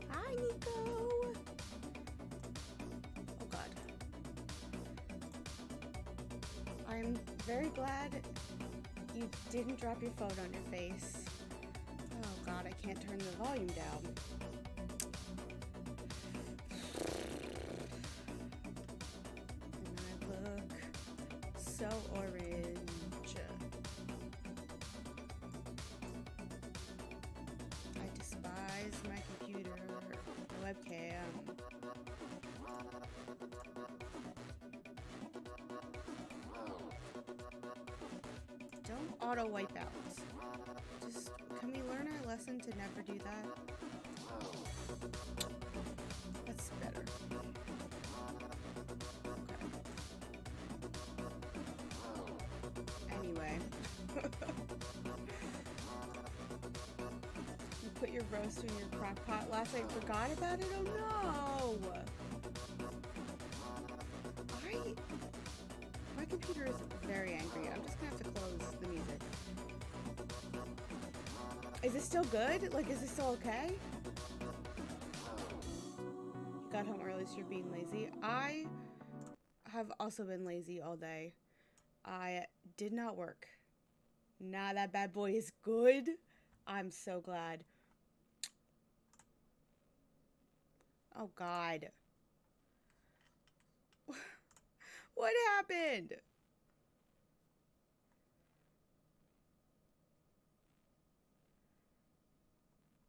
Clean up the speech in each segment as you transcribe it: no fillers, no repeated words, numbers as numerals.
Hi, Nico. Oh, God. I'm very glad you didn't drop your phone on your face. Oh, God, I can't turn the volume down. And I look so orange. I despise my computer webcam. Don't auto wipe out. Just, can we learn our lesson to never do that? That's better. Okay. Anyway. You put your roast in your crock pot last night and forgot about it? Oh no! My computer is very angry. I'm just gonna have to close the music. Is it still good? Like, is it still okay? You got home early, so you're being lazy. I have also been lazy all day. I did not work. Nah, that bad boy is good. I'm so glad. Oh, God. What happened?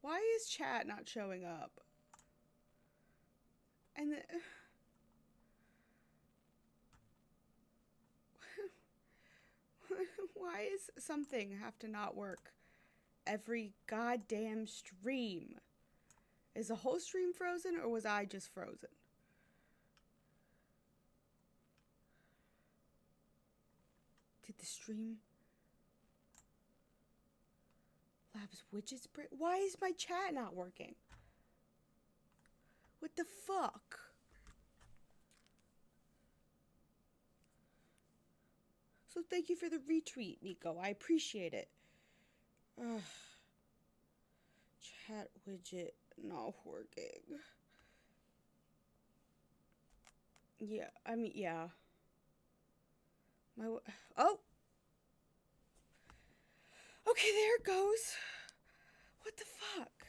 Why is chat not showing up? And why is something have to not work every goddamn stream? Is the whole stream frozen, or was I just frozen? Did the stream labs widgets break? Why is my chat not working? What the fuck? So thank you for the retweet, Nico. I appreciate it. Ugh. Chat widget not working. Yeah, I mean, yeah. Oh! Okay, there it goes. What the fuck?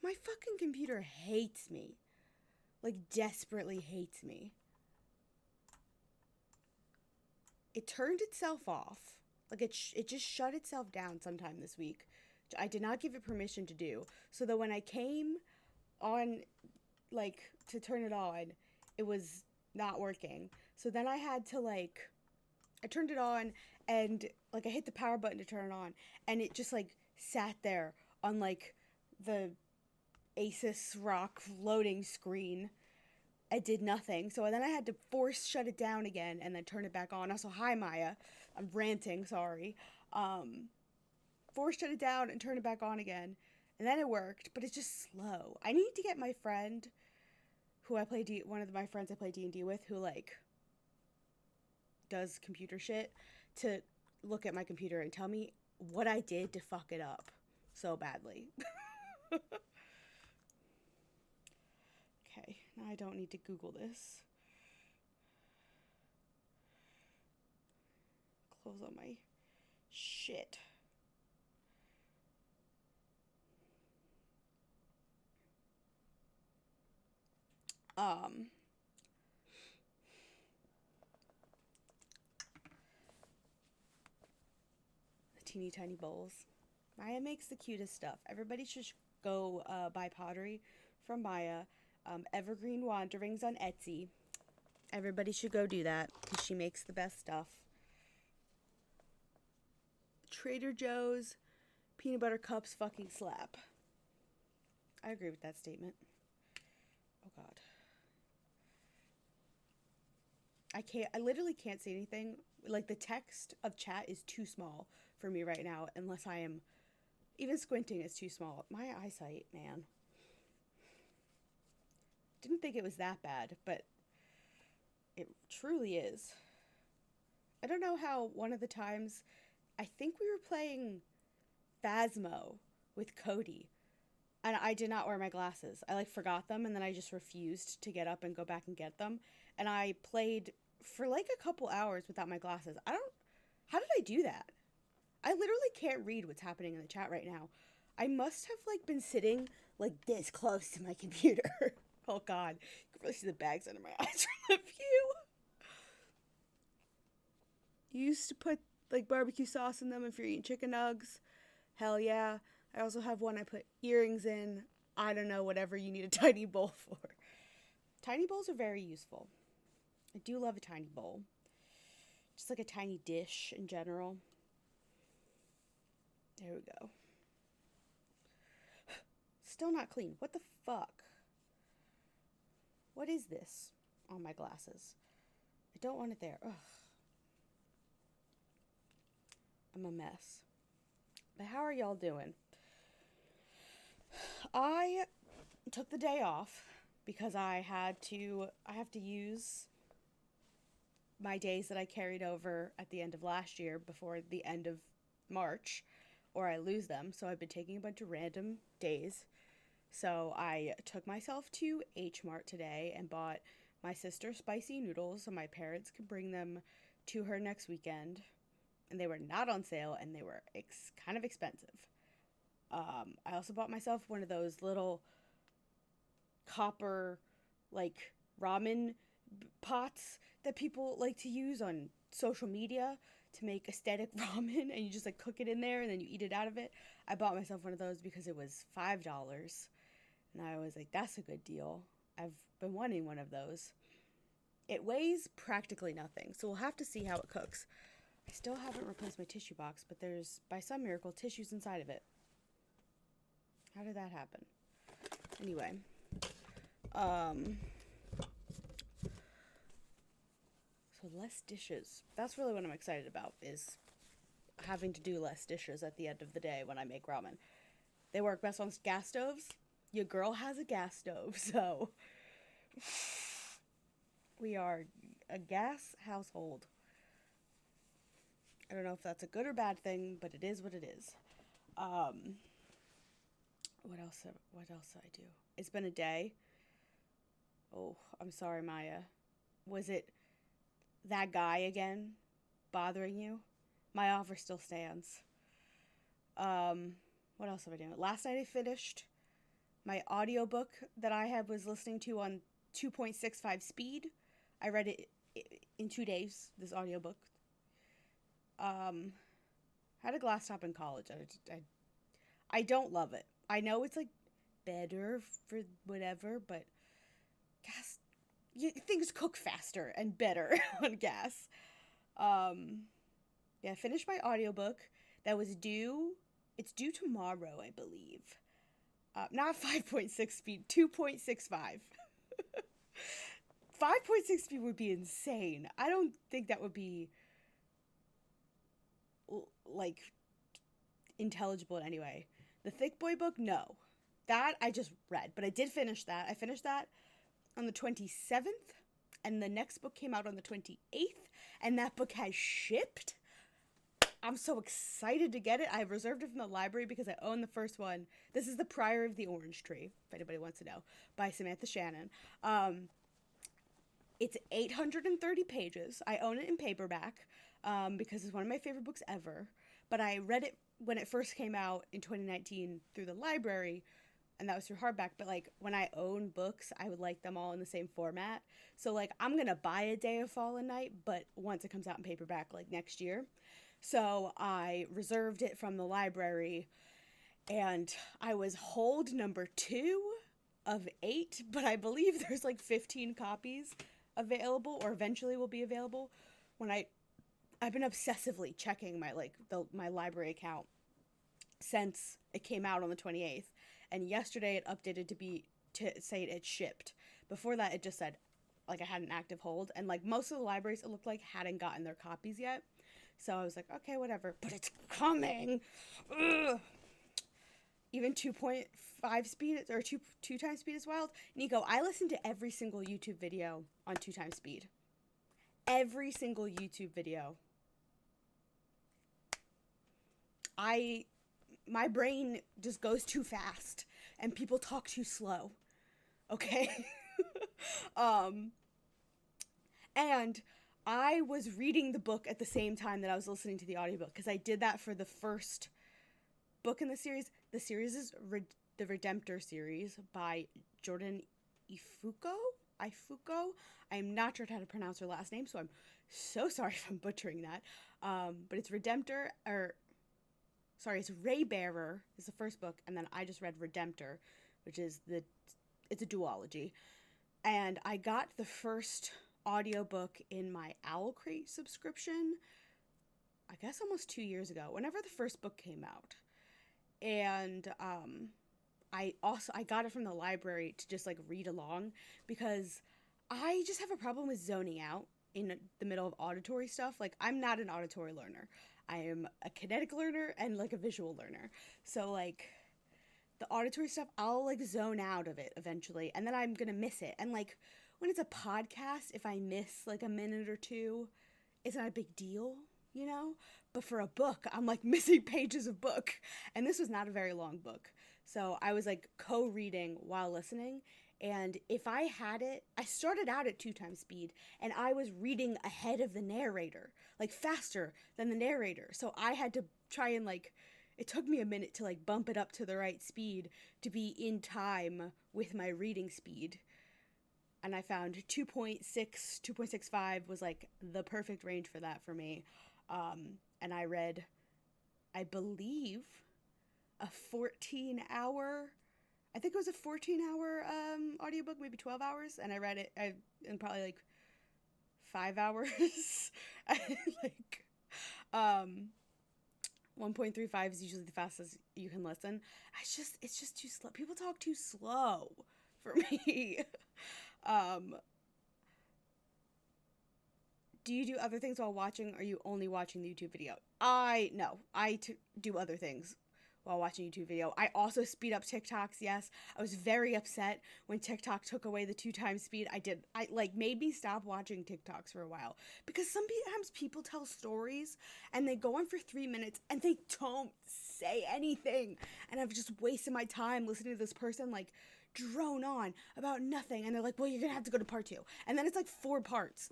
My fucking computer hates me. Like, desperately hates me. It turned itself off. Like, it just shut itself down sometime this week. I did not give it permission to do. So that when I came on, like, to turn it on, it was not working. So then I had to, like, I turned it on and, like, I hit the power button to turn it on. And it just, like, sat there on, like, the Asus Rock loading screen. It did nothing. So then I had to force shut it down again and then turn it back on. Also, hi, Maya. I'm ranting, sorry. Force shut it down and turn it back on again. And then it worked, but it's just slow. I need to get my friend who I play one of my friends I play D&D with who, like, does computer shit to look at my computer and tell me what I did to fuck it up so badly. Okay, now I don't need to Google this. Close all my shit. Teeny tiny bowls. Maya makes the cutest stuff. Everybody should go buy pottery from Maya. Evergreen Wanderings on Etsy. Everybody should go do that because she makes the best stuff. Trader Joe's Peanut butter cups fucking slap. I agree with that statement. Oh God. I literally can't see anything. Like, the text of chat is too small for me right now, unless I am, even squinting is too small. My eyesight, man. Didn't think it was that bad, but it truly is. I don't know how one of the times, I think we were playing Phasmo with Cody, and I did not wear my glasses. I like forgot them, and then I just refused to get up and go back and get them. And I played for like a couple hours without my glasses. How did I do that? I literally can't read what's happening in the chat right now. I must have like been sitting like this close to my computer. Oh God, you can really see the bags under my eyes from the view. You used to put like barbecue sauce in them if you're eating chicken nugs. Hell yeah. I also have one I put earrings in. I don't know, whatever you need a tiny bowl for. Tiny bowls are very useful. I do love a tiny bowl. Just like a tiny dish in general. There we go. Still not clean. What the fuck? What is this on my glasses? I don't want it there. Ugh. I'm a mess. But how are y'all doing? I took the day off because I have to use my days that I carried over at the end of last year before the end of March, or I lose them. So I've been taking a bunch of random days. So I took myself to H Mart today and bought my sister spicy noodles so my parents could bring them to her next weekend. And they were not on sale, and they were kind of expensive. I also bought myself one of those little copper, like, ramen pots that people like to use on social media to make aesthetic ramen, and you just, like, cook it in there, and then you eat it out of it. I bought myself one of those because it was $5, and I was like, that's a good deal. I've been wanting one of those. It weighs practically nothing, so we'll have to see how it cooks. I still haven't replaced my tissue box, but there's, by some miracle, tissues inside of it. How did that happen? Anyway. So less dishes. That's really what I'm excited about, is having to do less dishes at the end of the day when I make ramen. They work best on gas stoves. Your girl has a gas stove, so we are a gas household. I don't know if that's a good or bad thing, but it is what it is. What else did I do? It's been a day. Oh, I'm sorry, Maya. Was it that guy again bothering you? My offer still stands. What else have I done? Last night I finished my audiobook that I was listening to on 2.65 speed. I read it in 2 days, this audiobook. Had a glass top in college. I don't love it. I know it's like better for whatever, but things cook faster and better on gas. Yeah, I finished my audiobook that was due. It's due tomorrow, I believe. Not 5.6 speed, 2.65. 5.6 speed would be insane. I don't think that would be like intelligible in any way. The Thick Boy book, no. That I just read, but I did finish that. I finished that on the 27th, and the next book came out on the 28th, and that book has shipped. I'm so excited to get it. I reserved it from the library because I own the first one. This is The Prior of the Orange Tree, if anybody wants to know, by Samantha Shannon. It's 830 pages. I own it in paperback because it's one of my favorite books ever. But I read it when it first came out in 2019 through the library, and that was through hardback. But, like, when I own books, I would like them all in the same format. So, like, I'm going to buy A Day of Fallen Night, but once it comes out in paperback, like, next year. So I reserved it from the library, and I was hold number 2 of 8, but I believe there's, like, 15 copies available, or eventually will be available. When I've been obsessively checking my, like, my library account, since it came out on the 28th. And yesterday it updated to say it had shipped. Before that, it just said like I had an active hold, and like most of the libraries it looked like hadn't gotten their copies yet. So I was like, okay, whatever. But it's coming. Ugh. Even 2.5 speed or two times speed is wild. Nico, I listen to every single YouTube video on 2 times speed. Every single YouTube video. My brain just goes too fast and people talk too slow. Okay? um and I was reading the book at the same time that I was listening to the audiobook because I did that for the first book in the series. The series is the Redemptor series by Jordan Ifuko. I'm not sure how to pronounce her last name, so I'm so sorry if I'm butchering that. But it's Redemptor, or sorry, it's Raybearer is the first book, and then I just read Redemptor, which is it's a duology. And I got the first audiobook in my Owl Crate subscription, I guess almost 2 years ago, whenever the first book came out. And I got it from the library to just like read along because I just have a problem with zoning out in the middle of auditory stuff. Like, I'm not an auditory learner. I am a kinetic learner and like a visual learner. So like the auditory stuff, I'll like zone out of it eventually, and then I'm gonna miss it. And like when it's a podcast, if I miss like a minute or two, it's not a big deal, you know? But for a book, I'm like missing pages of book. And this was not a very long book. So I was like co-reading while listening. And if I had it, I started out at 2 times speed and I was reading ahead of the narrator, like faster than the narrator. So I had to try and like, it took me a minute to like bump it up to the right speed to be in time with my reading speed. And I found 2.6, 2.65 was like the perfect range for that for me. And I read, I believe, a 14-hour, I think it was a 14-hour audiobook, maybe 12 hours. And I read it in probably like 5 hours. Like, 1.35 is usually the fastest you can listen. It's just too slow. People talk too slow for me. Do you do other things while watching, or are you only watching the YouTube video? I do other things while watching YouTube video. I also speed up TikToks, yes. I was very upset when TikTok took away the 2 times speed. I like made me stop watching TikToks for a while. Because sometimes people tell stories and they go on for 3 minutes and they don't say anything. And I've just wasted my time listening to this person like drone on about nothing. And they're like, well, you're gonna have to go to part 2. And then it's like 4 parts.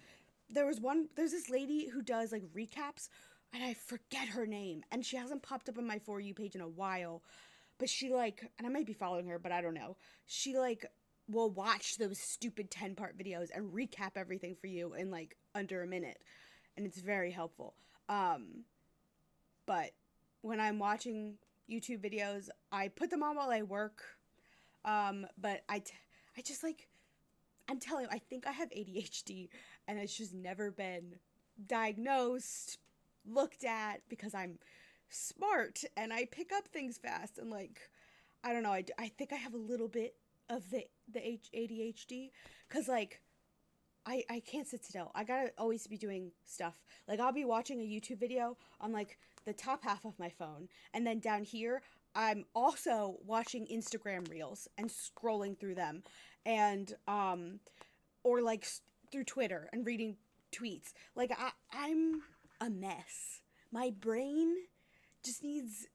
There's this lady who does like recaps, and I forget her name, and she hasn't popped up on my For You page in a while, but she like, and I might be following her, but I don't know, she like will watch those stupid 10-part videos and recap everything for you in like under a minute, and it's very helpful. But when I'm watching YouTube videos, I put them on while I work, but I just like, I'm telling you, I think I have ADHD, and it's just never been diagnosed, looked at, because I'm smart and I pick up things fast, and like, I don't know, I think I have a little bit of the ADHD, because like, I can't sit still. I gotta always be doing stuff. Like, I'll be watching a YouTube video on like the top half of my phone, and then down here I'm also watching Instagram reels and scrolling through them, and or like through Twitter and reading tweets. Like, I'm a mess. My brain just needs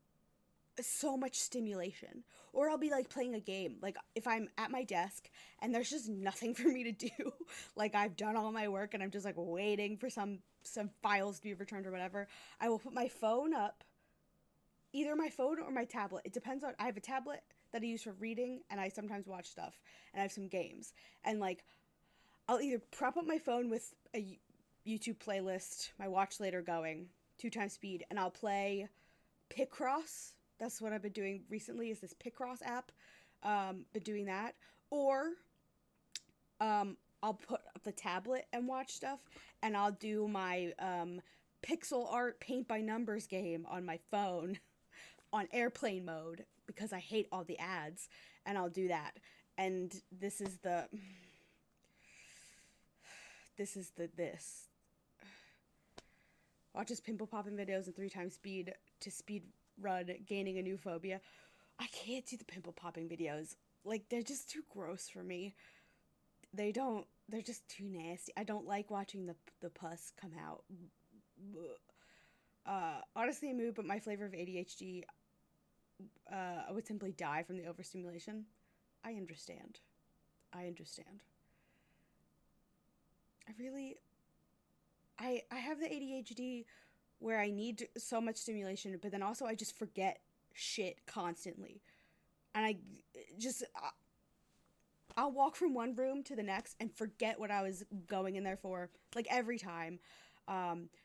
so much stimulation. Or I'll be like playing a game. Like, if I'm at my desk and there's just nothing for me to do, like I've done all my work and I'm just like waiting for some files to be returned or whatever, I will put my phone up, either my phone or my tablet. It depends on, I have a tablet that I use for reading, and I sometimes watch stuff, and I have some games. And like, I'll either prop up my phone with a YouTube playlist, my watch later going, 2 times speed, and I'll play Picross. That's what I've been doing recently, is this Picross app. Been doing that. Or I'll put up the tablet and watch stuff, and I'll do my pixel art paint by numbers game on my phone. on airplane mode because I hate all the ads, and I'll do that. And this watches pimple popping videos in 3 times speed to speed run gaining a new phobia. I can't do the pimple popping videos. Like, they're just too gross for me. They're just too nasty. I don't like watching the pus come out. Honestly, a mood, but my flavor of ADHD, I would simply die from the overstimulation. I understand. I understand. I have the ADHD where I need so much stimulation, but then also I just forget shit constantly. And I'll walk from one room to the next and forget what I was going in there for, like every time.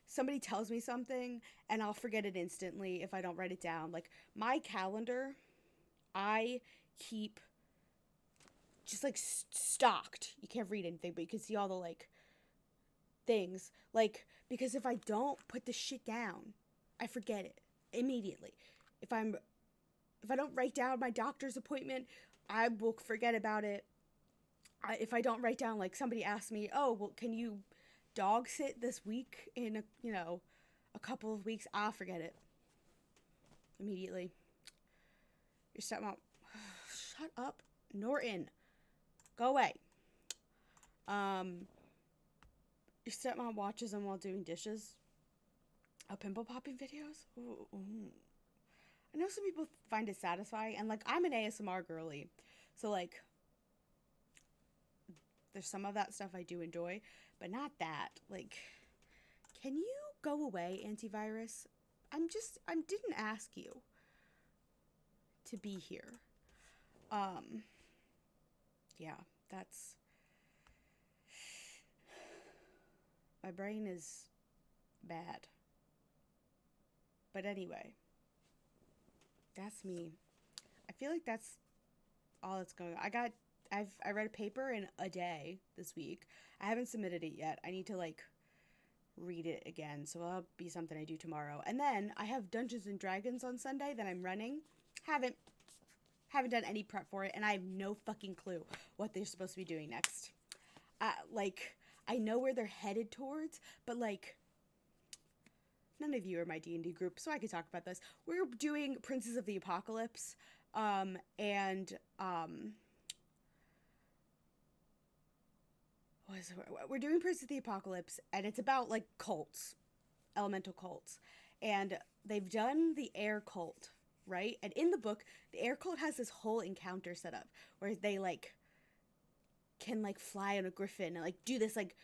Somebody tells me something and I'll forget it instantly if I don't write it down. Like my calendar, I keep just like stocked. You can't read anything, but you can see all the like things. Like, because if I don't put the shit down, I forget it immediately. If I don't write down my doctor's appointment, I will forget about it. If I don't write down, like somebody asked me, oh, well, can you dog sit this week in a couple of weeks, I'll forget it immediately. Your stepmom, shut up, Norton, go away. Your stepmom watches them while doing dishes. Pimple popping videos. Ooh. I know some people find it satisfying, and like I'm an ASMR girly, so like there's some of that stuff I do enjoy, but not that. Like, can you go away, antivirus? I didn't ask you to be here. Yeah, that's, my brain is bad. But anyway, that's me. I feel like that's all that's going on. I read a paper in a day this week. I haven't submitted it yet. I need to like read it again, so that'll be something I do tomorrow. And then I have Dungeons and Dragons on Sunday that I'm running. Haven't done any prep for it, and I have no fucking clue what they're supposed to be doing next. Like, I know where they're headed towards, but like, none of you are my D&D group, so I could talk about this. We're doing Princes of the Apocalypse, we're doing Prince of the Apocalypse, and it's about like cults, elemental cults, and they've done the air cult, right? And in the book, the air cult has this whole encounter set up where they like can like fly on a griffin and like do this like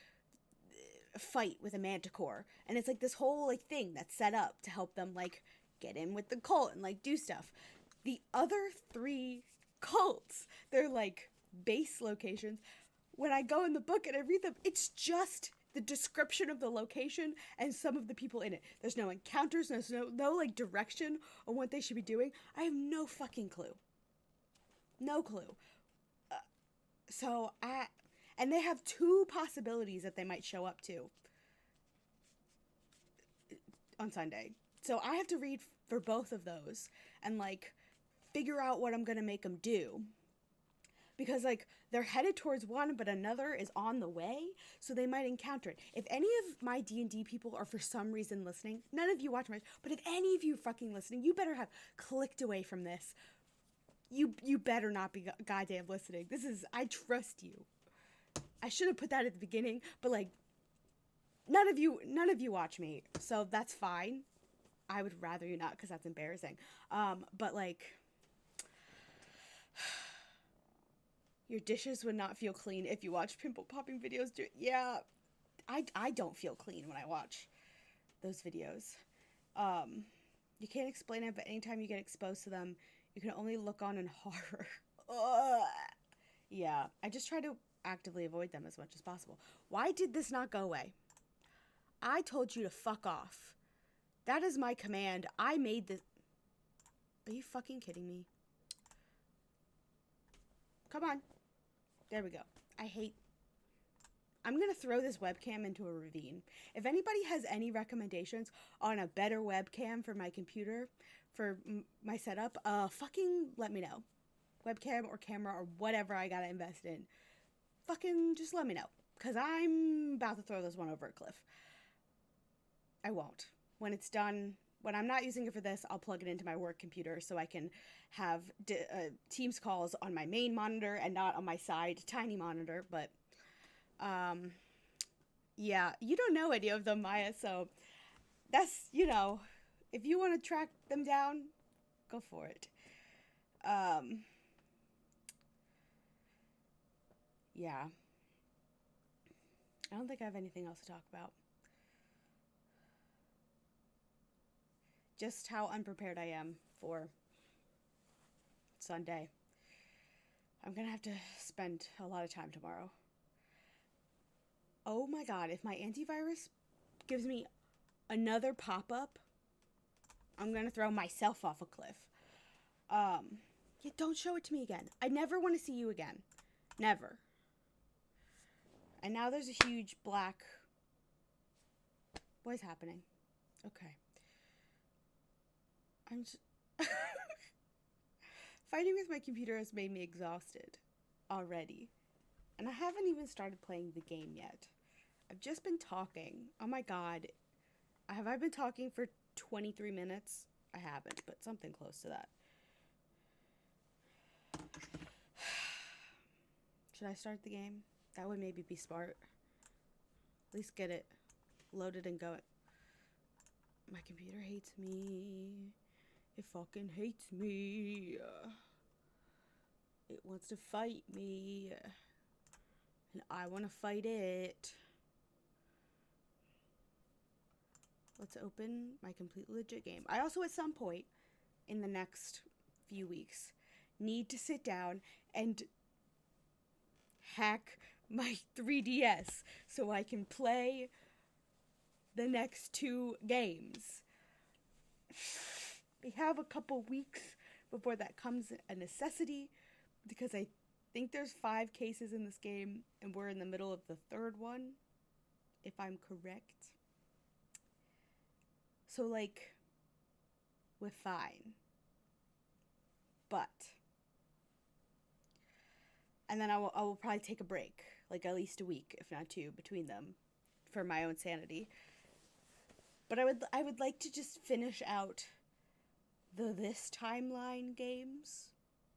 fight with a manticore, and it's like this whole like thing that's set up to help them like get in with the cult and like do stuff. The other 3 cults, they're like base locations. When I go in the book and I read them, it's just the description of the location and some of the people in it. There's no encounters, there's no like direction on what they should be doing. I have no fucking clue. No clue. And they have 2 possibilities that they might show up to on Sunday. So I have to read for both of those and like figure out what I'm going to make them do. Because like they're headed towards one, but another is on the way, so they might encounter it. If any of my D&D people are for some reason listening, none of you watch my, but if any of you fucking listening, you better have clicked away from this. You better not be goddamn listening. I trust you. I should have put that at the beginning, but like none of you watch me, so that's fine. I would rather you not, because that's embarrassing. But like, your dishes would not feel clean if you watch pimple popping videos. Yeah, I don't feel clean when I watch those videos. You can't explain it, but anytime you get exposed to them, you can only look on in horror. Ugh. Yeah, I just try to actively avoid them as much as possible. Why did this not go away? I told you to fuck off. That is my command. I made this. Are you fucking kidding me? Come on. There we go. I'm going to throw this webcam into a ravine. If anybody has any recommendations on a better webcam for my computer for my setup, fucking let me know. Webcam or camera or whatever I gotta invest in. Fucking just let me know. Because I'm about to throw this one over a cliff. I won't. When it's done, when I'm not using it for this, I'll plug it into my work computer so I can have Teams calls on my main monitor and not on my side tiny monitor. But, yeah, you don't know any of them, Maya, so that's, you know, if you want to track them down, go for it. Yeah. I don't think I have anything else to talk about. Just how unprepared I am for Sunday. I'm gonna have to spend a lot of time tomorrow. Oh my god, if my antivirus gives me another pop-up, I'm gonna throw myself off a cliff. Yeah, don't show it to me again. I never want to see you again. Never. And now there's a huge black... What is happening? Okay. I'm just... Fighting with my computer has made me exhausted already. And I haven't even started playing the game yet. I've just been talking. Oh my god. Have I been talking for 23 minutes? I haven't, but something close to that. Should I start the game? That would maybe be smart. At least get it loaded and going. My computer hates me. It fucking hates me. It wants to fight me. And I want to fight it. Let's open my complete legit game. I also, at some point in the next few weeks, need to sit down and hack my 3DS so I can play the next 2 games. We have a couple weeks before that comes a necessity, because I think there's 5 cases in this game and we're in the middle of the 3rd one, if I'm correct. So, like, we're fine. But, and then I will probably take a break, like at least a week, if not 2, between them, for my own sanity. But I would like to just finish out this timeline games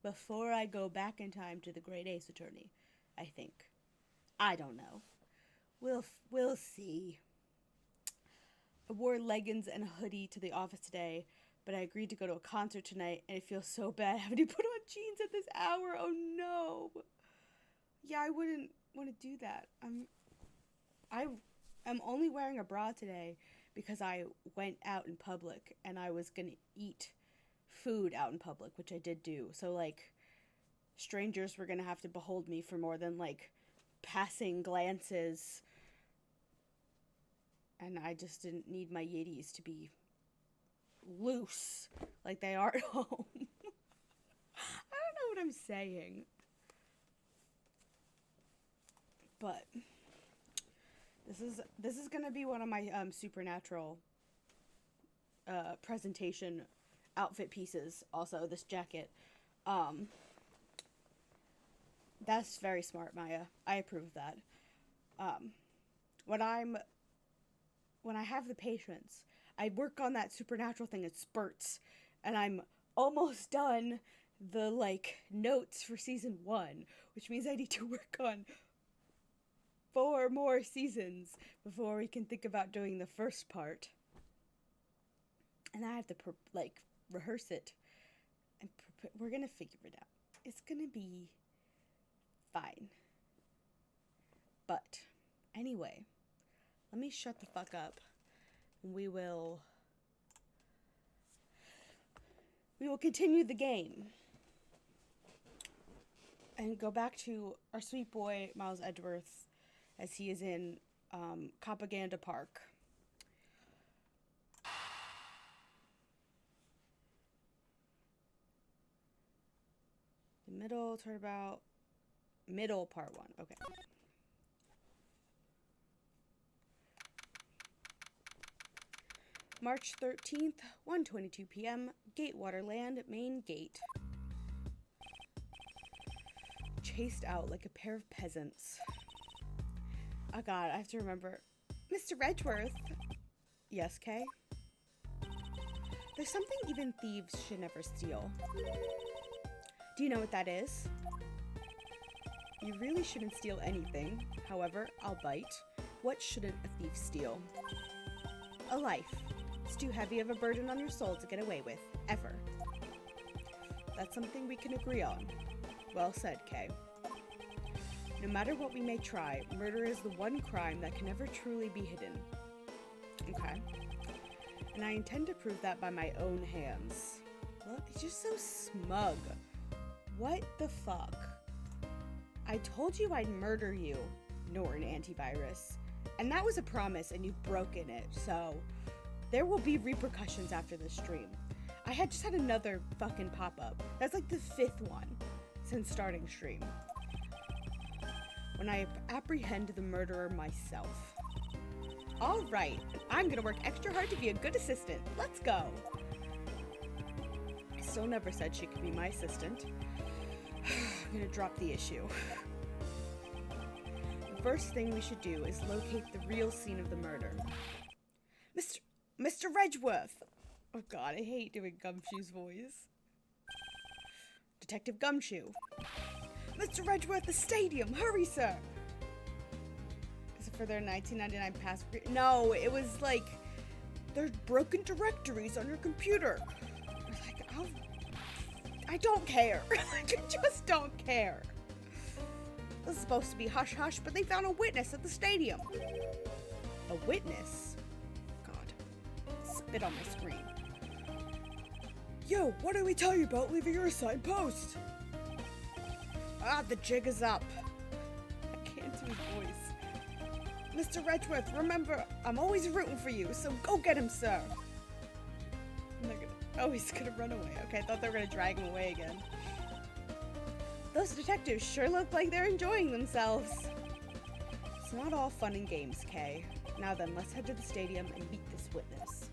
before I go back in time to the Great Ace Attorney, I think. I don't know. We'll see. I wore leggings and a hoodie to the office today, but I agreed to go to a concert tonight, and it feels so bad having to put on jeans at this hour. Oh no. Yeah, I wouldn't want to do that. I'm only wearing a bra today because I went out in public and I was gonna eat food out in public, which I did do. So, like, strangers were gonna have to behold me for more than, like, passing glances. And I just didn't need my yitties to be loose like they are at home. I don't know what I'm saying. But this is gonna be one of my supernatural presentation outfit pieces. Also, this jacket. That's very smart, Maya. I approve of that. When I have the patience, I work on that supernatural thing in spurts, and I'm almost done the, like, notes for season 1, which means I need to work on 4 more seasons before we can think about doing the first part. And I have to, rehearse it. And we're gonna figure it out. It's gonna be fine. But, anyway, let me shut the fuck up. We will continue the game. And go back to our sweet boy, Miles Edgeworth, as he is in Copacabana Park. The middle turnabout. Middle part 1. Okay. March 13th, 1:22 p.m., Gatewaterland, main gate. Chased out like a pair of peasants. Oh god, I have to remember. Mr. Edgeworth. Yes, Kay? There's something even thieves should never steal. Do you know what that is? You really shouldn't steal anything. However, I'll bite. What shouldn't a thief steal? A life. It's too heavy of a burden on your soul to get away with, ever. That's something we can agree on. Well said, Kay. No matter what we may try, murder is the one crime that can never truly be hidden. Okay. And I intend to prove that by my own hands. Well, it's just so smug. What the fuck? I told you I'd murder you, Norton Antivirus. And that was a promise, and you've broken it, so there will be repercussions after this stream. I just had another fucking pop-up. That's like the 5th one since starting stream. When I apprehend the murderer myself. Alright, I'm gonna work extra hard to be a good assistant. Let's go! I still never said she could be my assistant. I'm gonna drop the issue. The first thing we should do is locate the real scene of the murder. Mr. Edgeworth! Oh god, I hate doing Gumshoe's voice. Detective Gumshoe. Mr. Edgeworth, the stadium! Hurry, sir! Is it for their 1999 password? No, it was like, there's broken directories on your computer. I was like, I don't care. I just don't care. This is supposed to be hush-hush, but they found a witness at the stadium. A witness? God. Spit on my screen. Yo, what did we tell you about leaving your assigned post? Ah, the jig is up. I can't do his voice. Mr. Edgeworth, remember, I'm always rooting for you, so go get him, sir. Oh, he's gonna run away. Okay, I thought they were gonna drag him away again. Those detectives sure look like they're enjoying themselves. It's not all fun and games, Kay. Now then, let's head to the stadium and meet this witness.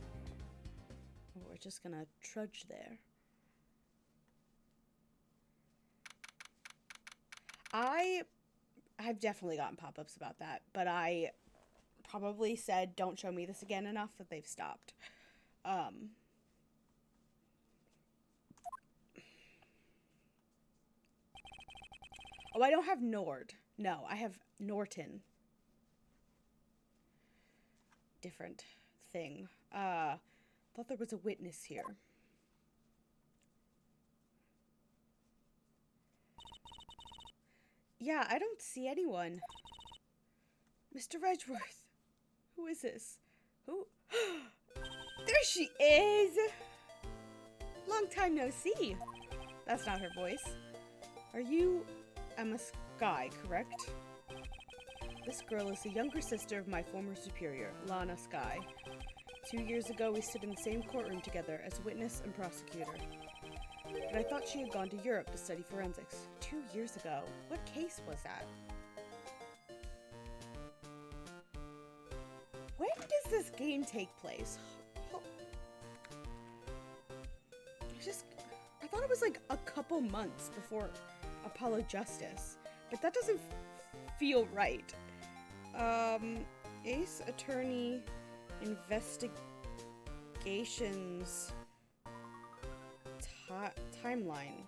We're just gonna trudge there. I've definitely gotten pop-ups about that, but I probably said don't show me this again enough that they've stopped. Oh, I don't have Nord. No, I have Norton. Different thing. Thought there was a witness here. Yeah, I don't see anyone. Mr. Edgeworth. Who is this? Who? There she is! Long time no see. That's not her voice. Are you Emma Skye, correct? This girl is the younger sister of my former superior, Lana Skye. 2 years ago, we stood in the same courtroom together as witness and prosecutor. But I thought she had gone to Europe to study forensics. 2 years ago? What case was that? When does this game take place? I thought it was like a couple months before Apollo Justice, but that doesn't feel right. Ace Attorney Investigations timeline.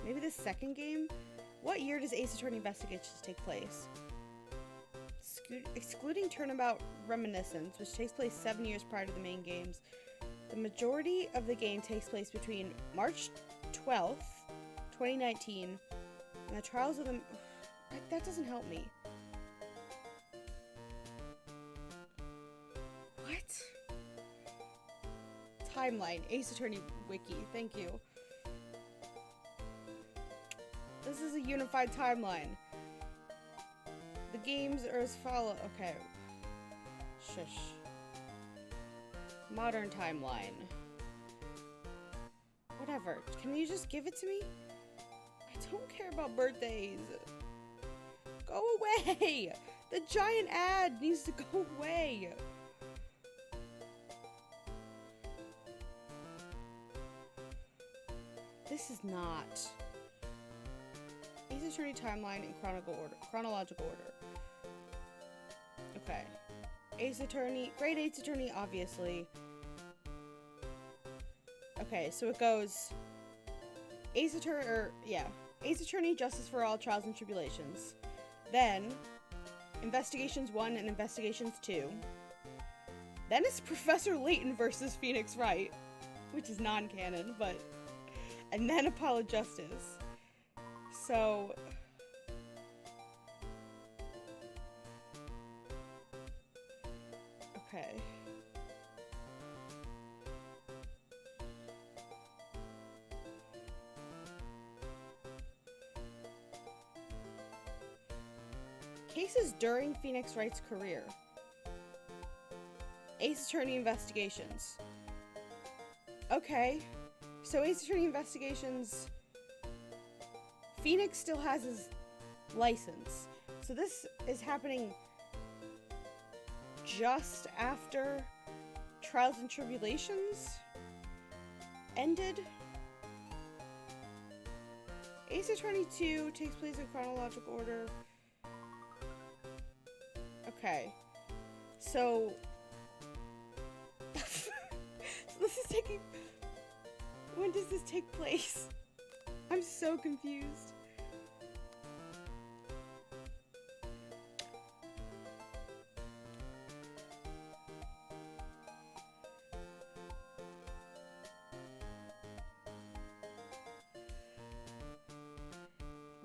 Maybe the second game? What year does Ace Attorney Investigations take place? Excluding Turnabout Reminiscence, which takes place 7 years prior to the main games, the majority of the game takes place between March 12th, 2019, and the trials of the... That doesn't help me. What? Timeline. Ace Attorney Wiki. Thank you. This is a unified timeline. The games are as follow. Okay. Shush. Modern timeline. Whatever. Can you just give it to me? I don't care about birthdays. Go away! The giant ad needs to go away. This is not. Ace Attorney timeline in chronological order. Okay. Ace Attorney, Great Ace Attorney, obviously. Okay, so it goes Ace Attorney, Justice for All, Trials and Tribulations. Then Investigations 1 and Investigations 2. Then it's Professor Layton versus Phoenix Wright, which is non-canon, but... And then Apollo Justice. So... Okay. Cases during Phoenix Wright's career. Ace Attorney Investigations. Okay. So Ace Attorney Investigations... Phoenix still has his license. So this is happening just after Trials and Tribulations ended. Ace Attorney 2 takes place in chronological order. Okay. So this is taking... When does this take place? I'm so confused.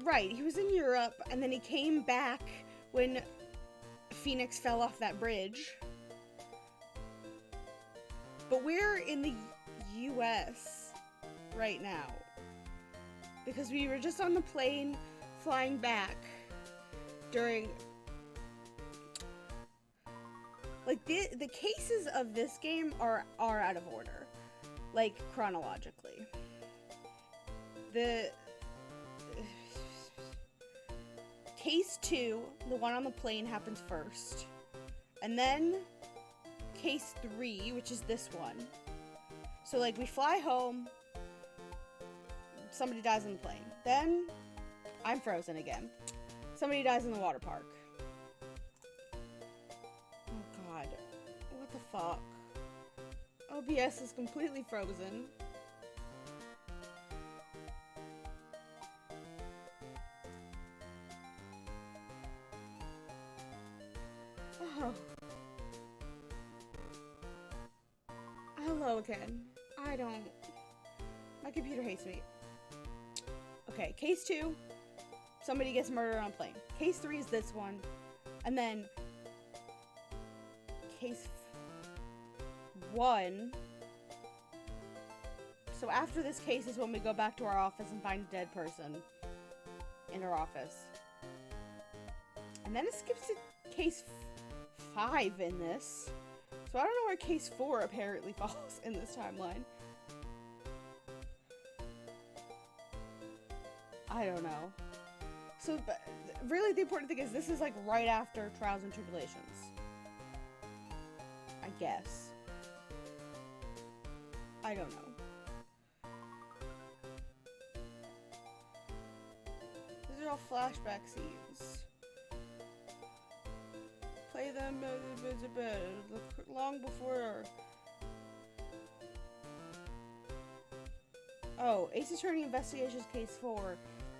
Right, he was in Europe, and then he came back when Phoenix fell off that bridge. But we're in the US right now. Because we were just on the plane flying back during... Like, the cases of this game are out of order. Like, chronologically. The... Case 2, the one on the plane, happens first. And then Case 3, which is this one. So, like, we fly home. Somebody dies on the plane. Then, I'm frozen again. Somebody dies in the water park. Oh, God. What the fuck? OBS is completely frozen. Oh. Hello again. My computer hates me. Okay, Case 2, somebody gets murdered on a plane. Case 3 is this one. And then Case 1. So after this case is when we go back to our office and find a dead person in our office. And then it skips to Case 5 in this. So I don't know where Case 4 apparently falls in this timeline. I don't know. So, but really the important thing is this is like right after Trials and Tribulations. I guess. I don't know. These are all flashback scenes. Play them long before... Oh, Ace Attorney Investigations Case 4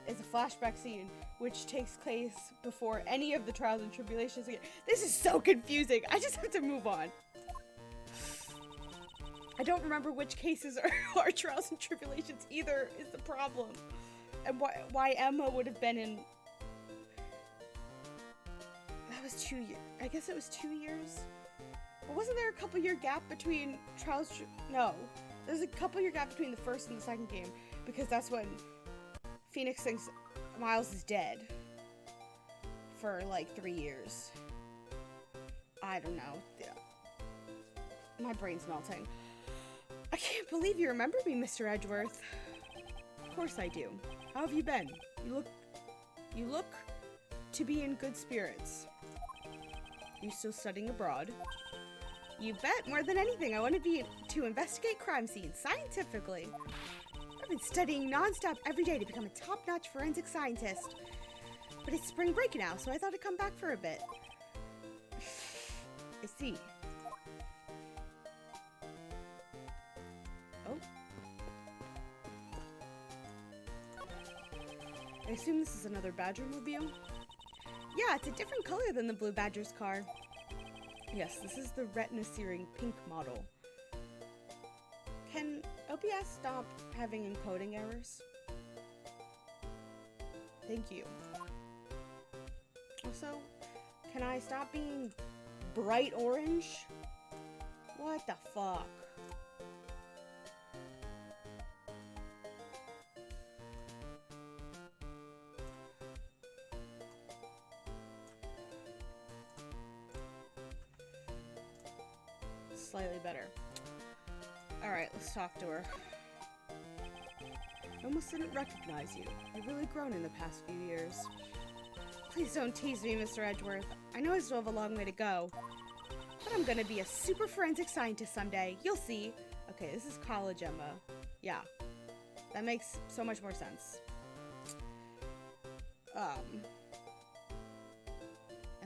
is a flashback scene which takes place before any of the Trials and Tribulations again. This is so confusing. I just have to move on. I don't remember which cases are Trials and Tribulations either is the problem. And why Emma would have been in... That was 2 years. I guess it was 2 years? But wasn't there a couple year gap between Trials... No. There's a couple year gap between the first and the second game. Because that's when Phoenix thinks Miles is dead. For like 3 years. I don't know. My brain's melting. I can't believe you remember me, Mr. Edgeworth. Of course I do. How have you been? You look to be in good spirits. You still studying abroad? You bet. More than anything, I want to investigate crime scenes scientifically. been studying nonstop every day to become a top-notch forensic scientist. But it's spring break now, so I thought I'd come back for a bit. I see. Oh. I assume this is another Badger-mobile? Yeah, it's a different color than the Blue Badger's car. Yes, this is the retina-searing pink model. Can OBS stop having encoding errors? Thank you. Also, can I stop being bright orange? What the fuck? Slightly better. Alright, let's talk to her. I almost didn't recognize you. You've really grown in the past few years. Please don't tease me, Mr. Edgeworth. I know I still have a long way to go. But I'm gonna be a super forensic scientist someday. You'll see. Okay, this is college Emma. Yeah. That makes so much more sense. And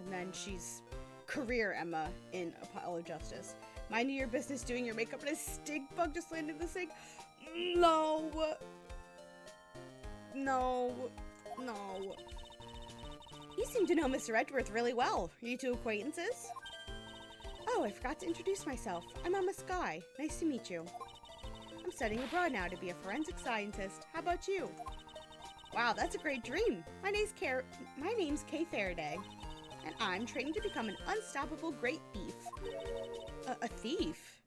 then she's career Emma in Apollo Justice. Minding your business, doing your makeup, and a stink bug just landed in the sink. No. No. No. You seem to know Mr. Edgeworth really well. Are you two acquaintances? Oh, I forgot to introduce myself. I'm Emma Sky. Nice to meet you. I'm studying abroad now to be a forensic scientist. How about you? Wow, that's a great dream. My name's Kay Faraday, and I'm training to become an unstoppable great thief. A thief?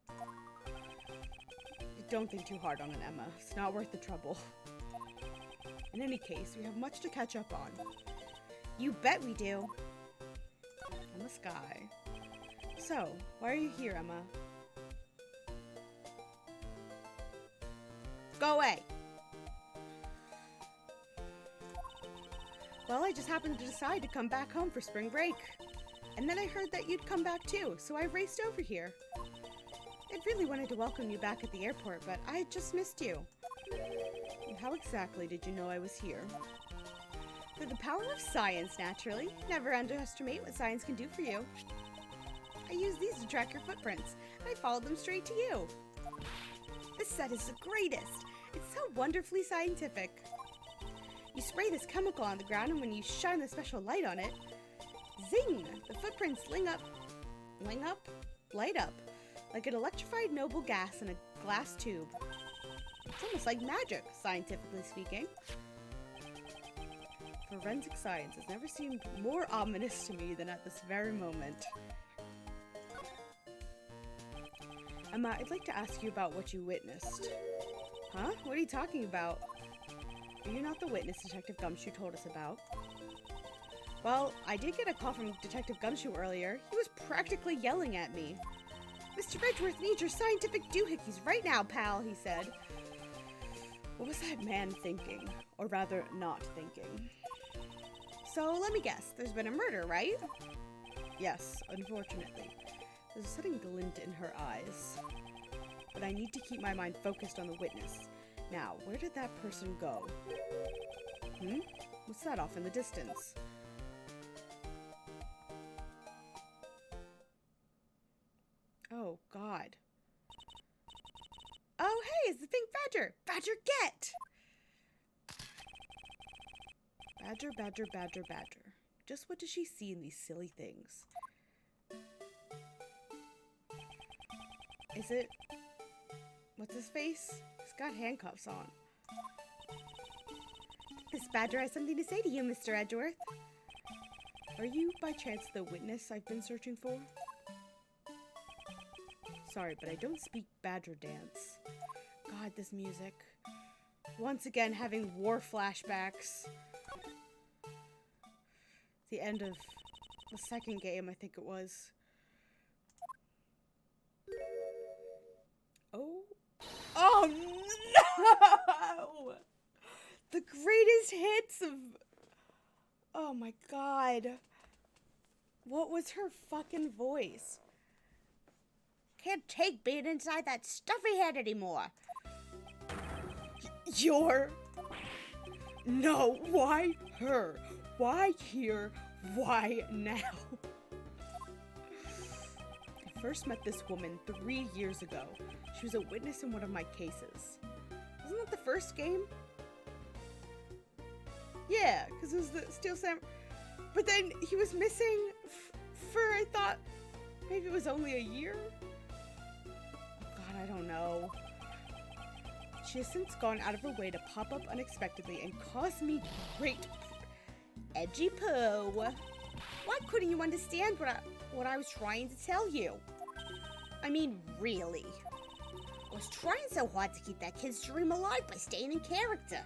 Don't think too hard on it, Emma. It's not worth the trouble. In any case, we have much to catch up on. You bet we do. Emma Sky. So, why are you here, Emma? Go away! Well, I just happened to decide to come back home for spring break. And then I heard that you'd come back too, so I raced over here. I really wanted to welcome you back at the airport, but I had just missed you. How exactly did you know I was here? Through the power of science, naturally. Never underestimate what science can do for you. I used these to track your footprints, and I followed them straight to you. This set is the greatest. It's so wonderfully scientific. You spray this chemical on the ground, and when you shine the special light on it, zing! The footprints light up, like an electrified noble gas in a glass tube. It's almost like magic, scientifically speaking. Forensic science has never seemed more ominous to me than at this very moment. Emma, I'd like to ask you about what you witnessed. Huh? What are you talking about? Are you not the witness Detective Gumshoe told us about? Well, I did get a call from Detective Gumshoe earlier. He was practically yelling at me. Mr. Edgeworth needs your scientific doohickeys right now, pal, he said. What was that man thinking? Or rather, not thinking? So, let me guess. There's been a murder, right? Yes, unfortunately. There's a sudden glint in her eyes. But I need to keep my mind focused on the witness. Now, where did that person go? What's that off in the distance? Oh, God. Oh, hey, it's the pink badger! Badger, get! Badger, badger, badger, badger. Just what does she see in these silly things? Is it... What's his face? He's got handcuffs on. This badger has something to say to you, Mr. Edgeworth. Are you, by chance, the witness I've been searching for? Sorry, but I don't speak badger dance. God, this music. Once again, having war flashbacks. The end of the second game, I think it was. Oh. Oh, no! The greatest hits of... Oh, my God. What was her fucking voice? Can't take being inside that stuffy head anymore. You're... No, why her? Why here? Why now? I first met this woman 3 years ago. She was a witness in one of my cases. Wasn't that the first game? Yeah, because it was the Steel Sam. But then he was missing for, I thought, maybe it was only a year? Oh God, I don't know. She has since gone out of her way to pop up unexpectedly and cause me great... Edgy poo. Why couldn't you understand what I was trying to tell you? I mean, really. I was trying so hard to keep that kid's dream alive by staying in character.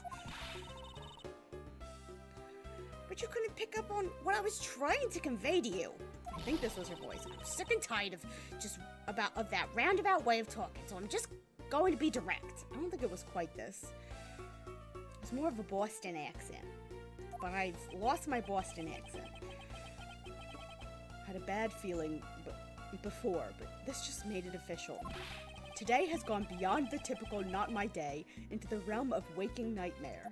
But you couldn't pick up on what I was trying to convey to you. I think this was her voice. I'm sick and tired of that roundabout way of talking, so I'm just going to be direct. I don't think it was quite this. It was more of a Boston accent. But I've lost my Boston accent. Had a bad feeling before, but this just made it official. Today has gone beyond the typical not my day into the realm of waking nightmare.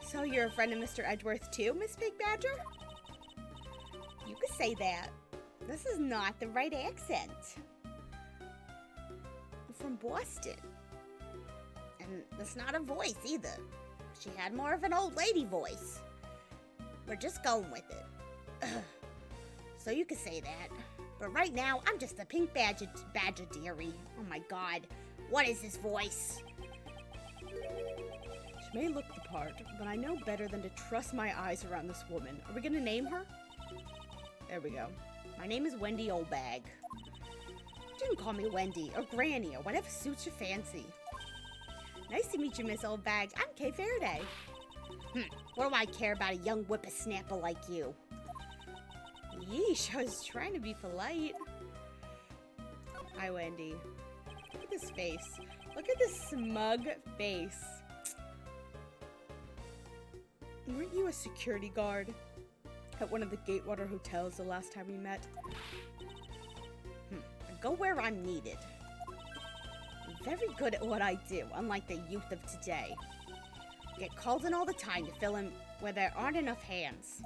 So you're a friend of Mr. Edgeworth too, Miss Big Badger? You could say that. This is not the right accent. I'm from Boston. And that's not a voice either. She had more of an old lady voice. We're just going with it. So you could say that. But right now, I'm just a pink badger dearie. Oh my God. What is this voice? She may look the part, but I know better than to trust my eyes around this woman. Are we gonna name her? There we go. My name is Wendy Oldbag. You can call me Wendy, or Granny, or whatever suits your fancy. Nice to meet you, Miss Oldbag. I'm Kay Faraday. What do I care about a young whippersnapper like you? Yeesh, I was trying to be polite. Hi, Wendy. Look at this face. Look at this smug face. Weren't you a security guard at one of the Gatewater hotels the last time we met? I go where I'm needed. I'm very good at what I do, unlike the youth of today. I get called in all the time to fill in where there aren't enough hands.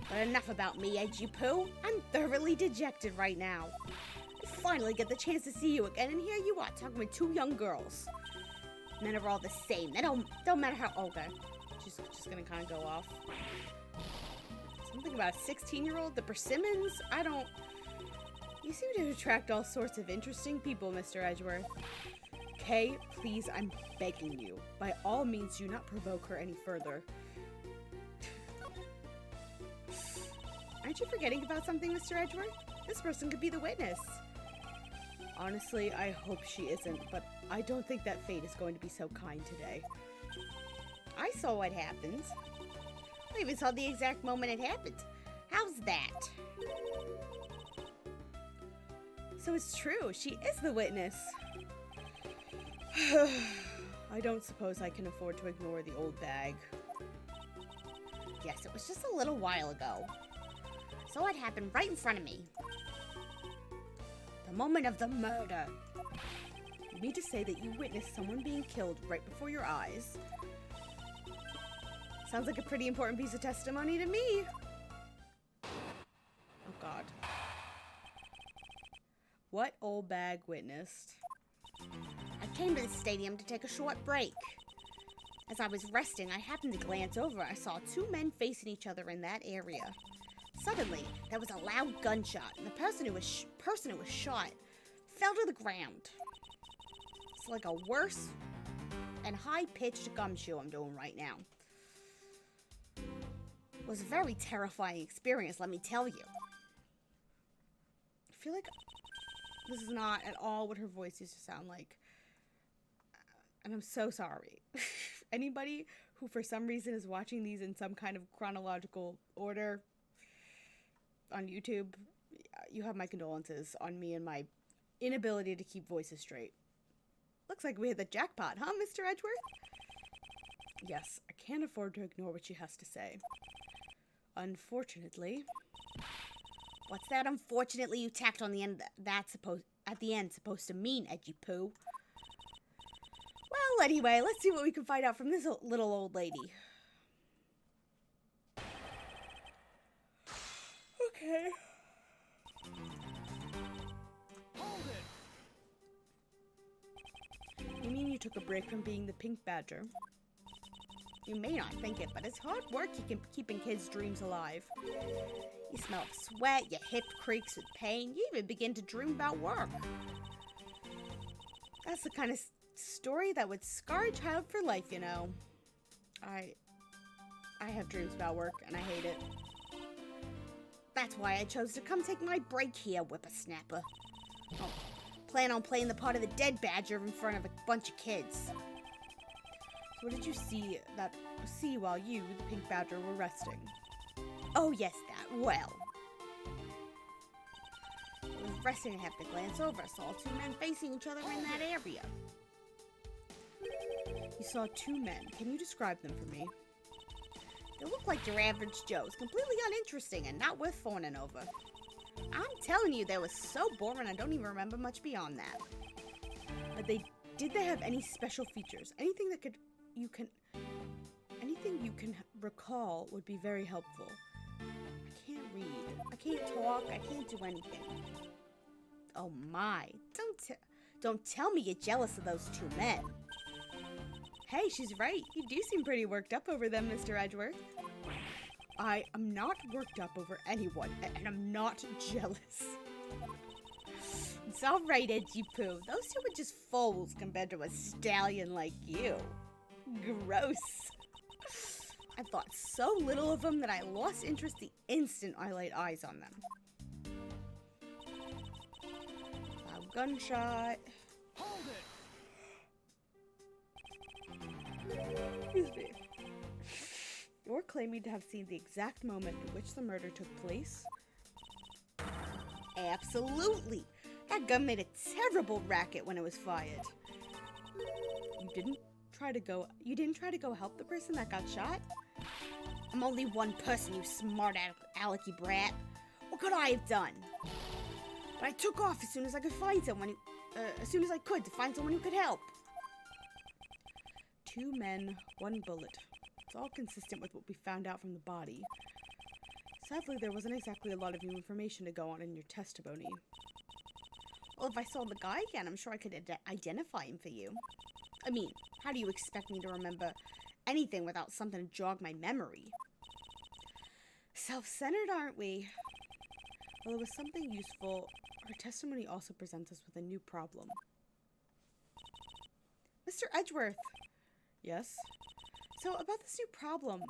But enough about me, Edgy Poo. I'm thoroughly dejected right now. I finally get the chance to see you again, and here you are talking with two young girls. Men are all the same. They don't matter how old they're. She's just gonna kind of go off. Something about a 16-year-old, the persimmons? I don't... You seem to attract all sorts of interesting people, Mr. Edgeworth. Kay, please, I'm begging you. By all means, do not provoke her any further. Aren't you forgetting about something, Mr. Edgeworth? This person could be the witness. Honestly, I hope she isn't, but I don't think that fate is going to be so kind today. I saw what happened. I even saw the exact moment it happened. How's that? So it's true, she is the witness. I don't suppose I can afford to ignore the old bag. Yes, it was just a little while ago. So it happened right in front of me. The moment of the murder. You mean to say that you witnessed someone being killed right before your eyes? Sounds like a pretty important piece of testimony to me. Oh God. What old bag witnessed? I came to the stadium to take a short break. As I was resting, I happened to glance over. I saw two men facing each other in that area. Suddenly, there was a loud gunshot, and the person who was shot fell to the ground. It's like a worse and high-pitched gumshoe I'm doing right now. It was a very terrifying experience, let me tell you. I feel like this is not at all what her voice used to sound like. And I'm so sorry. Anybody who for some reason is watching these in some kind of chronological order on YouTube, you have my condolences on me and my inability to keep voices straight. Looks like we hit the jackpot, huh, Mr. Edgeworth? Yes, I can't afford to ignore what she has to say. Unfortunately. What's that unfortunately you tacked on the end supposed to mean, Edgy Poo? Well, anyway, let's see what we can find out from this little old lady. Okay. Hold it. You mean you took a break from being the pink badger? You may not think it, but it's hard work keeping kids' dreams alive. You smell of sweat, your hip creaks with pain, you even begin to dream about work. That's the kind of story that would scar a child for life, you know. I have dreams about work, and I hate it. That's why I chose to come take my break here, whippersnapper. Oh, plan on playing the part of the dead badger in front of a bunch of kids. So what did you see while you, the pink badger, were resting? Oh yes, that. Well, I was resting and happened to glance over. Saw two men facing each other in that area. You saw two men. Can you describe them for me? They look like your average Joes, completely uninteresting and not worth fawning over. I'm telling you, they were so boring I don't even remember much beyond that. But did they have any special features? Anything you can recall would be very helpful. I can't read. I can't talk. I can't do anything. Oh my! Don't tell me you're jealous of those two men. Hey, she's right. You do seem pretty worked up over them, Mr. Edgeworth. I am not worked up over anyone, and I'm not jealous. It's alright, Edgy Poo. Those two are just foals compared to a stallion like you. Gross. I thought so little of them that I lost interest the instant I laid eyes on them. A gunshot. Hold it. Excuse me. You're claiming to have seen the exact moment in which the murder took place? Absolutely. That gun made a terrible racket when it was fired. You didn't try to go help the person that got shot? I'm only one person, you smart alecky brat. What could I have done? But I took off as soon as I could find someone to find someone who could help. Two men, one bullet. It's all consistent with what we found out from the body. Sadly, there wasn't exactly a lot of new information to go on in your testimony. Well, if I saw the guy again, I'm sure I could identify him for you. I mean, how do you expect me to remember anything without something to jog my memory? Self-centered, aren't we? Well, it was something useful. Our testimony also presents us with a new problem. Mr. Edgeworth! Yes? So, about this new problem,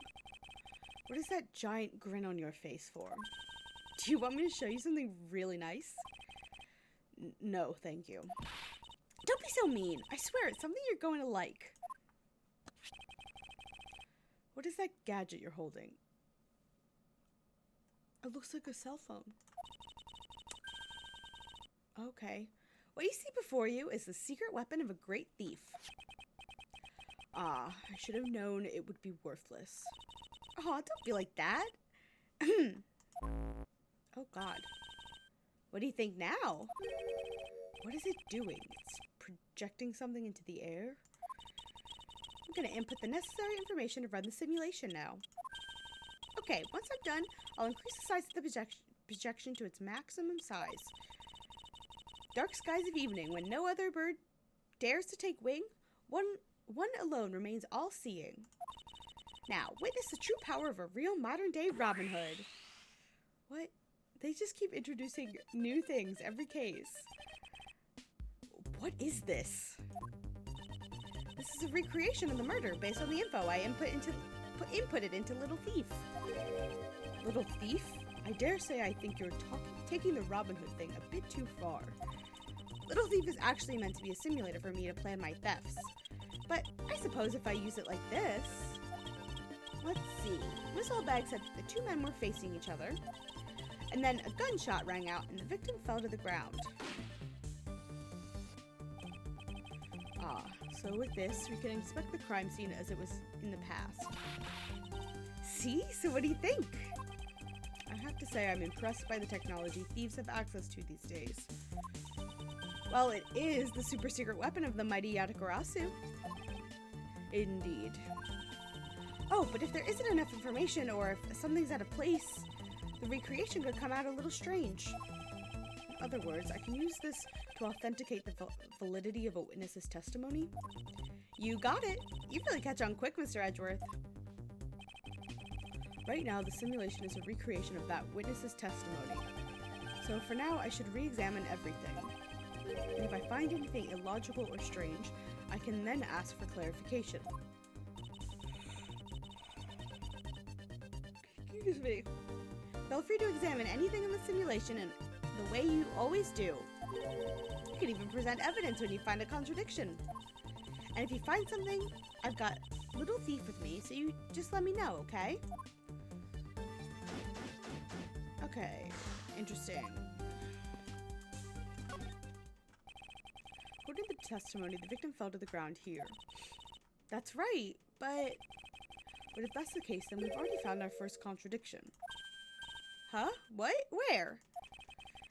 what is that giant grin on your face for? Do you want me to show you something really nice? No, thank you. Don't be so mean. I swear, it's something you're going to like. What is that gadget you're holding? It looks like a cell phone. Okay. What you see before you is the secret weapon of a great thief. Ah, I should have known it would be worthless. Aw, don't be like that. Oh, God. What do you think now? What is it doing? It's projecting something into the air? I'm going to input the necessary information to run the simulation now. Okay, once I'm done, I'll increase the size of the projection to its maximum size. Dark skies of evening, when no other bird dares to take wing, one alone remains all-seeing. Now, witness the true power of a real modern-day Robin Hood. What? They just keep introducing new things every case. What is this? This is a recreation of the murder based on the info I inputted into Little Thief. Little Thief? I dare say I think you're taking the Robin Hood thing a bit too far. Little Thief is actually meant to be a simulator for me to plan my thefts. But I suppose if I use it like this... Let's see. Miss Oldbag said the two men were facing each other. And then a gunshot rang out and the victim fell to the ground. Ah, so with this, we can inspect the crime scene as it was in the past. See? So what do you think? I have to say I'm impressed by the technology thieves have access to these days. Well, it is the super secret weapon of the mighty Yatagarasu. Indeed. Oh, but if there isn't enough information or if something's out of place, the recreation could come out a little strange. In other words, I can use this to authenticate the validity of a witness's testimony. You got it. You really catch on quick, Mr. Edgeworth. Right now, the simulation is a recreation of that witness's testimony. So for now, I should re-examine everything. And if I find anything illogical or strange, I can then ask for clarification. Excuse me. Feel free to examine anything in the simulation in the way you always do. You can even present evidence when you find a contradiction. And if you find something, I've got Little Thief with me, so you just let me know, okay? Okay, interesting. According to the testimony, the victim fell to the ground here. That's right, but if that's the case, then we've already found our first contradiction. Huh? What? Where?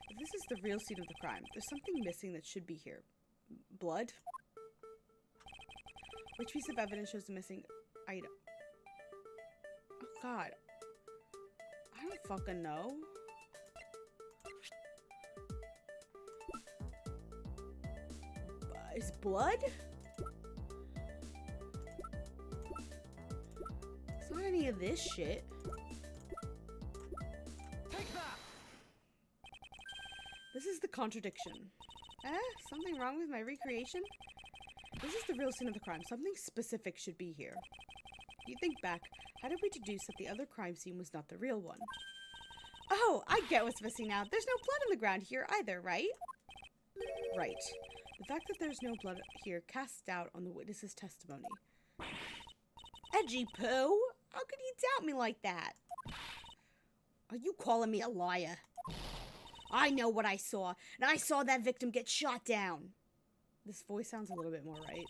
If this is the real scene of the crime, there's something missing that should be here. Blood? Which piece of evidence shows the missing item? Oh god. I don't fucking know. Is blood? It's not any of this shit. Take that! This is the contradiction. Something wrong with my recreation? This is the real scene of the crime. Something specific should be here. You think back, how did we deduce that the other crime scene was not the real one? Oh, I get what's missing now. There's no blood on the ground here either, right? Right. The fact that there's no blood here casts doubt on the witness's testimony. Edgy Poo! How could you doubt me like that? Are you calling me a liar? I know what I saw, and I saw that victim get shot down. This voice sounds a little bit more right.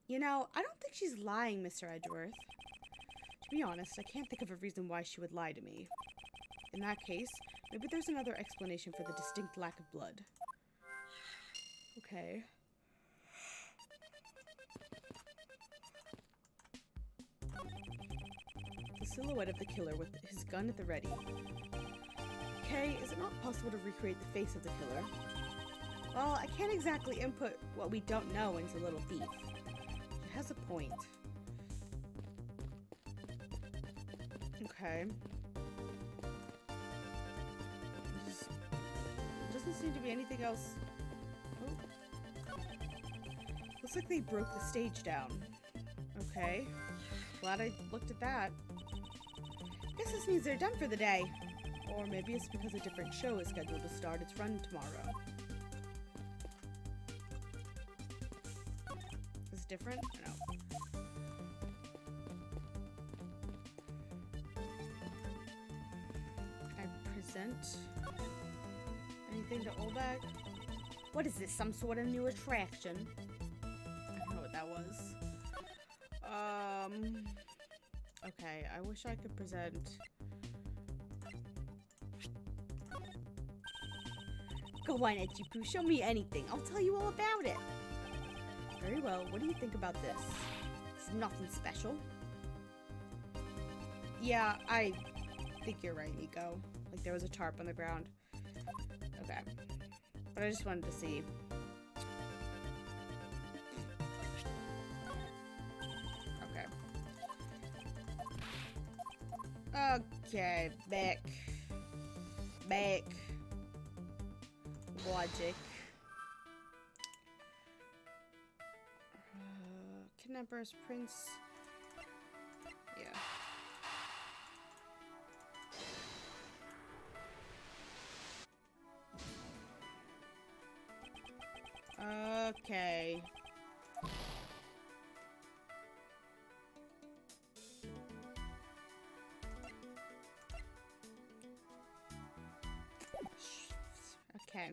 You know, I don't think she's lying, Mr. Edgeworth. To be honest, I can't think of a reason why she would lie to me. In that case, maybe there's another explanation for the distinct lack of blood. Okay. The silhouette of the killer with his gun at the ready. Okay, is it not possible to recreate the face of the killer? Well, I can't exactly input what we don't know into Little Thief. It has a point. Okay. Doesn't seem to be anything else. Oh. Looks like they broke the stage down. Okay. Glad I looked at that. Guess this means they're done for the day. Or maybe it's because a different show is scheduled to start its run tomorrow. Is it different? No. Can I present anything to Olbag? What is this? Some sort of new attraction? I don't know what that was. Okay, I wish I could present. Go on, Edgy Poo, show me anything. I'll tell you all about it. Very well, what do you think about this? It's nothing special. Yeah, I think you're right, Nico. Like, there was a tarp on the ground. Okay. But I just wanted to see. Okay. Okay, back. Back. Logic. Kidnappers, Prince. Yeah. Okay. Okay.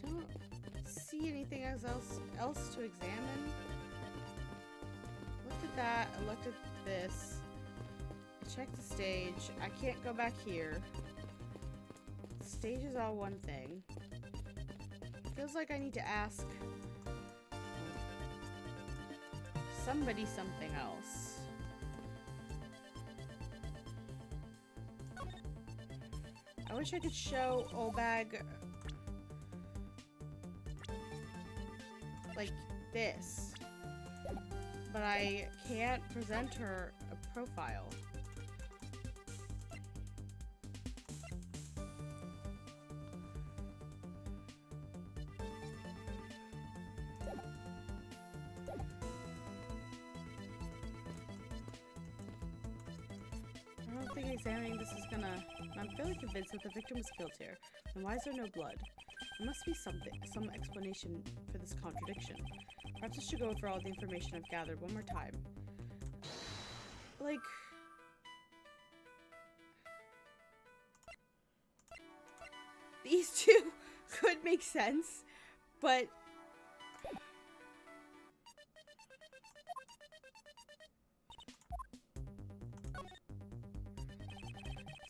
Don't see anything else to examine. Looked at that. I looked at this. I checked the stage. I can't go back here. The stage is all one thing. feels like I need to ask somebody something else. I wish I could show Olbag like this, but I can't present her a profile. I don't think examining this is gonna... I'm fairly convinced that the victim was killed here. Then why is there no blood? There must be some explanation for this contradiction. Perhaps I should go over all the information I've gathered one more time. Like... these two could make sense, but...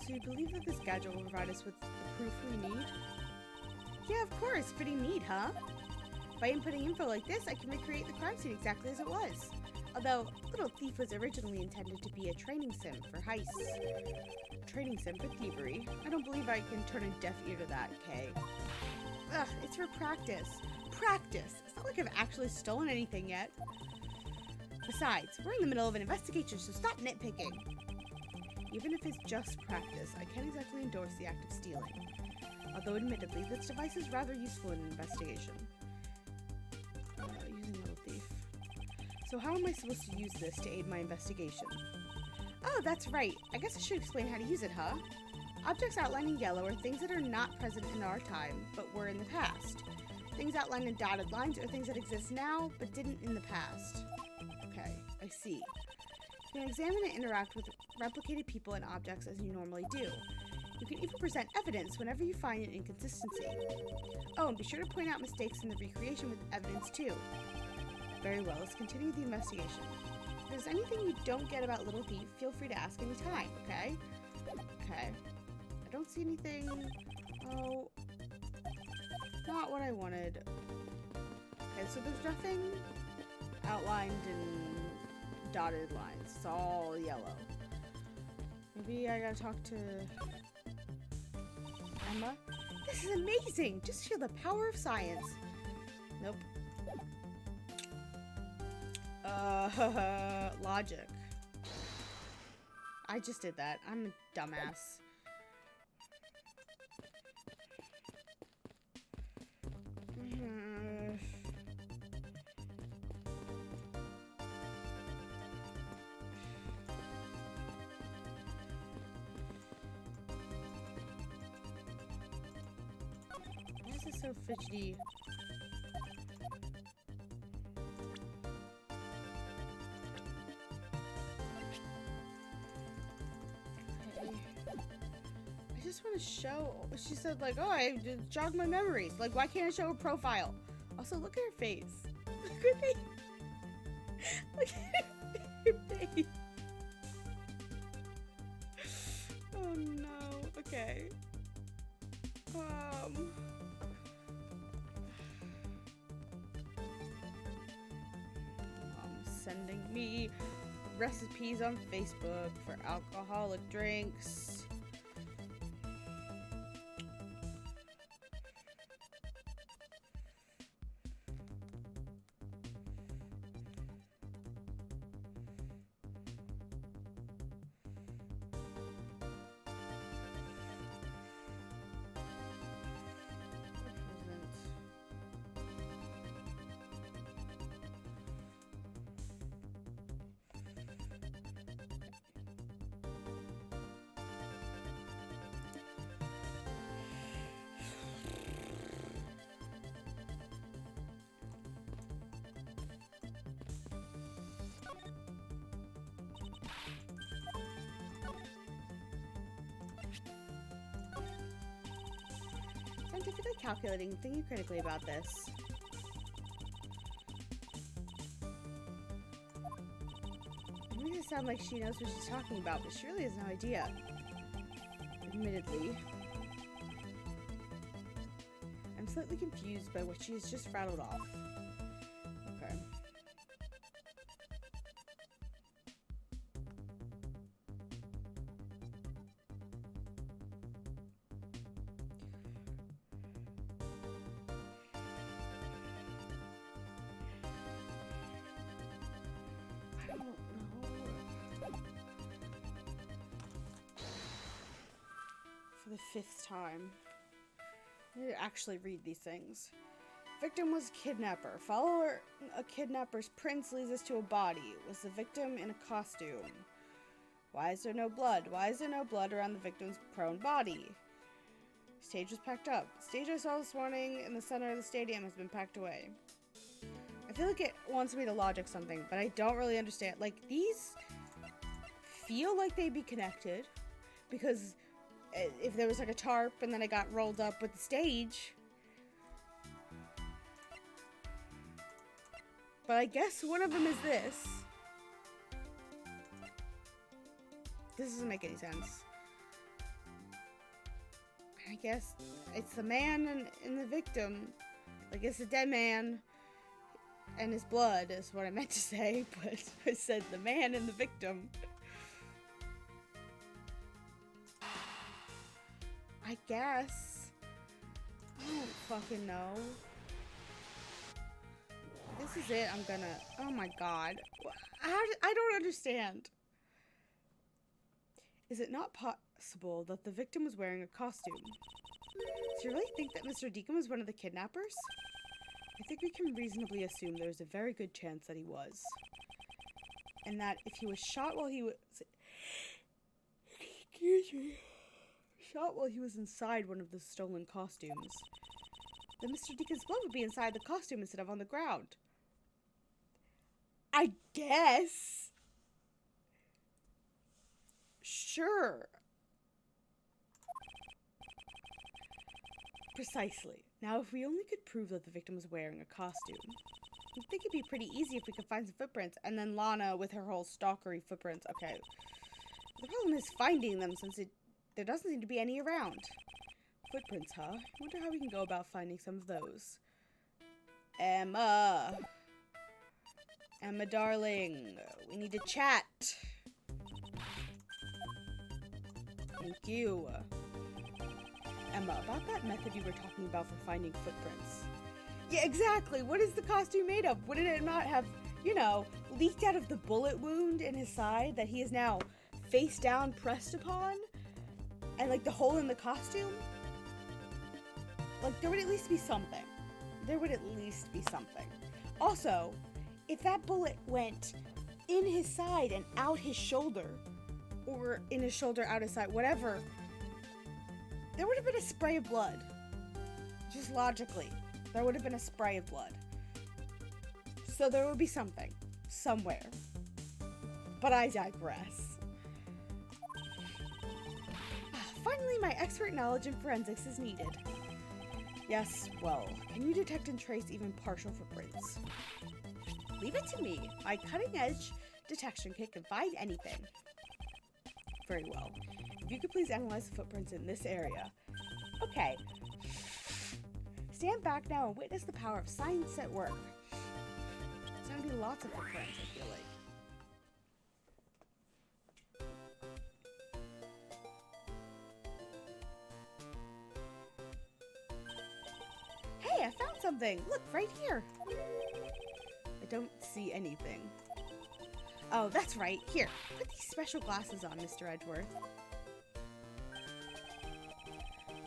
So you believe that this gadget will provide us with the proof we need? Yeah, of course. Pretty neat, huh? By inputting info like this, I can recreate the crime scene exactly as it was. Although, Little Thief was originally intended to be a training sim for heists. Training sim for thievery? I don't believe I can turn a deaf ear to that, Kay. Ugh, it's for practice. Practice! It's not like I've actually stolen anything yet. Besides, we're in the middle of an investigation, so stop nitpicking. Even if it's just practice, I can't exactly endorse the act of stealing. Although admittedly, this device is rather useful in an investigation. Using Little Thief. So how am I supposed to use this to aid my investigation? Oh, that's right. I guess I should explain how to use it, huh? Objects outlined in yellow are things that are not present in our time, but were in the past. Things outlined in dotted lines are things that exist now, but didn't in the past. Okay, I see. You can examine and interact with replicated people and objects as you normally do. You can even present evidence whenever you find an inconsistency. Oh, and be sure to point out mistakes in the recreation with evidence too. Very well, let's continue the investigation. If there's anything you don't get about Little Thief, feel free to ask anytime, okay? Okay. I don't see anything... Oh... Not what I wanted. Okay, so there's nothing outlined in dotted lines. It's all yellow. Maybe I gotta talk to Emma. This is amazing! Just feel the power of science. Nope. Logic. I just did that. I'm a dumbass. Why is this so fidgety? I just want to show. She said, like, oh, I jogged my memories. Like, why can't I show a profile? Also, look at her face. Look at me. Look at her face. Oh no. Okay. Sending me recipes on Facebook for alcoholic drinks. Scientifically calculating, thinking critically about this. It makes it sound like she knows what she's talking about, but she really has no idea. Admittedly. I'm slightly confused by what she has just rattled off. Okay. I don't know. For the 5th time. I need to actually read these things. Victim was a kidnapper. Follower a kidnapper's prints leads us to a body. Was the victim in a costume? Why is there no blood? Why is there no blood around the victim's prone body? Stage was packed up. The stage I saw this morning in the center of the stadium has been packed away. I feel like it wants me to logic something, but I don't really understand. Like, these feel like they'd be connected, because if there was like a tarp and then it got rolled up with the stage. But I guess one of them is this. This doesn't make any sense. I guess it's the man and the victim. Like, it's the dead man and his blood is what I meant to say, but I said the man and the victim. I guess. I don't fucking know. This is it. I'm gonna... Oh my god. I don't understand. Is it not possible that the victim was wearing a costume? Do you really think that Mr. Deacon was one of the kidnappers? I think we can reasonably assume there's a very good chance that he was. And that if he was shot while he was... Excuse me. Shot while he was inside one of the stolen costumes, then Mr. Deacon's blood would be inside the costume instead of on the ground. I guess. Sure. Precisely. Now, if we only could prove that the victim was wearing a costume, I think it'd be pretty easy if we could find some footprints. And then Lana with her whole stalkery footprints. Okay. The problem is finding them, since there doesn't seem to be any around. Footprints, huh? I wonder how we can go about finding some of those. Emma, darling. We need to chat. Thank you. Emma, about that method you were talking about for finding footprints. Yeah, exactly. What is the costume made of? Wouldn't it not have, you know, leaked out of the bullet wound in his side that he is now face down pressed upon? And, like, the hole in the costume? Like, there would at least be something. There would at least be something. Also, if that bullet went in his side and out his shoulder, or in his shoulder, out his side, whatever, there would have been a spray of blood. Just logically, there would have been a spray of blood. So there would be something, somewhere. But I digress. Finally, my expert knowledge in forensics is needed. Yes, well, can you detect and trace even partial footprints? Leave it to me. My cutting-edge detection kit can find anything. Very well. If you could please analyze the footprints in this area. Okay. Stand back now and witness the power of science at work. There's gonna be lots of footprints, I feel like. Hey, I found something! Look, right here! I don't see anything. Oh, that's right. Here, put these special glasses on, Mr. Edgeworth.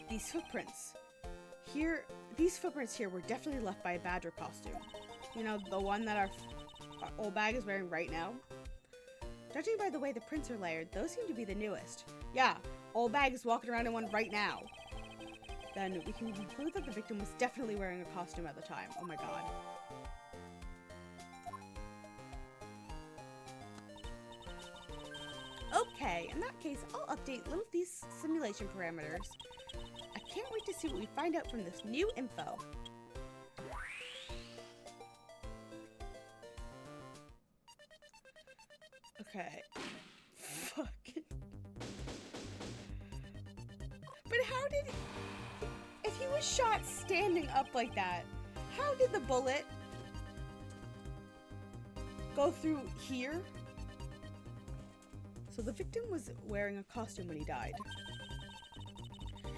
These footprints here were definitely left by a badger costume. You know, the one that our old bag is wearing right now. Judging by the way the prints are layered, those seem to be the newest. Yeah, old bag is walking around in one right now. Then we can conclude that the victim was definitely wearing a costume at the time. Oh my god. Okay, in that case, I'll update little of these simulation parameters. I can't wait to see what we find out from this new info. Okay. Fucking. But how did... If he was shot standing up like that. How did the bullet go through here? So the victim was wearing a costume when he died.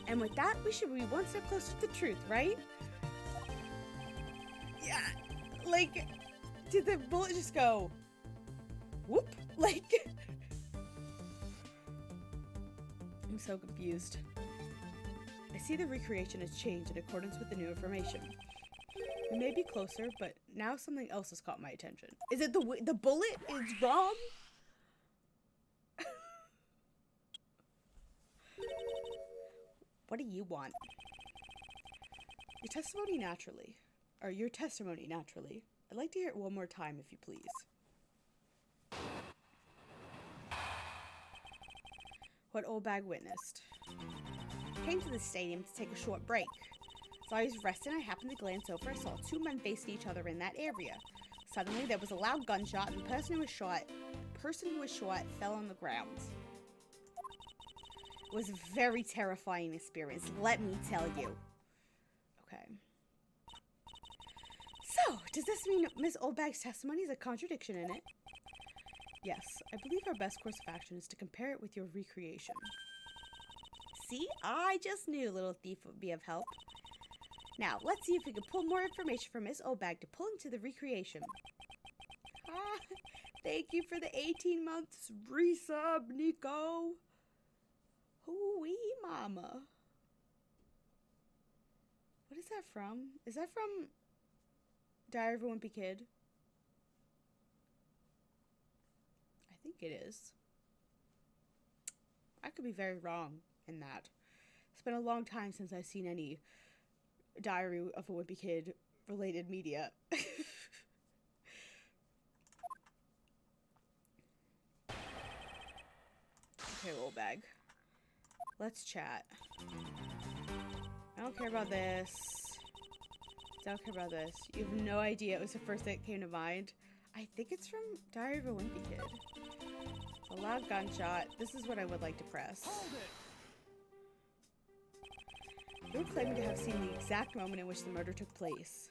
And with that, we should be one step closer to the truth, right? Yeah, like, did the bullet just go whoop? Like, I'm so confused. I see the recreation has changed in accordance with the new information. We may be closer, but now something else has caught my attention. Is it the bullet is wrong? What do you want? Your testimony naturally. I'd like to hear it one more time, if you please. What Oldbag witnessed. Came to the stadium to take a short break. As I was resting, I happened to glance over. I saw two men facing each other in that area. Suddenly, there was a loud gunshot, and the person who was shot fell on the ground. It was a very terrifying experience, let me tell you. Okay. So, does this mean Miss Oldbag's testimony is a contradiction in it? Yes, I believe our best course of action is to compare it with your recreation. See, I just knew Little Thief would be of help. Now, let's see if we can pull more information from Miss Oldbag to pull into the recreation. Ah, thank you for the 18 months resub, Nico. Hoo-wee, mama. What is that from? Is that from Diary of a Wimpy Kid? I think it is. I could be very wrong in that. It's been a long time since I've seen any Diary of a Wimpy Kid related media. Okay, Oldbag. Let's chat. I don't care about this. Don't care about this. You have no idea. It was the first thing that came to mind. I think it's from Diary of a Wimpy Kid. A loud gunshot. This is what I would like to press. Hold it. You're claiming to have seen the exact moment in which the murder took place.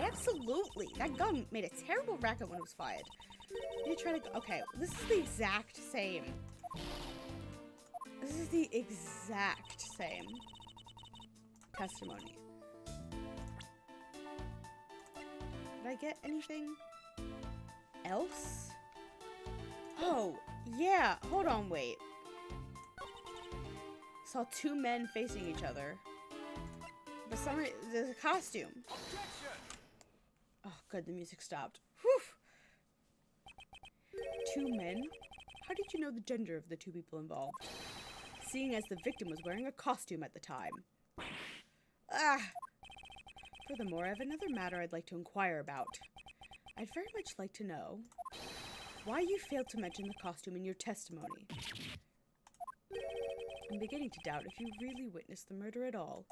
Absolutely. That gun made a terrible racket when it was fired. You try to... Okay, this is the exact same. This is the exact same testimony. Did I get anything else? Oh, yeah. Hold on, wait. Saw two men facing each other. But there's a costume. Objection. Oh, good. The music stopped. Whew. Two men? How did you know the gender of the two people involved? Seeing as the victim was wearing a costume at the time. Ah! Furthermore, I have another matter I'd like to inquire about. I'd very much like to know why you failed to mention the costume in your testimony. I'm beginning to doubt if you really witnessed the murder at all.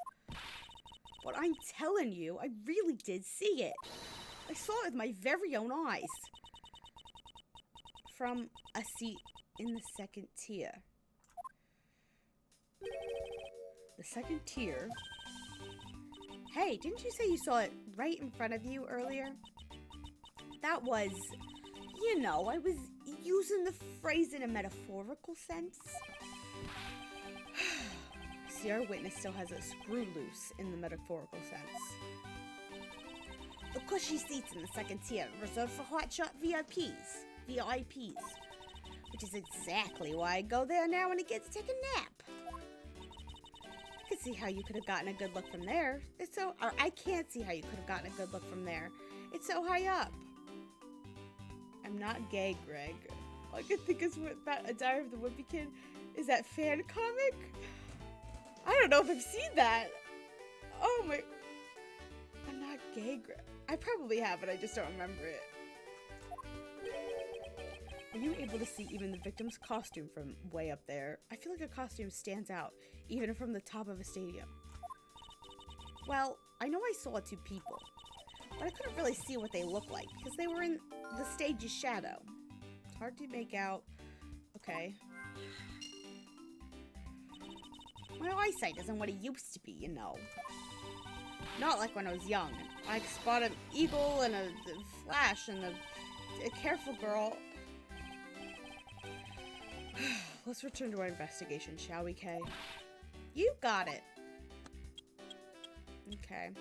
But I'm telling you, I really did see it. I saw it with my very own eyes. From a seat in the second tier. The second tier? Hey, didn't you say you saw it right in front of you earlier? That was, you know, I was using the phrase in a metaphorical sense. See, our witness still has a screw loose in the metaphorical sense. The cushy seats in the second tier reserved for hotshot VIPs, which is exactly why I go there now when I get to take a nap. I can see how you could have gotten a good look from there. I can't see how you could have gotten a good look from there. It's so high up. I'm not gay, Greg. All I can think is about A Diary of the Wimpy Kid is that fan comic. I don't know if I've seen that. Oh my... I'm not gay, Greg. I probably have, but I just don't remember it. Are you able to see even the victim's costume from way up there? I feel like a costume stands out, even from the top of a stadium. Well, I know I saw two people, but I couldn't really see what they looked like, because they were in the stage's shadow. It's hard to make out. Okay. My eyesight isn't what it used to be, you know. Not like when I was young. I could spot an eagle and a flash and a careful girl. Let's return to our investigation, shall we, Kay? You got it. Okay.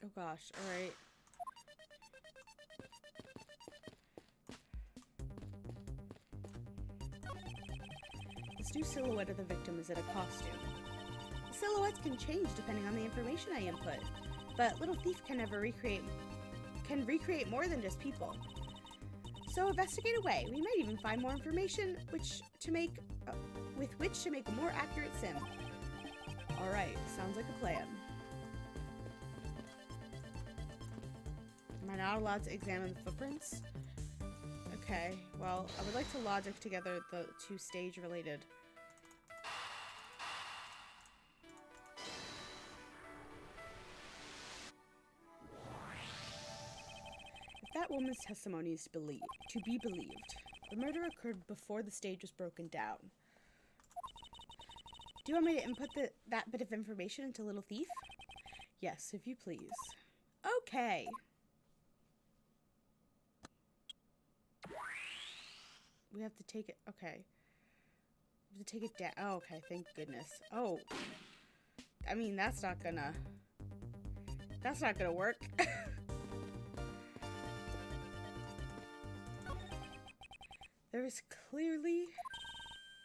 Oh gosh, alright. This new silhouette of the victim is in a costume. The silhouettes can change depending on the information I input, but Little Thief can recreate more than just people. So investigate away. We might even find more information with which to make a more accurate sim. Alright, sounds like a plan. Am I not allowed to examine the footprints? Okay, well, I would like to logic together the two stage-related. If that woman's testimony is to be believed, the murder occurred before the stage was broken down. Do you want me to input that bit of information into Little Thief? Yes, if you please. Okay. We have to take it. Okay. We have to take it down. Oh, okay. Thank goodness. Oh. I mean, that's not gonna work. There is clearly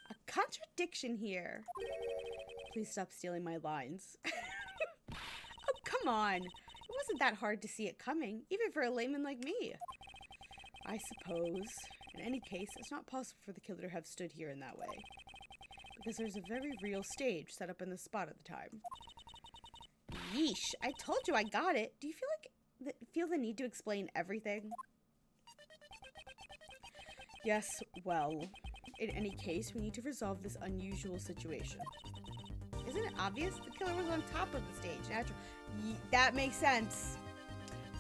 a contradiction here. Please stop stealing my lines. Oh, come on. It wasn't that hard to see it coming, even for a layman like me. I suppose. In any case, it's not possible for the killer to have stood here in that way, because there's a very real stage set up in the spot at the time. Yeesh, I told you I got it. Do you feel the need to explain everything? Yes, well, in any case, we need to resolve this unusual situation. Isn't it obvious? The killer was on top of the stage. Natural. That makes sense.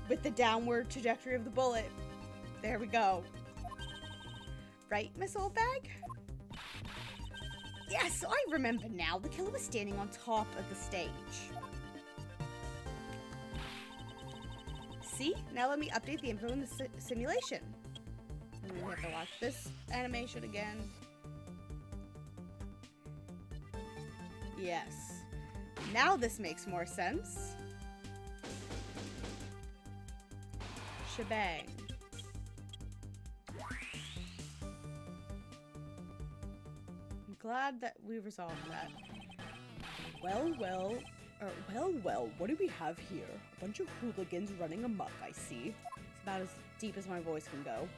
With the downward trajectory of the bullet. There we go. Right, Miss Oldbag? Yes, I remember now. The killer was standing on top of the stage. See? Now let me update the info in the simulation. We have to watch this animation again. Yes. Now this makes more sense. Shebang. I'm glad that we resolved that. Well, what do we have here? A bunch of hooligans running amok, I see. It's about as deep as my voice can go.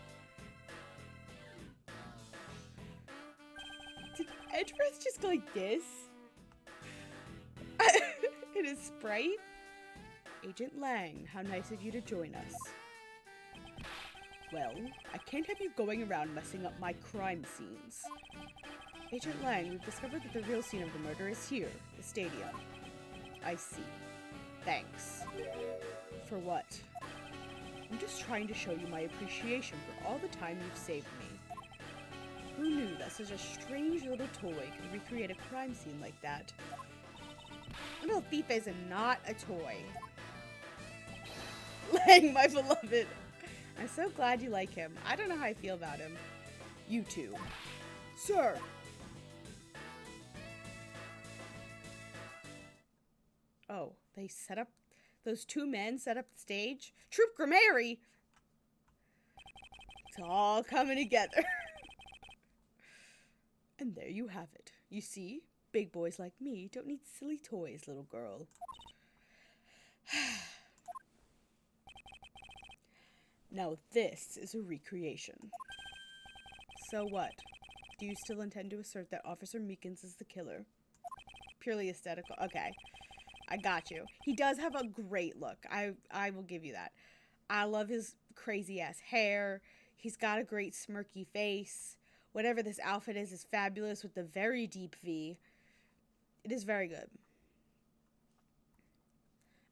Did Edgeworth just go like this? In his sprite? Agent Lang, how nice of you to join us. Well, I can't have you going around messing up my crime scenes. Agent Lang, we've discovered that the real scene of the murder is here, the stadium. I see. Thanks. For what? I'm just trying to show you my appreciation for all the time you've saved me. Who knew that such a strange little toy could recreate a crime scene like that? Little Thief is not a toy. Lang, my beloved. I'm so glad you like him. I don't know how I feel about him. You too. Sir! Oh, they set up... Those two men set up the stage? Troop Grammary! It's all coming together. And there you have it. You see? Big boys like me don't need silly toys, little girl. Now this is a recreation. So what? Do you still intend to assert that Officer Meekins is the killer? Purely aesthetical. Okay. I got you. He does have a great look. I will give you that. I love his crazy ass hair. He's got a great smirky face. Whatever this outfit is fabulous with the very deep V. It is very good.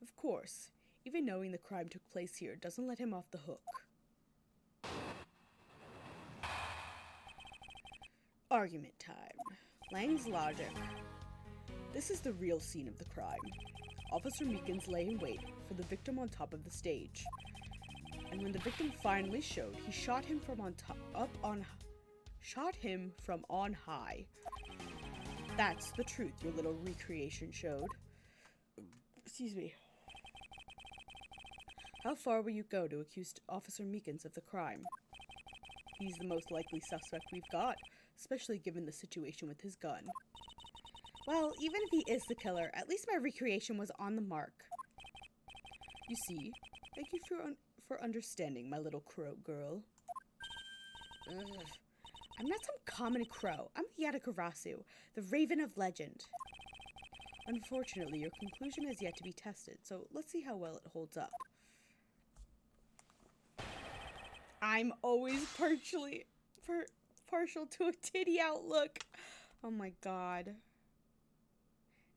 Of course, even knowing the crime took place here doesn't let him off the hook. Argument time. Lang's logic. This is the real scene of the crime. Officer Meekins lay in wait for the victim on top of the stage. And when the victim finally showed, he shot him from on high. That's the truth your little recreation showed. Excuse me. How far will you go to accuse Officer Meekins of the crime? He's the most likely suspect we've got, especially given the situation with his gun. Well, even if he is the killer, at least my recreation was on the mark. You see, thank you for understanding, my little crow girl. Ugh. I'm not some common crow. I'm Yadakarasu, the Raven of Legend. Unfortunately, your conclusion has yet to be tested, so let's see how well it holds up. I'm always partial to a titty outlook. Oh my god.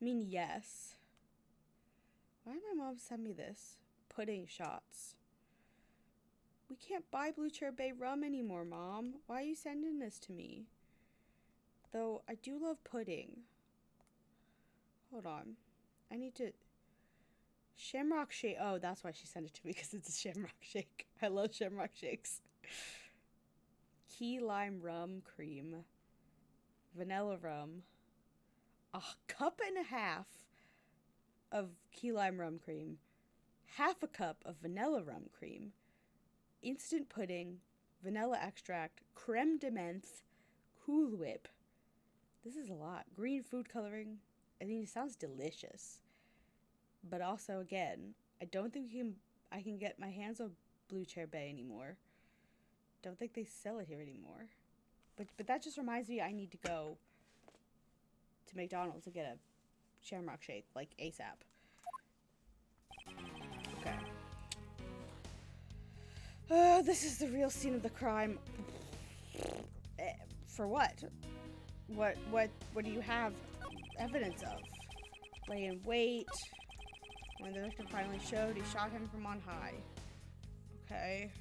I mean, yes. Why did my mom send me this? Pudding shots. We can't buy Blue Chair Bay rum anymore, Mom. Why are you sending this to me? Though, I do love pudding. Hold on. I need to... Shamrock shake. Oh, that's why she sent it to me, because it's a shamrock shake. I love shamrock shakes. Key lime rum cream. Vanilla rum. A cup and a half of key lime rum cream. Half a cup of vanilla rum cream. Instant pudding. Vanilla extract. Creme de menthe. Cool Whip. This is a lot. Green food coloring. I mean, it sounds delicious. But also, again, I don't think I can get my hands on Blue Chair Bay anymore. Don't think they sell it here anymore. But that just reminds me I need to go to McDonald's to get a Shamrock Shake, like, ASAP. Okay. This is the real scene of the crime. For what? What do you have evidence of? Lay in wait. When the victim finally showed, he shot him from on high. Okay.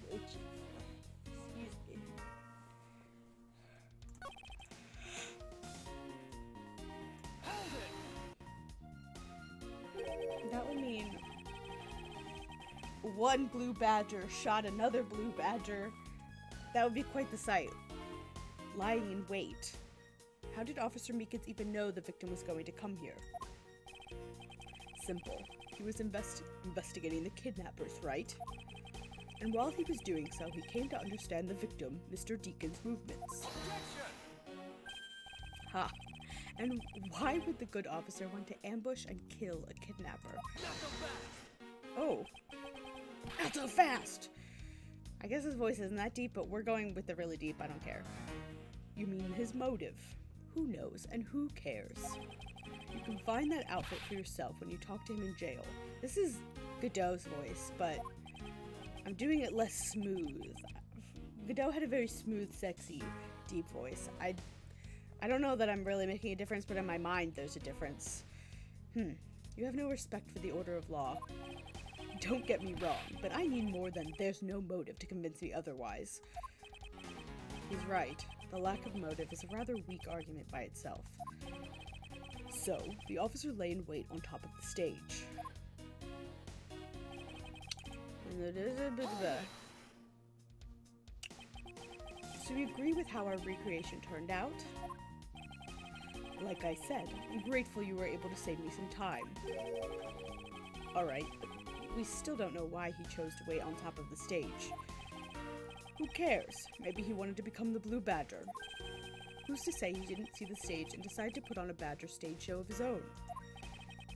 Excuse me. That would mean one blue badger shot another blue badger. That would be quite the sight. Lying in wait. How did Officer Meekins even know the victim was going to come here? Simple. He was investigating the kidnappers, right? And while he was doing so, he came to understand the victim, Mr. Deacon's movements. Ha! And why would the good officer want to ambush and kill a kidnapper? Oh. Not so fast! I guess his voice isn't that deep, but we're going with the really deep, I don't care. You mean his motive? Who knows and who cares? You can find that outfit for yourself when you talk to him in jail. This is Godot's voice, but I'm doing it less smooth. Godot had a very smooth, sexy, deep voice. I don't know that I'm really making a difference, but in my mind there's a difference. You have no respect for the order of law. Don't get me wrong, but I need more than there's no motive to convince me otherwise. He's right. The lack of motive is a rather weak argument by itself. So, the officer lay in wait on top of the stage. So we agree with how our recreation turned out? Like I said, I'm grateful you were able to save me some time. Alright, but we still don't know why he chose to wait on top of the stage. Who cares? Maybe he wanted to become the Blue Badger. Who's to say he didn't see the stage and decided to put on a badger stage show of his own?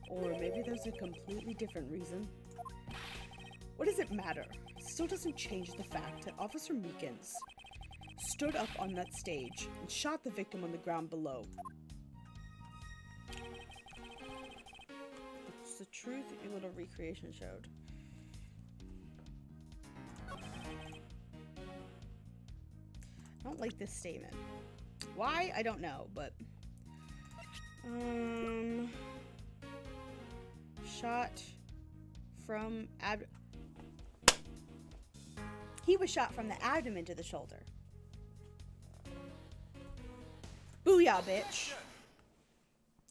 Or maybe there's a completely different reason. What does it matter? It still doesn't change the fact that Officer Meekins stood up on that stage and shot the victim on the ground below. It's the truth that your little recreation showed. I don't like this statement. Why? I don't know, but... Shot from He was shot from the abdomen to the shoulder. Booyah, bitch!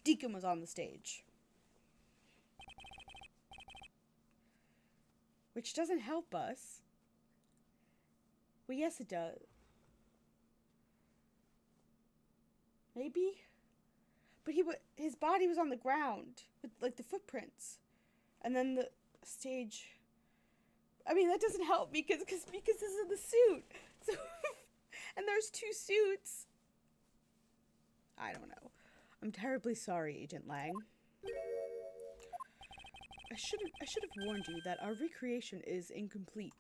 Deacon was on the stage. Which doesn't help us. Well, yes, it does. Maybe? But his body was on the ground with, like, the footprints. And then the stage... I mean, that doesn't help because is in the suit. So, and there's two suits. I don't know. I'm terribly sorry, Agent Lang. I should have warned you that our recreation is incomplete.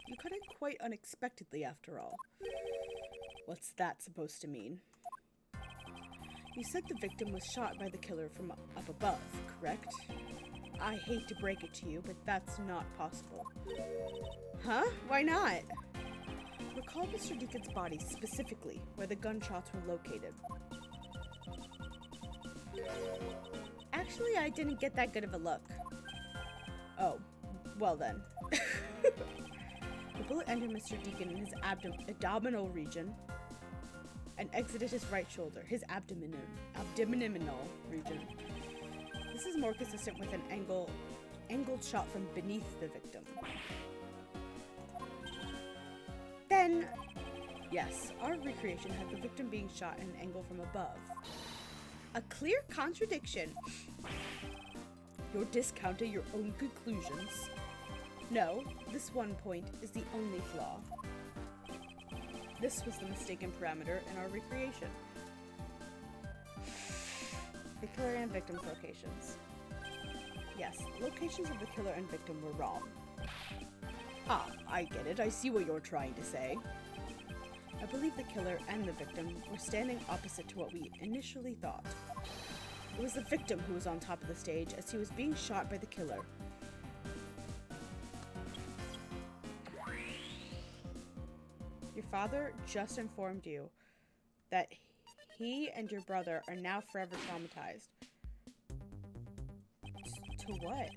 You cut in quite unexpectedly, after all. What's that supposed to mean? You said the victim was shot by the killer from up above, correct? I hate to break it to you, but that's not possible. Huh? Why not? Recall Mr. Deacon's body specifically, where the gunshots were located. Actually, I didn't get that good of a look. Oh, well then. The bullet entered Mr. Deacon in his abdominal region and exited his right shoulder, his abdominal region. This is more consistent with an angled shot from beneath the victim. Then, yes, our recreation had the victim being shot at an angle from above. A clear contradiction. You're discounting your own conclusions. No, this one point is the only flaw. This was the mistaken parameter in our recreation. The killer and victim's locations. Yes, the locations of the killer and victim were wrong. Ah, I get it. I see what you're trying to say. I believe the killer and the victim were standing opposite to what we initially thought. It was the victim who was on top of the stage as he was being shot by the killer. Your father just informed you that he and your brother are now forever traumatized. To what?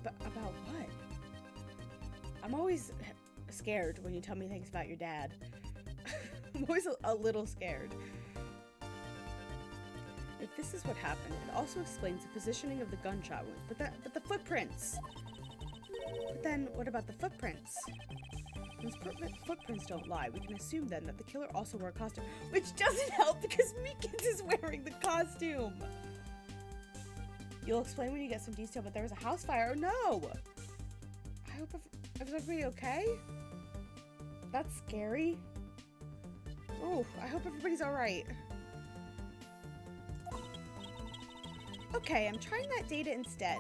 About what? I'm always scared when you tell me things about your dad. I'm always a little scared. If this is what happened, it also explains the positioning of the gunshot wounds. But the footprints! But then, what about the footprints? Since footprints don't lie, we can assume then that the killer also wore a costume. Which doesn't help because Meekins is wearing the costume! You'll explain when you get some detail, but there was a house fire. Oh no! I hope is everybody okay? That's scary. Oh, I hope everybody's alright. Okay, I'm trying that data instead.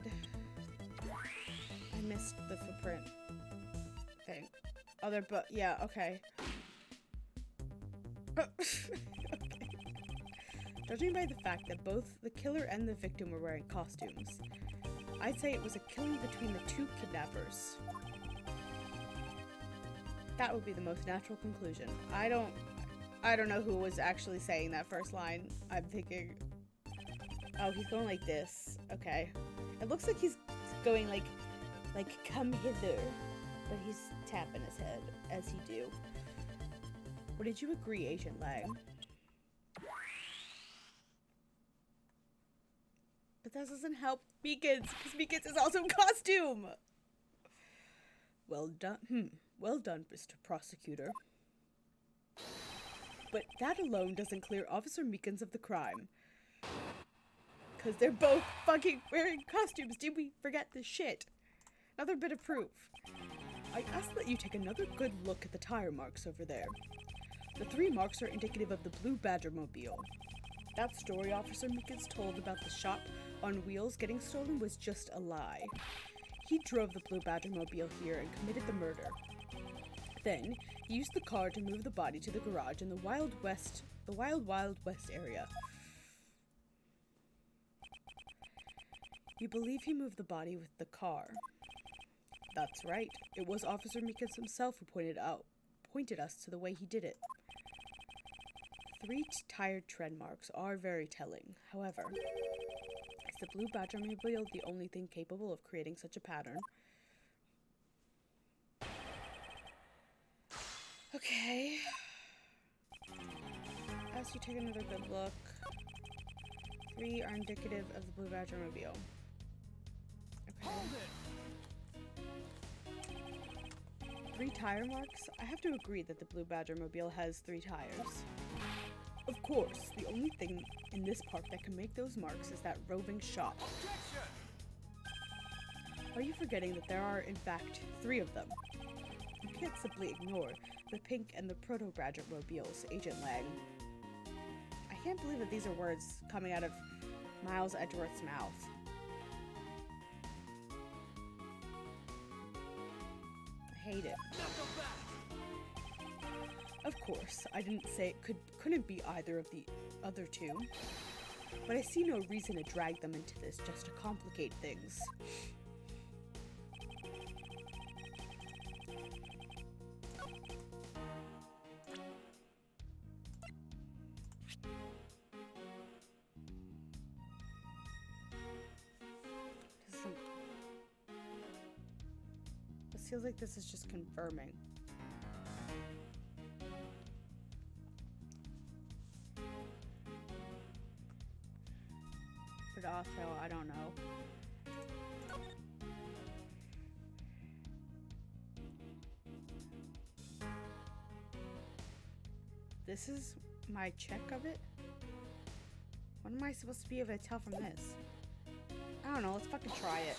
I missed the footprint thing. But yeah, okay. Okay. Judging by the fact that both the killer and the victim were wearing costumes, I'd say it was a killing between the two kidnappers. That would be the most natural conclusion. I don't know who was actually saying that first line. I'm thinking, oh, he's going like this. Okay. It looks like he's going like come hither, but he's tapping his head as he do. Or did you agree, Agent Lang? But that doesn't help Meekins, because Meekins is also in costume! Well done. Well done, Mr. Prosecutor. But that alone doesn't clear Officer Meekins of the crime. Because they're both fucking wearing costumes. Did we forget this shit? Another bit of proof. I ask that you take another good look at the tire marks over there. The 3 marks are indicative of the Blue Badger mobile. That story Officer Meekins told about the shop on wheels getting stolen was just a lie. He drove the Blue Badger mobile here and committed the murder. Then, he used the car to move the body to the garage in the Wild West area. You believe he moved the body with the car? That's right. It was Officer Meekins himself who pointed us to the way he did it. Three tired tread marks are very telling. However, is the blue Badgermobile the only thing capable of creating such a pattern? Okay. As you take another good look, 3 are indicative of the blue Badgermobile. Okay. Hold it. 3 tire marks? I have to agree that the blue Badgermobile has 3 tires. Of course, the only thing in this park that can make those marks is that roving shop. Objection. Are you forgetting that there are, in fact, 3 of them? You can't simply ignore the pink and the proto-Badgermobiles, Agent Lang. I can't believe that these are words coming out of Miles Edgeworth's mouth. I hate it. Knuckle back. Of course, I didn't say it couldn't be either of the other 2, but I see no reason to drag them into this just to complicate things. This feels like this is just confirming. But also, I don't know. This is my check of it? What am I supposed to be able to tell from this? I don't know, let's fucking try it.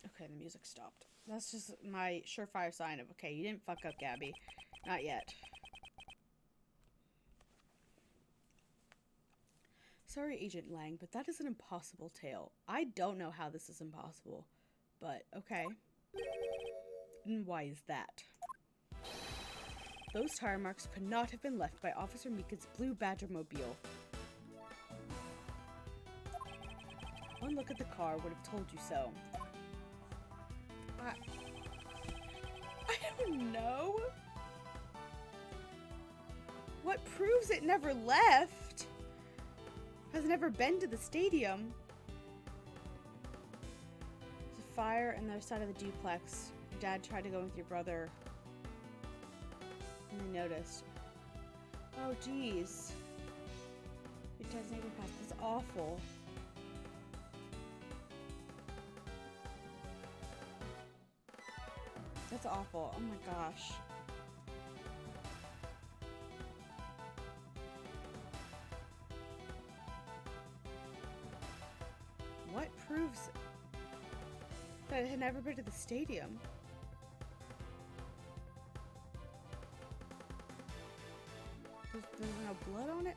Okay, the music stopped. That's just my surefire sign of, okay, you didn't fuck up, Gabby. Not yet. Sorry, Agent Lang, but that is an impossible tale. I don't know how this is impossible, but okay. And why is that? Those tire marks could not have been left by Officer Mika's blue Badgermobile. One look at the car would have told you so. I don't know. What proves it never left? Has never been to the stadium. There's a fire on the other side of the duplex. Your dad tried to go with your brother. And I noticed. Oh, geez. Your dad's neighbor passed. That's awful. That's awful. Oh my gosh. What proves that it had never been to the stadium? There's no blood on it?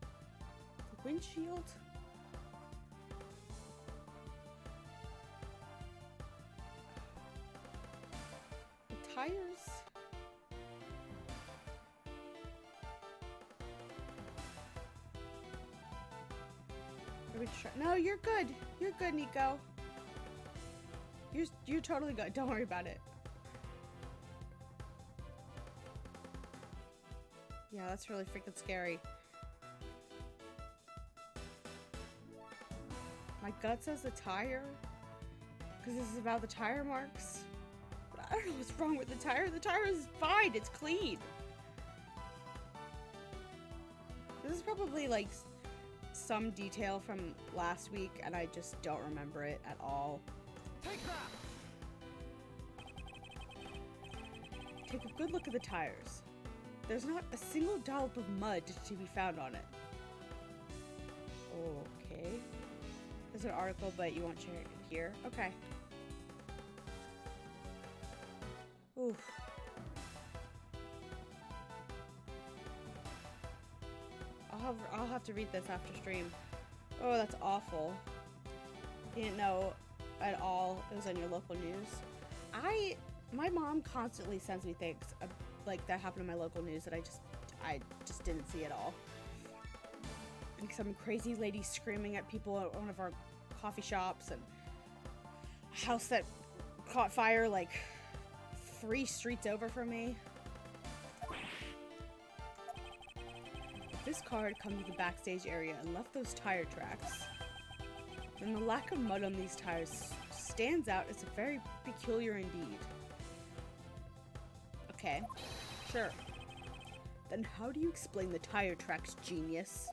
The windshield? The tires? No, you're good. You're good, Nico. You're totally good. Don't worry about it. Yeah, that's really freaking scary. My gut says the tire, because this is about the tire marks. But I don't know what's wrong with the tire. The tire is fine. It's clean. This is probably like some detail from last week, and I just don't remember it at all. Take that. Take a good look at the tires. There's not a single dollop of mud to be found on it. Okay. There's an article, but you won't share it here. Okay. Oof. I'll have to read this after stream. Oh, that's awful. Didn't know at all it was on your local news. My mom constantly sends me things like that happened in my local news that I just didn't see at all. Like some crazy lady screaming at people at one of our coffee shops, and a house that caught fire like 3 streets over from me. This car had come to the backstage area and left those tire tracks, then the lack of mud on these tires stands out as very peculiar indeed. Okay, sure. Then how do you explain the tire tracks, genius?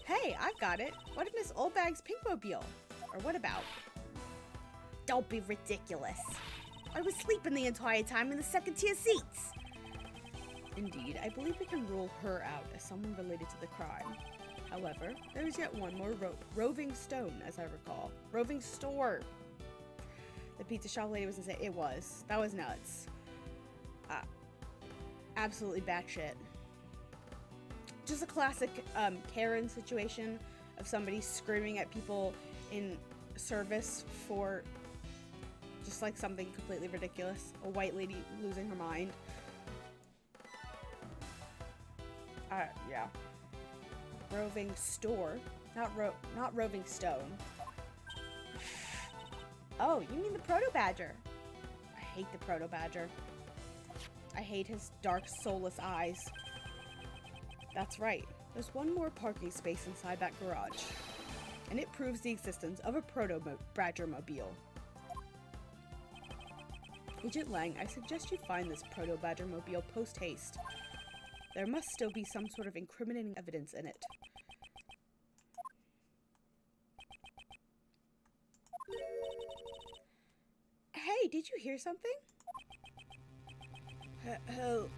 Hey, I've got it. What if Miss Oldbag's Pinkmobile? Or what about? Don't be ridiculous. I was sleeping the entire time in the second tier seats. Indeed, I believe we can rule her out as someone related to the crime. However, there is yet one more roving stone, as I recall. Roving store. The pizza shop lady was insane. It was. That was nuts. Absolutely batshit. Just a classic Karen situation of somebody screaming at people in service for just like something completely ridiculous. A white lady losing her mind. Yeah. Roving store, not roving stone. Oh, you mean the proto badger? I hate the proto badger. I hate his dark, soulless eyes. That's right. There's one more parking space inside that garage, and it proves the existence of a proto badger mobile. Agent Lang, I suggest you find this proto badger mobile post haste. There must still be some sort of incriminating evidence in it. Hey, did you hear something? Oh.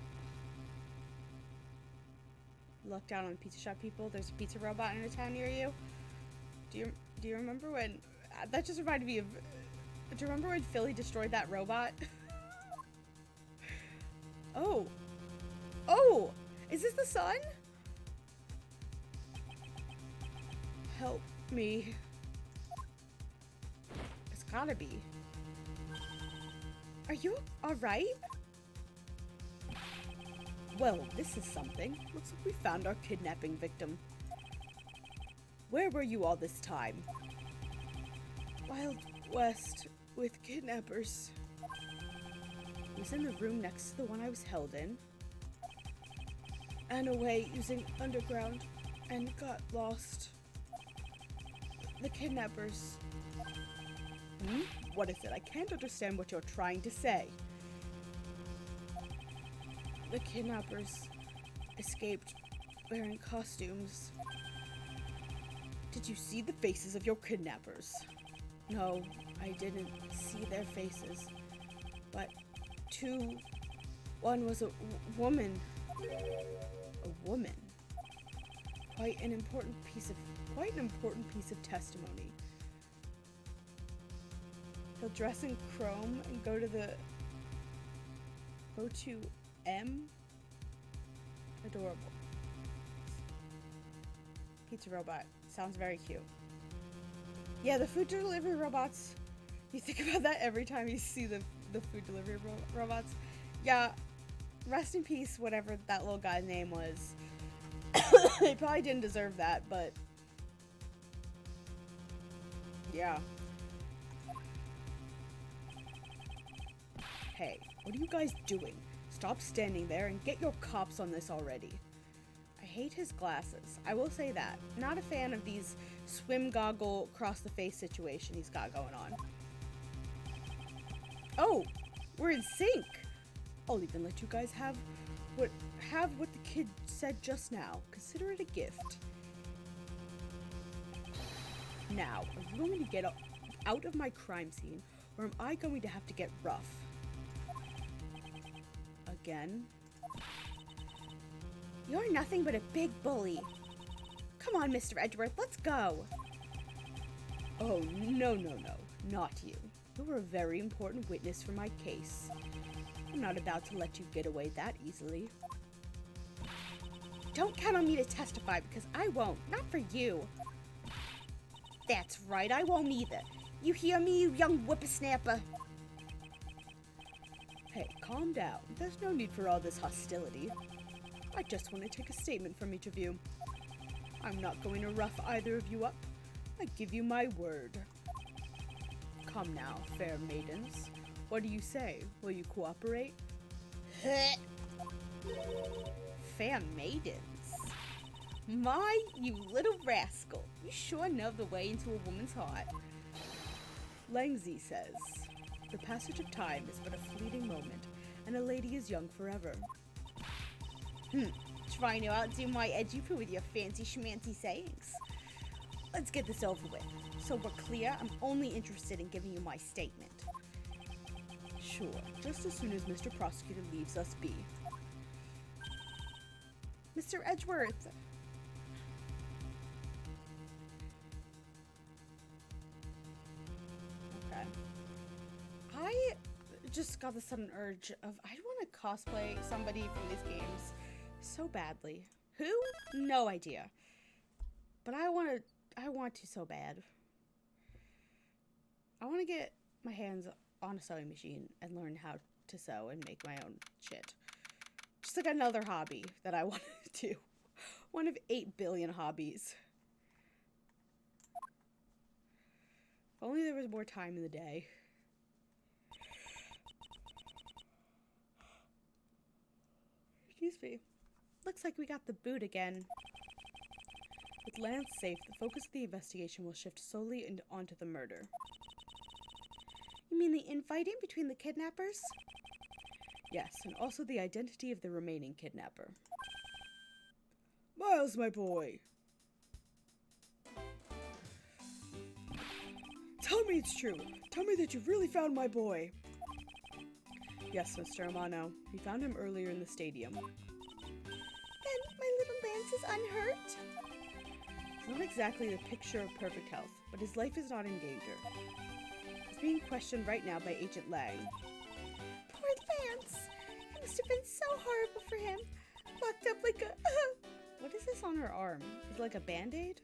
Look down on pizza shop people. There's a pizza robot in a town near you. Do you remember when? That just reminded me of. Do you remember when Philly destroyed that robot? Oh. Oh! Is this the sun? Help me. It's gotta be. Are you alright? Well, this is something. Looks like we found our kidnapping victim. Where were you all this time? Wild West with kidnappers. I was in the room next to the one I was held in. And away using underground and got lost. The kidnappers. What is it? I can't understand what you're trying to say. The kidnappers escaped wearing costumes. Did you see the faces of your kidnappers? No, I didn't see their faces. But one was a woman. A woman. Quite an important piece of testimony. He'll dress in chrome and go to M. Adorable. Pizza robot. Sounds very cute. Yeah, the food delivery robots. You think about that every time you see the food delivery robots. Yeah, rest in peace, whatever that little guy's name was. He probably didn't deserve that, but yeah. Hey, what are you guys doing? Stop standing there and get your cops on this already. I hate his glasses. I will say that. Not a fan of these swim goggle across the face situation he's got going on. Oh, we're in sync. I'll even let you guys have what the kid said just now. Consider it a gift. Now, are you going to get out of my crime scene, or am I going to have to get rough? Again? You're nothing but a big bully. Come on, Mr. Edgeworth, let's go. Oh, no, not you. You're a very important witness for my case. I'm not about to let you get away that easily. Don't count on me to testify, because I won't. Not for you. That's right, I won't either. You hear me, you young whippersnapper? Hey, calm down. There's no need for all this hostility. I just want to take a statement from each of you. I'm not going to rough either of you up. I give you my word. Come now, fair maidens. What do you say? Will you cooperate? Fair maidens? My, you little rascal. You sure know the way into a woman's heart. Langzi says, the passage of time is but a fleeting moment, and a lady is young forever. Trying to outdo my Edgeworth with your fancy schmancy sayings. Let's get this over with. So we're clear, I'm only interested in giving you my statement. Sure, just as soon as Mr. Prosecutor leaves us be. Mr. Edgeworth! Okay. I just got the sudden urge of, I want to cosplay somebody from these games so badly. Who? No idea. But I want to so bad. I want to get my hands on a sewing machine and learn how to sew and make my own shit. Just like another hobby that I want to do. One of 8 billion hobbies. If only there was more time in the day. Excuse me. Looks like we got the boot again. With Lance safe, the focus of the investigation will shift solely onto the murder. You mean the infighting between the kidnappers? Yes, and also the identity of the remaining kidnapper. Miles, my boy! Tell me it's true. Tell me that you've really found my boy. Yes, Mr. Amano. We found him earlier in the stadium. Then my little Lance is unhurt? He's not exactly the picture of perfect health, but his life is not in danger. He's being questioned right now by Agent Lang. Poor Lance! It must have been so horrible for him. Locked up like a... What is this on her arm? Is it like a band-aid?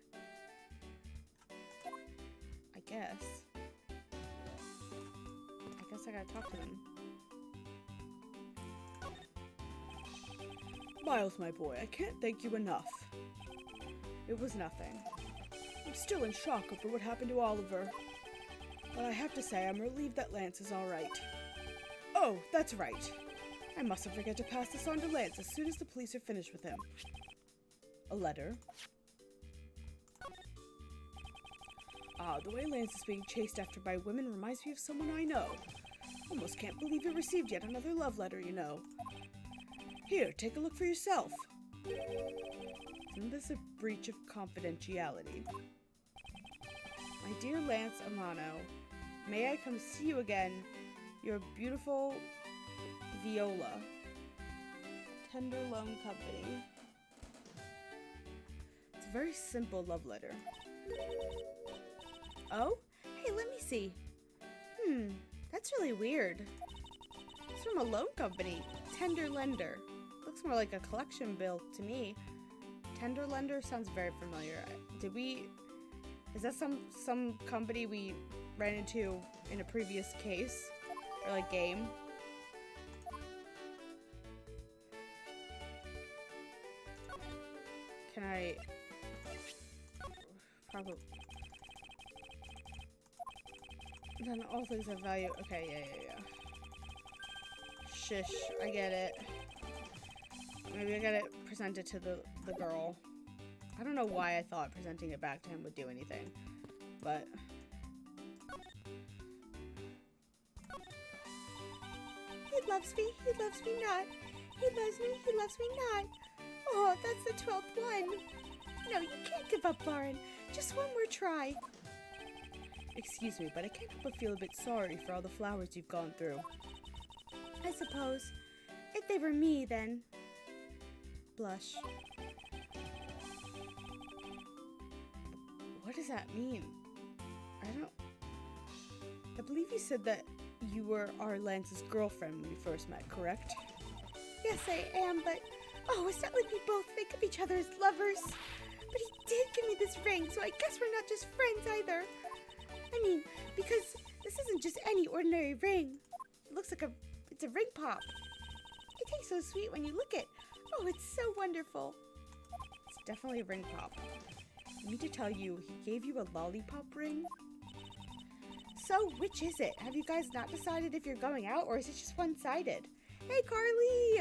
I guess I gotta talk to them. Miles, my boy, I can't thank you enough. It was nothing. I'm still in shock over what happened to Oliver. But I have to say, I'm relieved that Lance is alright. Oh, that's right. I mustn't forget to pass this on to Lance as soon as the police are finished with him. A letter. Ah, the way Lance is being chased after by women reminds me of someone I know. Almost can't believe you received yet another love letter, you know. Here, take a look for yourself. Isn't this a breach of confidentiality? My dear Lance Amano, may I come see you again? Your beautiful Viola. Tenderloin Company. It's a very simple love letter. Oh? Hey, let me see. That's really weird. It's from a loan company. Tender Lender. Looks more like a collection bill to me. Tender Lender sounds very familiar. Is that some company we ran into in a previous case? Or like game? Can I... Probably... Then all things have value. Okay, yeah. Shish, I get it. Maybe I gotta present it to the girl. I don't know why I thought presenting it back to him would do anything, but... He loves me not. He loves me not. Oh, that's the 12th one. No, you can't give up, Lauren. Just one more try. Excuse me, but I can't help but feel a bit sorry for all the flowers you've gone through. I suppose. If they were me, then... Blush. What does that mean? I believe you said that you were our Lance's girlfriend when we first met, correct? Yes, I am, but... Oh, it's not like we both think of each other as lovers. But he did give me this ring, so I guess we're not just friends either. I mean, because this isn't just any ordinary ring. It looks like it's a ring pop. It tastes so sweet when you look it. Oh, it's so wonderful. It's definitely a ring pop. I need to tell you, he gave you a lollipop ring? So, which is it? Have you guys not decided if you're going out, or is it just one-sided? Hey, Carly!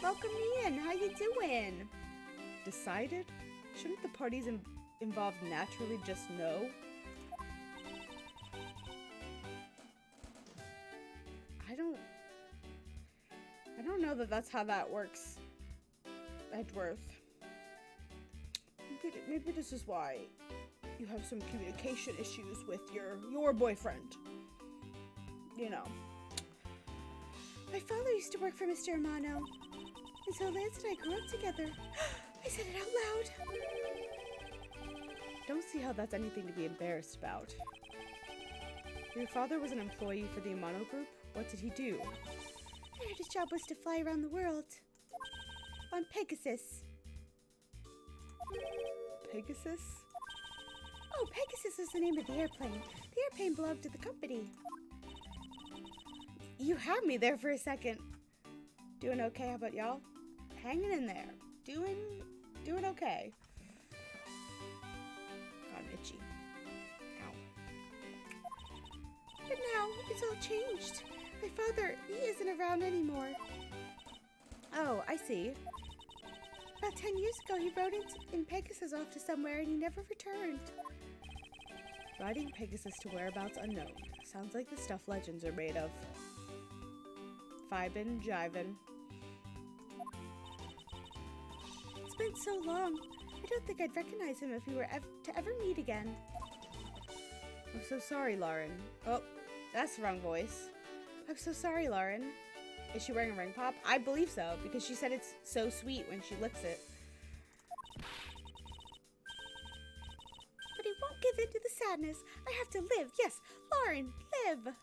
Welcome in. How you doing? Decided? Shouldn't the parties involved naturally just know? I don't know that that's how that works, Edgeworth. Maybe this is why you have some communication issues with your boyfriend. You know. My father used to work for Mr. Amano, and so Lance and I grew up together. I said it out loud. Don't see how that's anything to be embarrassed about. Your father was an employee for the Amano group? What did he do? I heard his job was to fly around the world. On Pegasus. Pegasus? Oh, Pegasus is the name of the airplane. The airplane belonged to the company. You had me there for a second. Doing okay? How about y'all? Hanging in there. Doing okay. God, I'm itchy. Ow. But now, it's all changed. My father, he isn't around anymore. Oh, I see. About 10 years ago, he rode in Pegasus off to somewhere and he never returned. Riding Pegasus to whereabouts unknown. Sounds like the stuff legends are made of. Fibin', jivin'. It's been so long. I don't think I'd recognize him if we were to ever meet again. I'm so sorry, Lauren. Oh, that's the wrong voice. I'm so sorry, Lauren. Is she wearing a ring pop? I believe so, because she said it's so sweet when she licks it. But I won't give in to the sadness. I have to live. Yes, Lauren, live.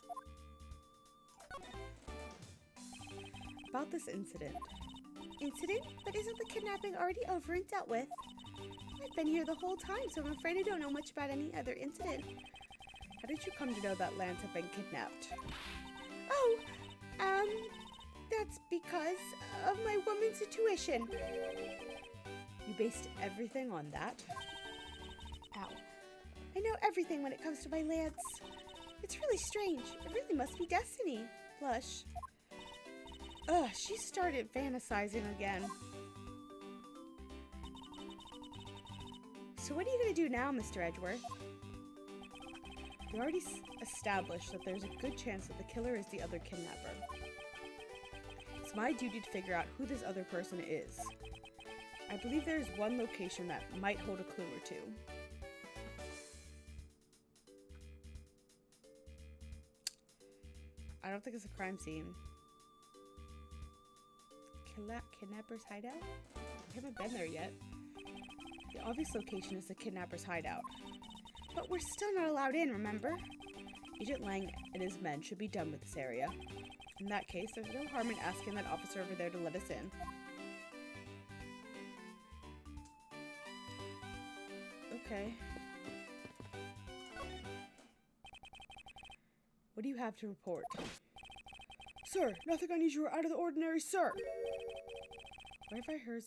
About this incident. Incident? But isn't the kidnapping already over and dealt with? I've been here the whole time, so I'm afraid I don't know much about any other incident. How did you come to know that Lance had been kidnapped? Oh, that's because of my woman's intuition. You based everything on that? Ow. I know everything when it comes to my Lance. It's really strange. It really must be destiny. Blush. Ugh, she started fantasizing again. So what are you going to do now, Mr. Edgeworth? We already established that there's a good chance that the killer is the other kidnapper. It's my duty to figure out who this other person is. I believe there is one location that might hold a clue or two. I don't think it's a crime scene. Kidnapper's hideout? I haven't been there yet. The obvious location is the kidnapper's hideout. But we're still not allowed in, remember? Agent Lang and his men should be done with this area. In that case, there's no harm in asking that officer over there to let us in. Okay. What do you have to report? Sir, nothing unusual out of the ordinary, sir! Where have I heard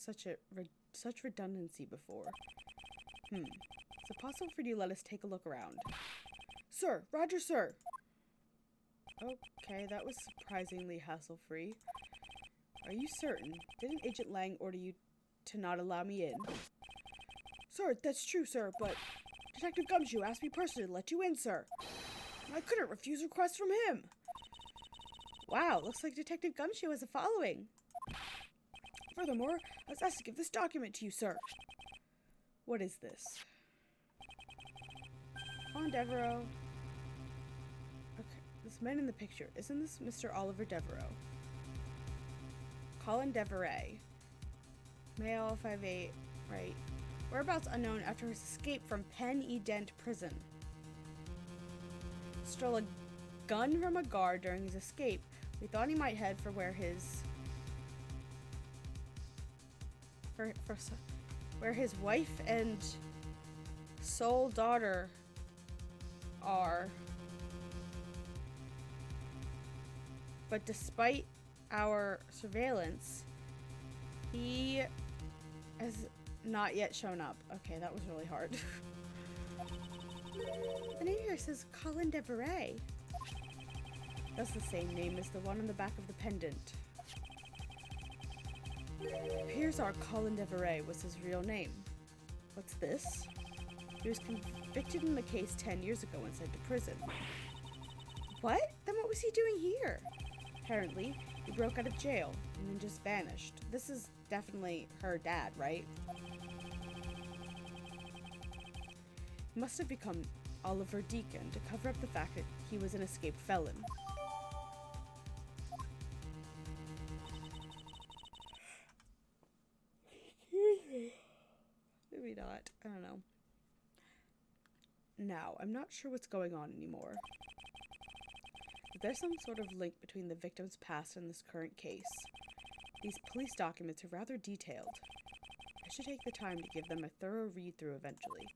such redundancy before? Is it possible for you to let us take a look around? Sir, roger, sir! Okay, that was surprisingly hassle-free. Are you certain? Didn't Agent Lang order you to not allow me in? Sir, that's true, sir, but Detective Gumshoe asked me personally to let you in, sir. I couldn't refuse requests from him. Wow, looks like Detective Gumshoe has a following. Furthermore, I was asked to give this document to you, sir. What is this? Colin Devereaux. Okay, this man in the picture. Isn't this Mr. Oliver Devereaux? Colin Devereaux. Male, 5'8", right. Whereabouts unknown after his escape from Pen Edent prison. Stole a gun from a guard during his escape. We thought he might head for where his where his wife and sole daughter are. But despite our surveillance, he has not yet shown up. Okay, that was really hard. The name here says Colin Devereaux. That's the same name as the one on the back of the pendant. Appears our Colin Deveray was his real name. What's this? He was convicted in the case 10 years ago and sent to prison. What? Then what was he doing here? Apparently, he broke out of jail and then just vanished. This is definitely her dad, right? He must have become Oliver Deacon to cover up the fact that he was an escaped felon. Maybe not. I don't know. Now, I'm not sure what's going on anymore. But there's some sort of link between the victim's past and this current case. These police documents are rather detailed. I should take the time to give them a thorough read-through eventually.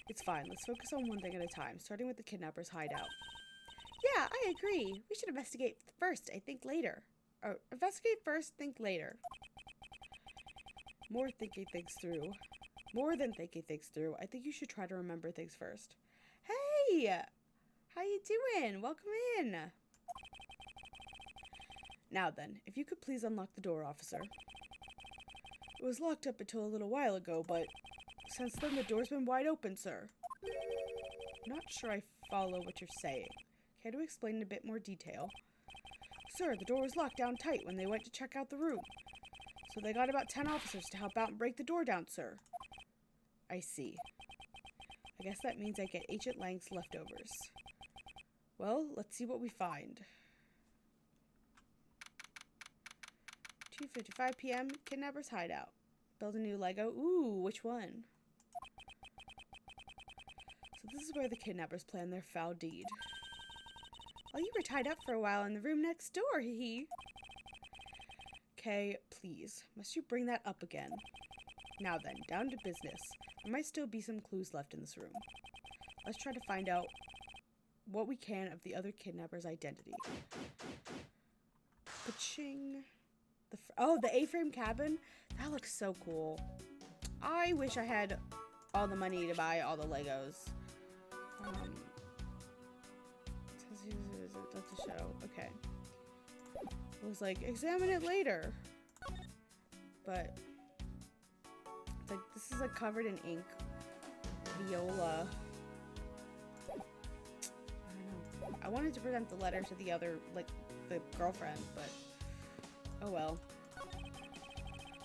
It's fine, let's focus on one thing at a time, starting with the kidnapper's hideout. Yeah, I agree. We should investigate first, I think later. Or, investigate first, think later. More than thinking things through, I think you should try to remember things first. Hey! How you doing? Welcome in. Now then, if you could please unlock the door, officer. It was locked up until a little while ago, but since then the door's been wide open, sir. Not sure I follow what you're saying. Care to explain in a bit more detail? Sir, the door was locked down tight when they went to check out the room. So they got about 10 officers to help out and break the door down, sir. I see. I guess that means I get Agent Lang's leftovers. Well, let's see what we find. 2:55 p.m. Kidnapper's hideout. Build a new Lego. Ooh, which one? So this is where the kidnappers plan their foul deed. Oh, you were tied up for a while in the room next door, hee. Okay, please. Must you bring that up again? Now then, down to business. There might still be some clues left in this room. Let's try to find out what we can of the other kidnapper's identity. Ka-ching. The A-frame cabin? That looks so cool. I wish I had all the money to buy all the Legos. That's a show. Okay. It was like, examine it later. But it's like, this is like covered in ink. Viola. I don't know. I wanted to present the letter to the other, like, the girlfriend, but oh well.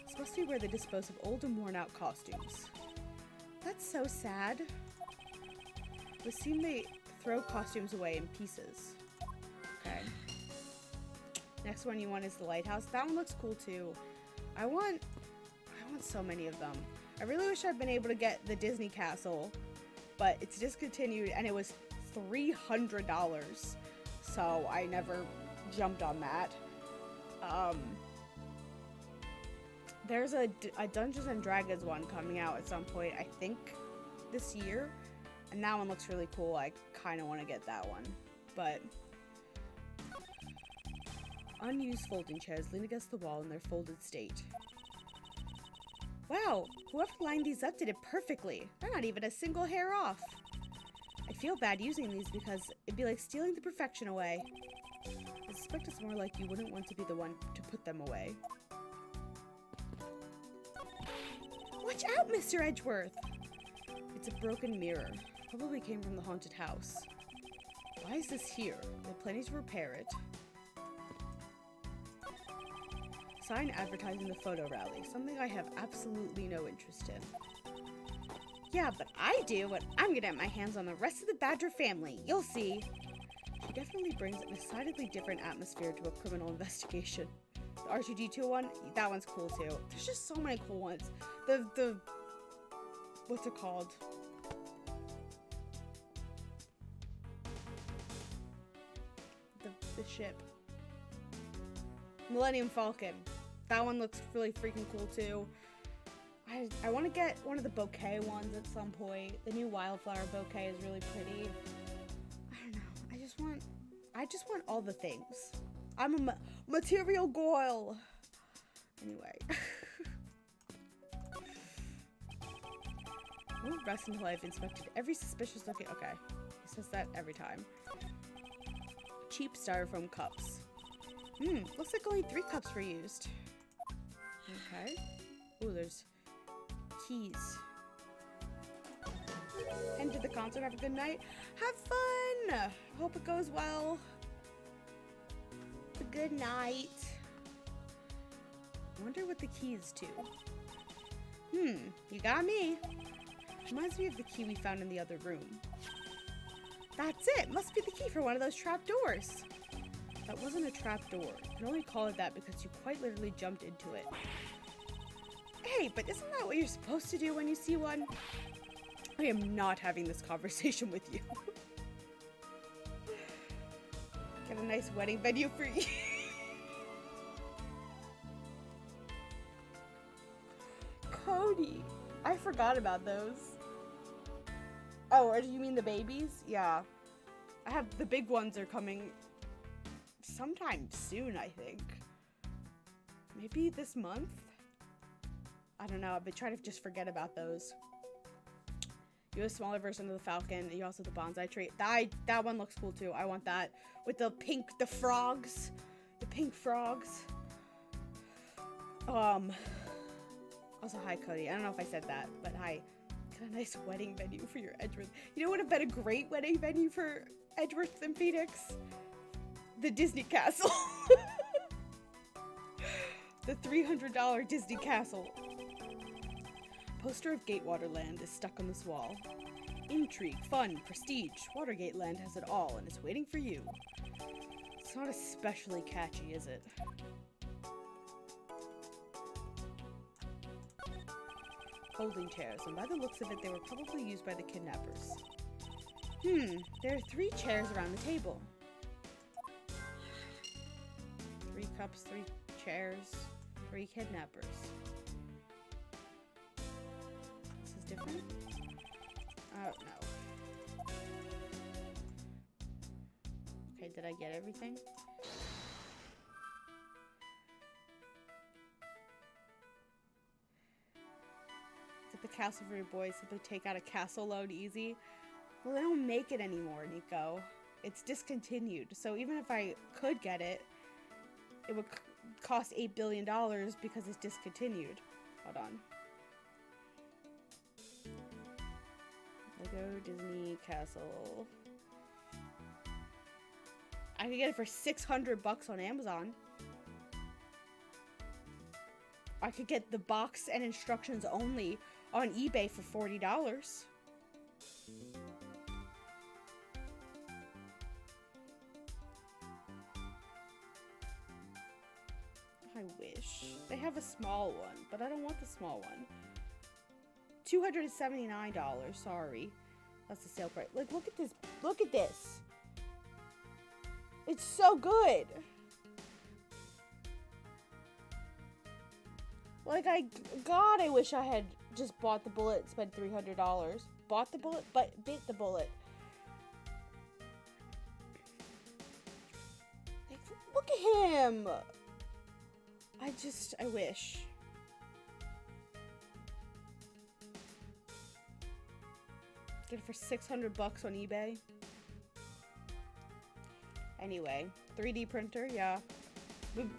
This must be where they dispose of old and worn out costumes. That's so sad. It would seem they throw costumes away in pieces. Okay. Next one you want is the lighthouse. That one looks cool too. I want so many of them. I really wish I'd been able to get the Disney castle, but it's discontinued and it was $300. So I never jumped on that. There's a Dungeons and Dragons one coming out at some point, I think this year, and that one looks really cool. I kind of want to get that one, but unused folding chairs lean against the wall in their folded state. Wow, whoever lined these up did it perfectly. They're not even a single hair off. I feel bad using these because it'd be like stealing the perfection away. I suspect it's more like you wouldn't want to be the one to put them away. Watch out, Mr. Edgeworth! It's a broken mirror. Probably came from the haunted house. Why is this here? They're planning to repair it. Sign advertising the photo rally, something I have absolutely no interest in. Yeah, but I do, and I'm gonna get my hands on the rest of the Badger family. You'll see. She definitely brings a decidedly different atmosphere to a criminal investigation. The R2D2 one, that one's cool too. There's just so many cool ones. The what's it called? The ship. Millennium Falcon. That one looks really freaking cool too. I want to get one of the bouquet ones at some point. The new wildflower bouquet is really pretty. I don't know. I just want all the things. I'm a material girl. Anyway. I won't rest until I've inspected every suspicious looking. Okay. He says that every time. Cheap styrofoam cups. Looks like only 3 cups were used. Okay. Ooh, there's keys. End of the concert. Have a good night. Have fun. Hope it goes well. A good night. I wonder what the key is to. You got me. Reminds me of the key we found in the other room. That's it. Must be the key for one of those trap doors. That wasn't a trap door. I can only call it that because you quite literally jumped into it. Hey, but isn't that what you're supposed to do when you see one? I am not having this conversation with you. Get a nice wedding venue for you. Cody, I forgot about those. Oh, or do you mean the babies? Yeah. I have the big ones are coming sometime soon, I think. Maybe this month? I don't know. I've been trying to just forget about those. You have a smaller version of the Falcon. You also have the bonsai tree. That one looks cool too. I want that with the frogs, the pink frogs. Also, hi Cody. I don't know if I said that, but hi. Got a nice wedding venue for your Edgeworth. You know what would have been a great wedding venue for Edgeworth and Phoenix? The Disney Castle. The $300 Disney Castle. Poster of Gatewaterland is stuck on this wall. Intrigue, fun, prestige. Watergate Land has it all and is waiting for you. It's not especially catchy, is it? Folding chairs, and by the looks of it, they were probably used by the kidnappers. There are 3 chairs around the table. 3 cups, 3 chairs, 3 kidnappers. This is different? Oh, no. Okay, did I get everything? Did the castle for your boys simply take out a castle load easy? Well, they don't make it anymore, Nico. It's discontinued, so even if I could get it, it would cost $8 billion because it's discontinued. Hold on. Lego Disney Castle. I could get it for $600 on Amazon. I could get the box and instructions only on eBay for $40. I wish. They have a small one, but I don't want the small one. $279, sorry. That's the sale price. Like, look at this. Look at this. It's so good. Like, God, I wish I had just bought the bullet and spent $300. Bought the bullet, but bit the bullet. Like, look at him. I wish. Get it for $600 on eBay. Anyway, 3D printer, yeah.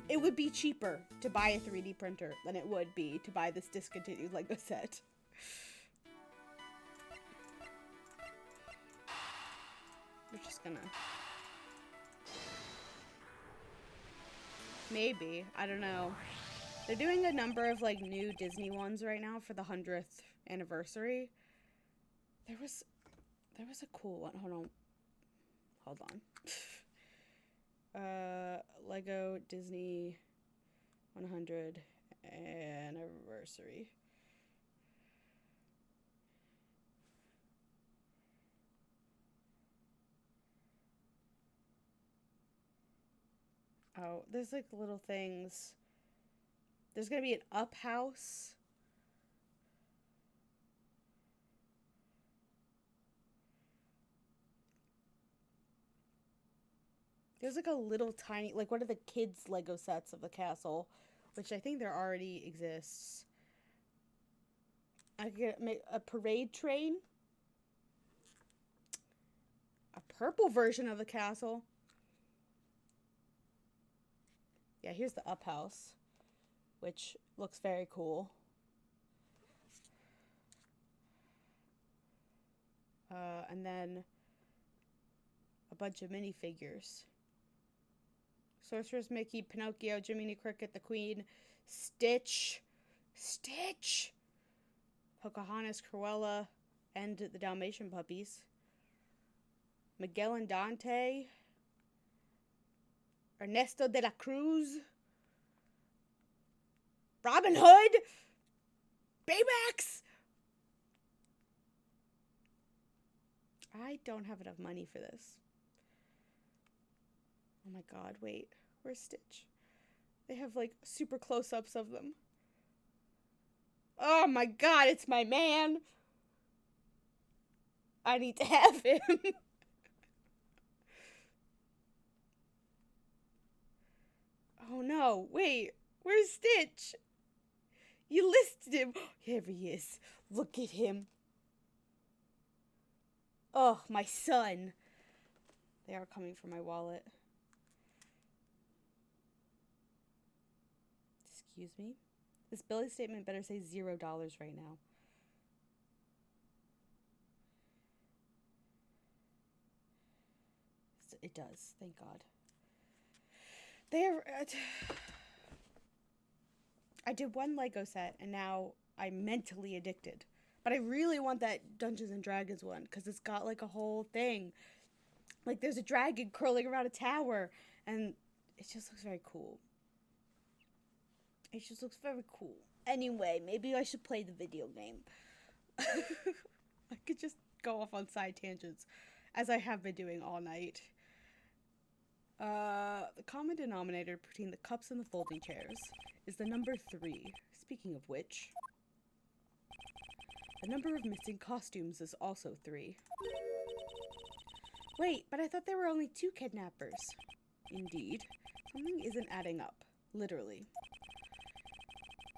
It would be cheaper to buy a 3D printer than it would be to buy this discontinued Lego set. We're just gonna... Maybe. I don't know. They're doing a number of, like, new Disney ones right now for the 100th anniversary. There was a cool one. Hold on. Lego Disney 100 anniversary. Oh, there's like little things. There's gonna be an up house. There's like a little tiny, like one of the kids' Lego sets of the castle, which I think there already exists. I could get a parade train. A purple version of the castle. Yeah, here's the up house. which looks very cool. And then a bunch of minifigures. Sorceress Mickey, Pinocchio, Jiminy Cricket, the Queen, Stitch, Pocahontas, Cruella, and the Dalmatian puppies. Miguel and Dante, Ernesto de la Cruz, Robin Hood, Baymax. I don't have enough money for this. Oh my god, wait. Where's Stitch? They have like super close-ups of them. Oh my god, it's my man. I need to have him. Oh no, wait. Where's Stitch? You listed him. Here he is. Look at him. Oh, my son. They are coming for my wallet. Excuse me? This billing statement better say $0 right now. It does. Thank God. I did one Lego set, and now I'm mentally addicted. But I really want that Dungeons and Dragons one, because it's got, like, a whole thing. Like, there's a dragon curling around a tower, and it just looks very cool. It just looks very cool. Anyway, maybe I should play the video game. I could just go off on side tangents, as I have been doing all night. The common denominator between the cups and the folding chairs is the number 3. Speaking of which, the number of missing costumes is also 3. Wait, but I thought there were only 2 kidnappers. Indeed. Something isn't adding up. Literally.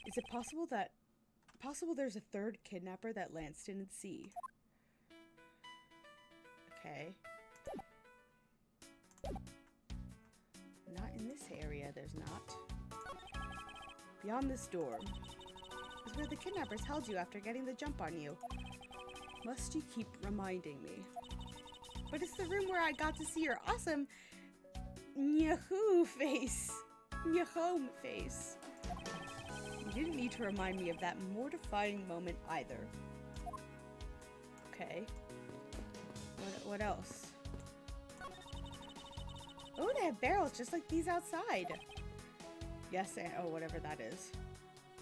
Is it possible there's a 3rd kidnapper that Lance didn't see? Okay. Not in this area, there's not. Beyond this door is where the kidnappers held you after getting the jump on you. Must you keep reminding me? But it's the room where I got to see your awesome Yahoo face. Yahoo face. You didn't need to remind me of that mortifying moment either. Okay. What else? Oh, they have barrels just like these outside. Yes, and oh, whatever that is.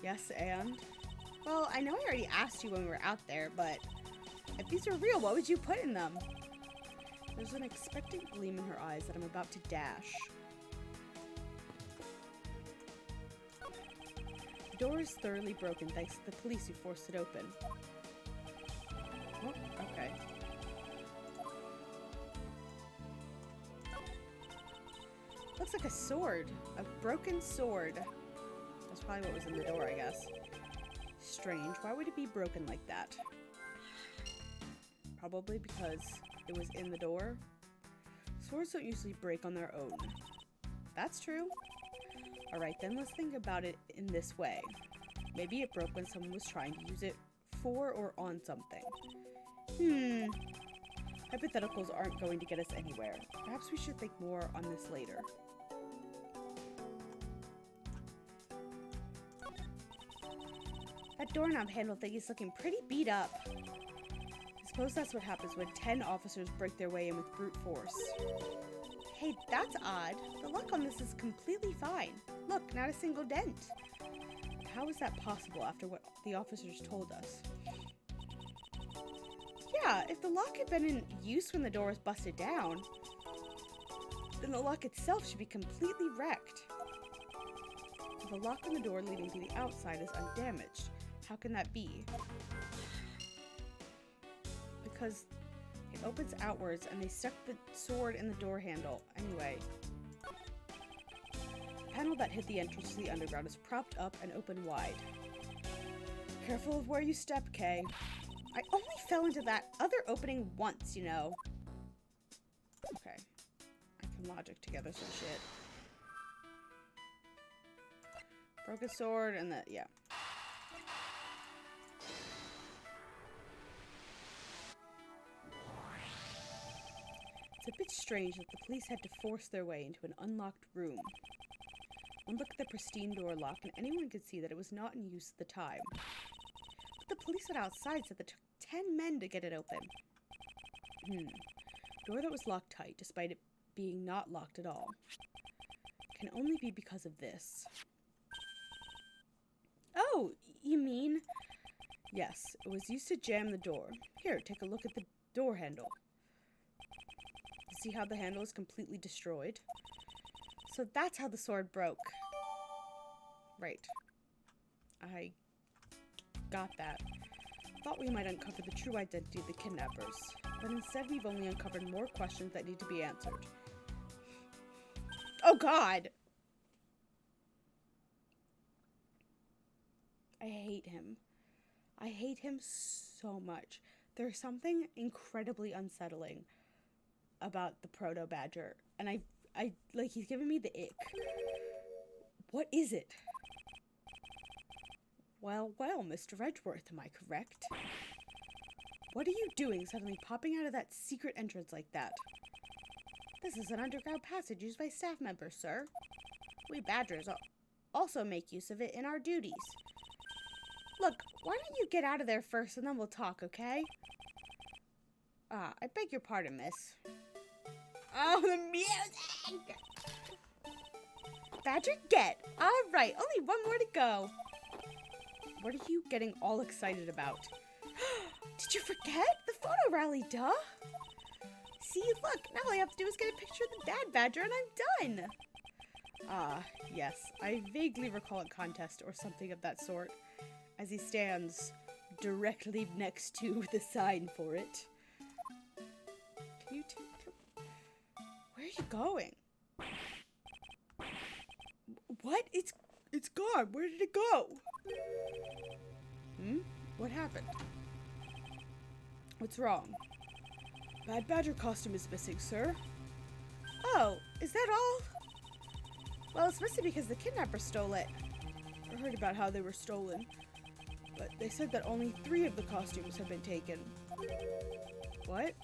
Yes, and? Well, I know I already asked you when we were out there, but if these are real, what would you put in them? There's an expectant gleam in her eyes that I'm about to dash. The door is thoroughly broken thanks to the police who forced it open. Oh, okay. Looks like a sword. A broken sword. That's probably what was in the door, I guess. Strange. Why would it be broken like that? Probably because it was in the door. Swords don't usually break on their own. That's true. Alright, then let's think about it in this way. Maybe it broke when someone was trying to use it for or on something. Hypotheticals aren't going to get us anywhere. Perhaps we should think more on this later. That doorknob handle thing is looking pretty beat up. I suppose that's what happens when 10 officers break their way in with brute force. Hey, that's odd. The lock on this is completely fine. Look, not a single dent. How is that possible after what the officers told us? Yeah, if the lock had been in use when the door was busted down, then the lock itself should be completely wrecked. The lock on the door leading to the outside is undamaged. How can that be? Because it opens outwards and they stuck the sword in the door handle. Anyway. The panel that hid the entrance to the underground is propped up and open wide. Careful of where you step, Kay. I only fell into that other opening once, you know. Okay. I can logic together some shit. Broke his sword and that, yeah. It's a bit strange that the police had to force their way into an unlocked room. One look at the pristine door lock and anyone could see that it was not in use at the time. But the police outside said that it took 10 men to get it open. Door that was locked tight, despite it being not locked at all. Can only be because of this. Oh, you mean? Yes, it was used to jam the door. Here, take a look at the door handle. See how the handle is completely destroyed? So that's how the sword broke. Right. I got that. Thought we might uncover the true identity of the kidnappers, but instead we've only uncovered more questions that need to be answered. Oh God! I hate him. I hate him so much. There's something incredibly unsettling about the Proto Badger, and I like, he's giving me the ick. What is it? Well, Mr. Edgeworth, am I correct? What are you doing suddenly popping out of that secret entrance like that? This is an underground passage used by staff members, sir. We Badgers also make use of it in our duties. Look, why don't you get out of there first and then we'll talk, okay? I beg your pardon, miss. Oh, the music! Badger, get! Alright, only one more to go. What are you getting all excited about? Did you forget? The photo rally, duh! See, look, now all I have to do is get a picture of the Bad Badger and I'm done! Yes, I vaguely recall a contest or something of that sort, as he stands directly next to the sign for it. Can you where are you going? What? It's gone. Where did it go? What happened? What's wrong? Bad Badger costume is missing, sir. Oh, is that all? Well, it's missing because the kidnapper stole it. I heard about how they were stolen, but they said that only 3 of the costumes have been taken. What?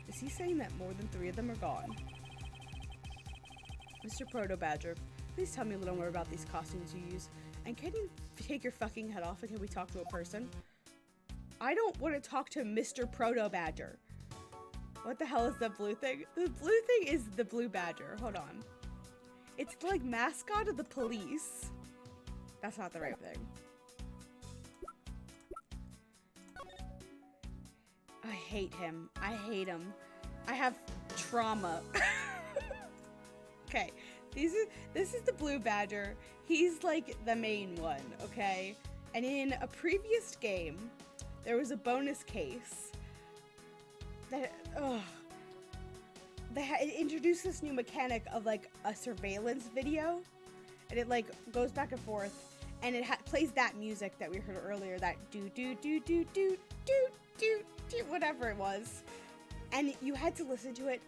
Is he saying that more than 3 of them are gone? Mr. Proto Badger, please tell me a little more about these costumes you use. And can you take your fucking head off and can we talk to a person? I don't want to talk to Mr. Proto Badger. What the hell is that blue thing? The blue thing is the blue badger. Hold on. It's like mascot of the police. That's not the right thing. I hate him. I hate him. I have trauma. Okay, this is the blue badger. He's like the main one, okay? And in a previous game, there was a bonus case that it introduced this new mechanic of like a surveillance video, and it like goes back and forth, and it plays that music that we heard earlier, that do do do do do do do do, whatever it was, and you had to listen to it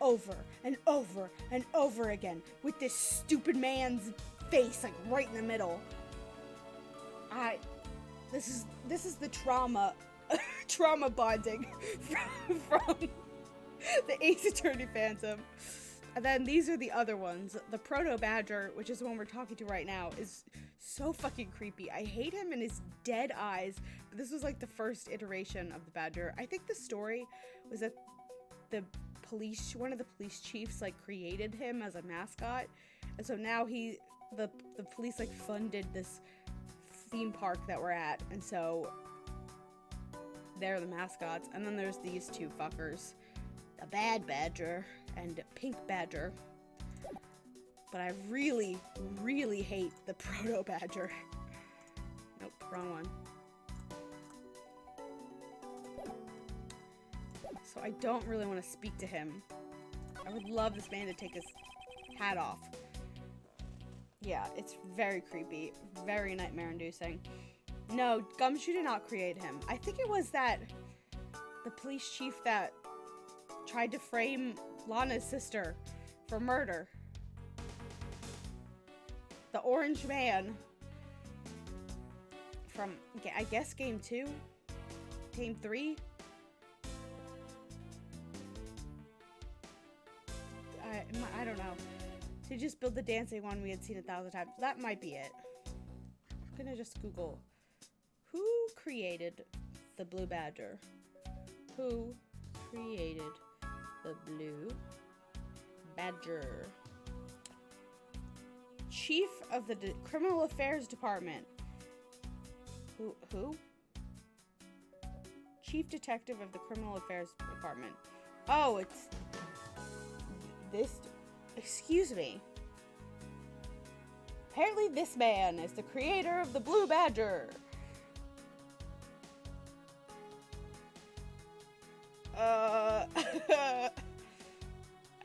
over and over and over again with this stupid man's face like right in the middle. This is the trauma bonding from the Ace Attorney Phantom. And then these are the other ones. The Proto Badger, which is the one we're talking to right now, is so fucking creepy. I hate him and his dead eyes. But this was like the first iteration of the Badger. I think the story was that one of the police chiefs like created him as a mascot. And so now the police like funded this theme park that we're at. And so they're the mascots. And then there's these 2 fuckers. The Bad Badger and Pink Badger. But I really, really hate the Proto Badger. Nope, wrong one. So I don't really want to speak to him. I would love this man to take his hat off. Yeah, it's very creepy. Very nightmare-inducing. No, Gumshoe did not create him. I think it was the police chief that tried to frame Lana's sister for murder. The orange man from, I guess, game 2? Game 3? I don't know. To just build the dancing one we had seen 1,000 times. That might be it. I'm gonna just Google who created the Blue Badger. Who created the Blue Badger? Chief of the Criminal Affairs Department. Who? Chief Detective of the Criminal Affairs Department. Oh, it's this. Excuse me. Apparently this man is the creator of the Blue Badger. I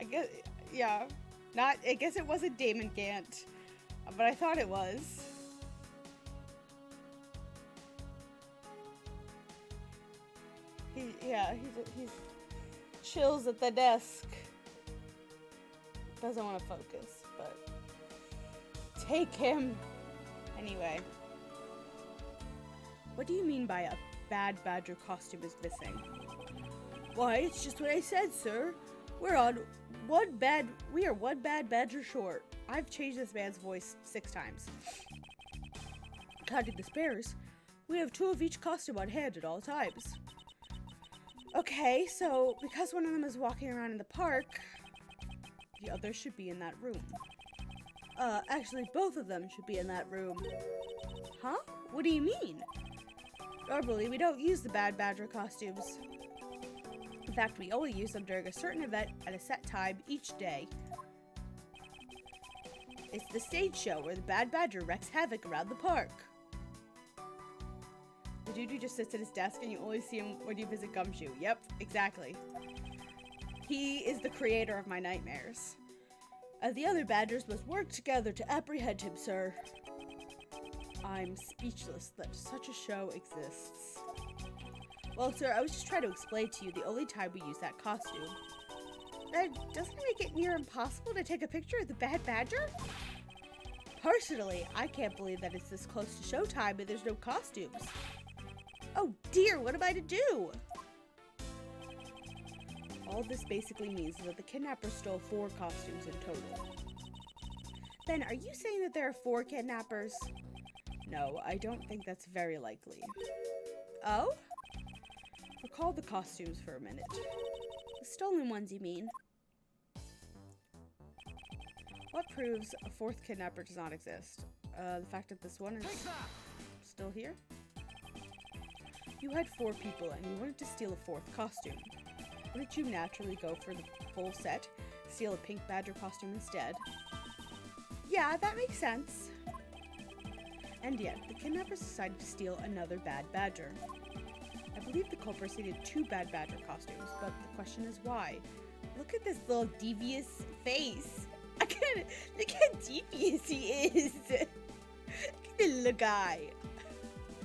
guess, yeah. I guess it wasn't Damon Gant, but I thought it was. He's chills at the desk. Doesn't want to focus, but take him. Anyway. What do you mean by a bad badger costume is missing? Why, it's just what I said, sir. We are one bad badger short. I've changed this man's voice 6 times. Counting the spares, we have 2 of each costume on hand at all times. Okay, so because one of them is walking around in the park, the other should be in that room. Actually, both of them should be in that room. Huh? What do you mean? Normally, we don't use the bad badger costumes. In fact, we only use them during a certain event at a set time each day. It's the stage show where the bad badger wreaks havoc around the park. The dude who just sits at his desk and you only see him when you visit Gumshoe. Yep, exactly. He is the creator of my nightmares. The other badgers must work together to apprehend him, sir. I'm speechless that such a show exists. Well, sir, I was just trying to explain to you the only time we use that costume. Doesn't it make it near impossible to take a picture of the bad badger? Personally, I can't believe that it's this close to showtime and there's no costumes. Oh dear, what am I to do? All this basically means is that the kidnapper stole 4 costumes in total. Then, are you saying that there are 4 kidnappers? No, I don't think that's very likely. Oh? Recall the costumes for a minute. The stolen ones, you mean? What proves a 4th kidnapper does not exist? The fact that this one is still here? You had 4 people and you wanted to steal a 4th costume. Wouldn't you naturally go for the full set, steal a pink badger costume instead? Yeah, that makes sense. And yet, the kidnappers decided to steal another bad badger. I believe the culprits needed 2 bad badger costumes, but the question is why? Look at this little devious face. Look how devious he is. Look at the little guy.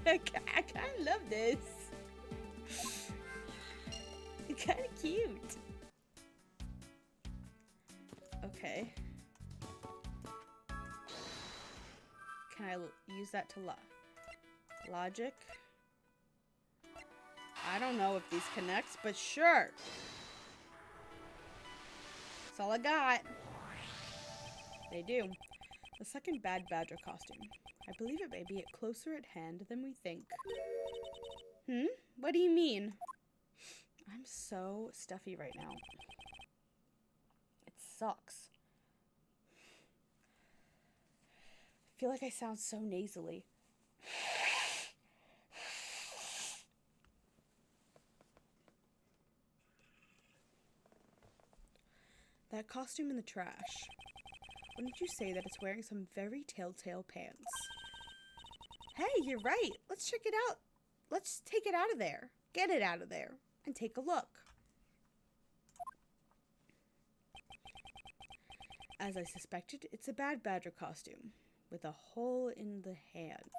I kind of love this. It's kind of cute. Okay. Can I use that to logic? I don't know if these connect, but sure. That's all I got. They do. The second bad badger costume. I believe it may be closer at hand than we think. What do you mean? I'm so stuffy right now. It sucks. I feel like I sound so nasally. That costume in the trash. Wouldn't you say that it's wearing some very telltale pants? Hey, you're right. Let's check it out. Let's take it out of there. Get it out of there. And take a look. As I suspected, it's a bad badger costume. With a hole in the hand.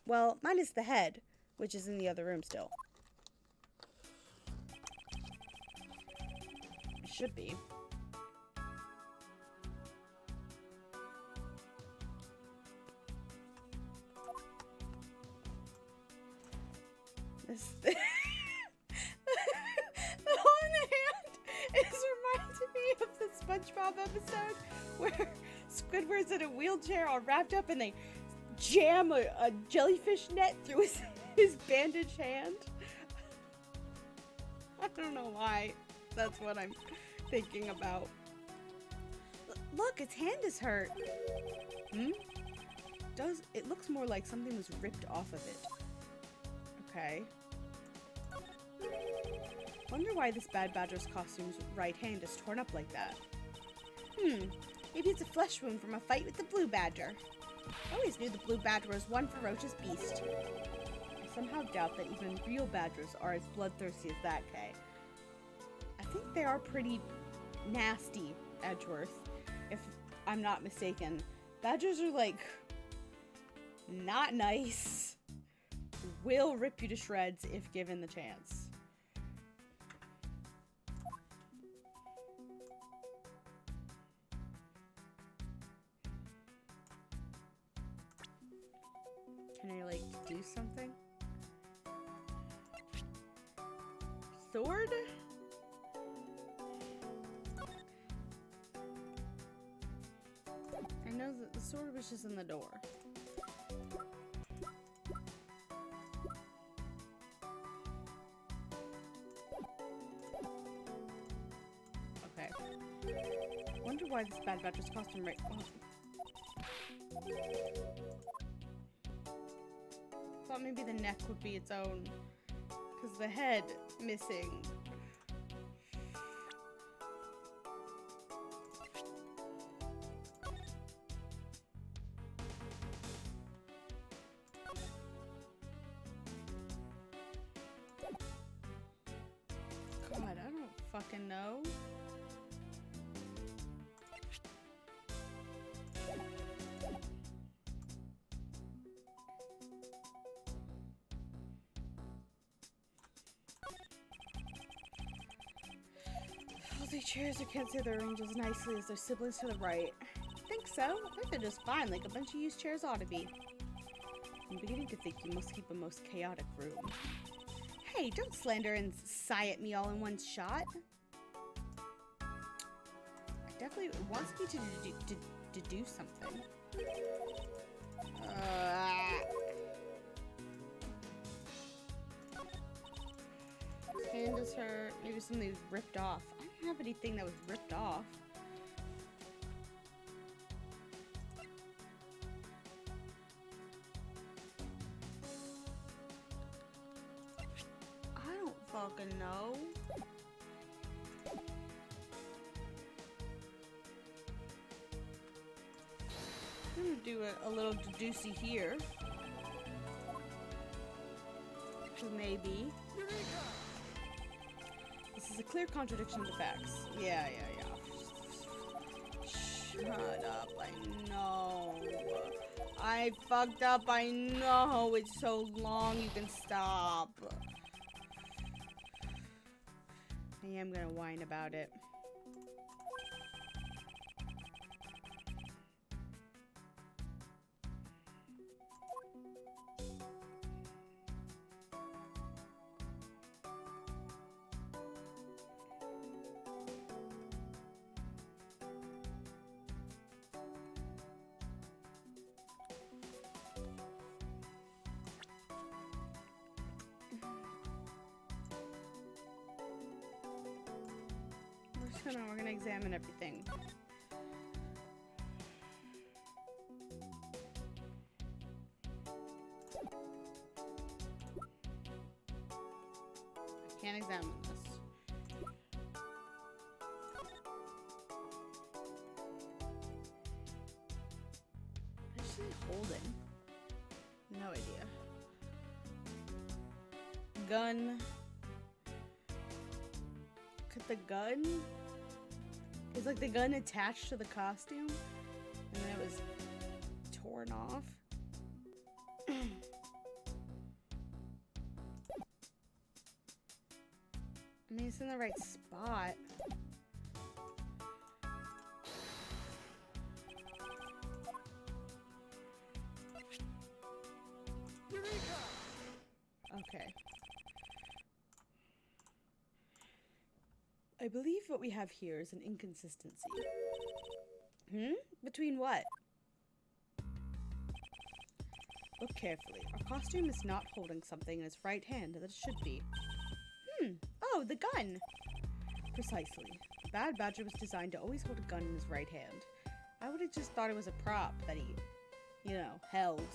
Well, minus the head, which is in the other room still. It should be. SpongeBob episode where Squidward's in a wheelchair all wrapped up and they jam a jellyfish net through his bandaged hand? I don't know why that's what I'm thinking about. Look, its hand is hurt. It looks more like something was ripped off of it. Okay. Wonder why this bad badger's costume's right hand is torn up like that. Maybe it's a flesh wound from a fight with the blue badger. I always knew the blue badger was one ferocious beast. I somehow doubt that even real badgers are as bloodthirsty as that, Kay. I think they are pretty nasty, Edgeworth, if I'm not mistaken. Badgers are, like, not nice. Will rip you to shreds if given the chance. Can I, like, do something? Sword? I know that the sword was just in the door. Okay. Wonder why this bad badger's costume right. Thought maybe the neck would be its own, because the head missing. God, I don't fucking know. Healthy chairs who can't say their range as nicely as their siblings to the right. Think so? I think they're just fine, like a bunch of used chairs ought to be. I'm beginning to think you must keep a most chaotic room. Hey, don't slander and sigh at me all in one shot. I definitely wants me to do something. Hand is hurt. Maybe something was ripped off. I don't have anything that was ripped off. I don't fucking know. I'm gonna do a little deducey here. Maybe. This is a clear contradiction to facts. Yeah. Shut up, I know. I fucked up, I know. It's so long, you can stop. I am gonna whine about it. We're gonna examine everything. I can't examine this. What is she holding? No idea. Gun. Could the gun? Is like the gun attached to the costume? And then it was torn off? I mean, it's in the right spot. Okay. I believe what we have here is an inconsistency. Between what? Look carefully. Our costume is not holding something in its right hand that it should be. Oh, the gun! Precisely. The Bad Badger was designed to always hold a gun in his right hand. I would have just thought it was a prop that he, held.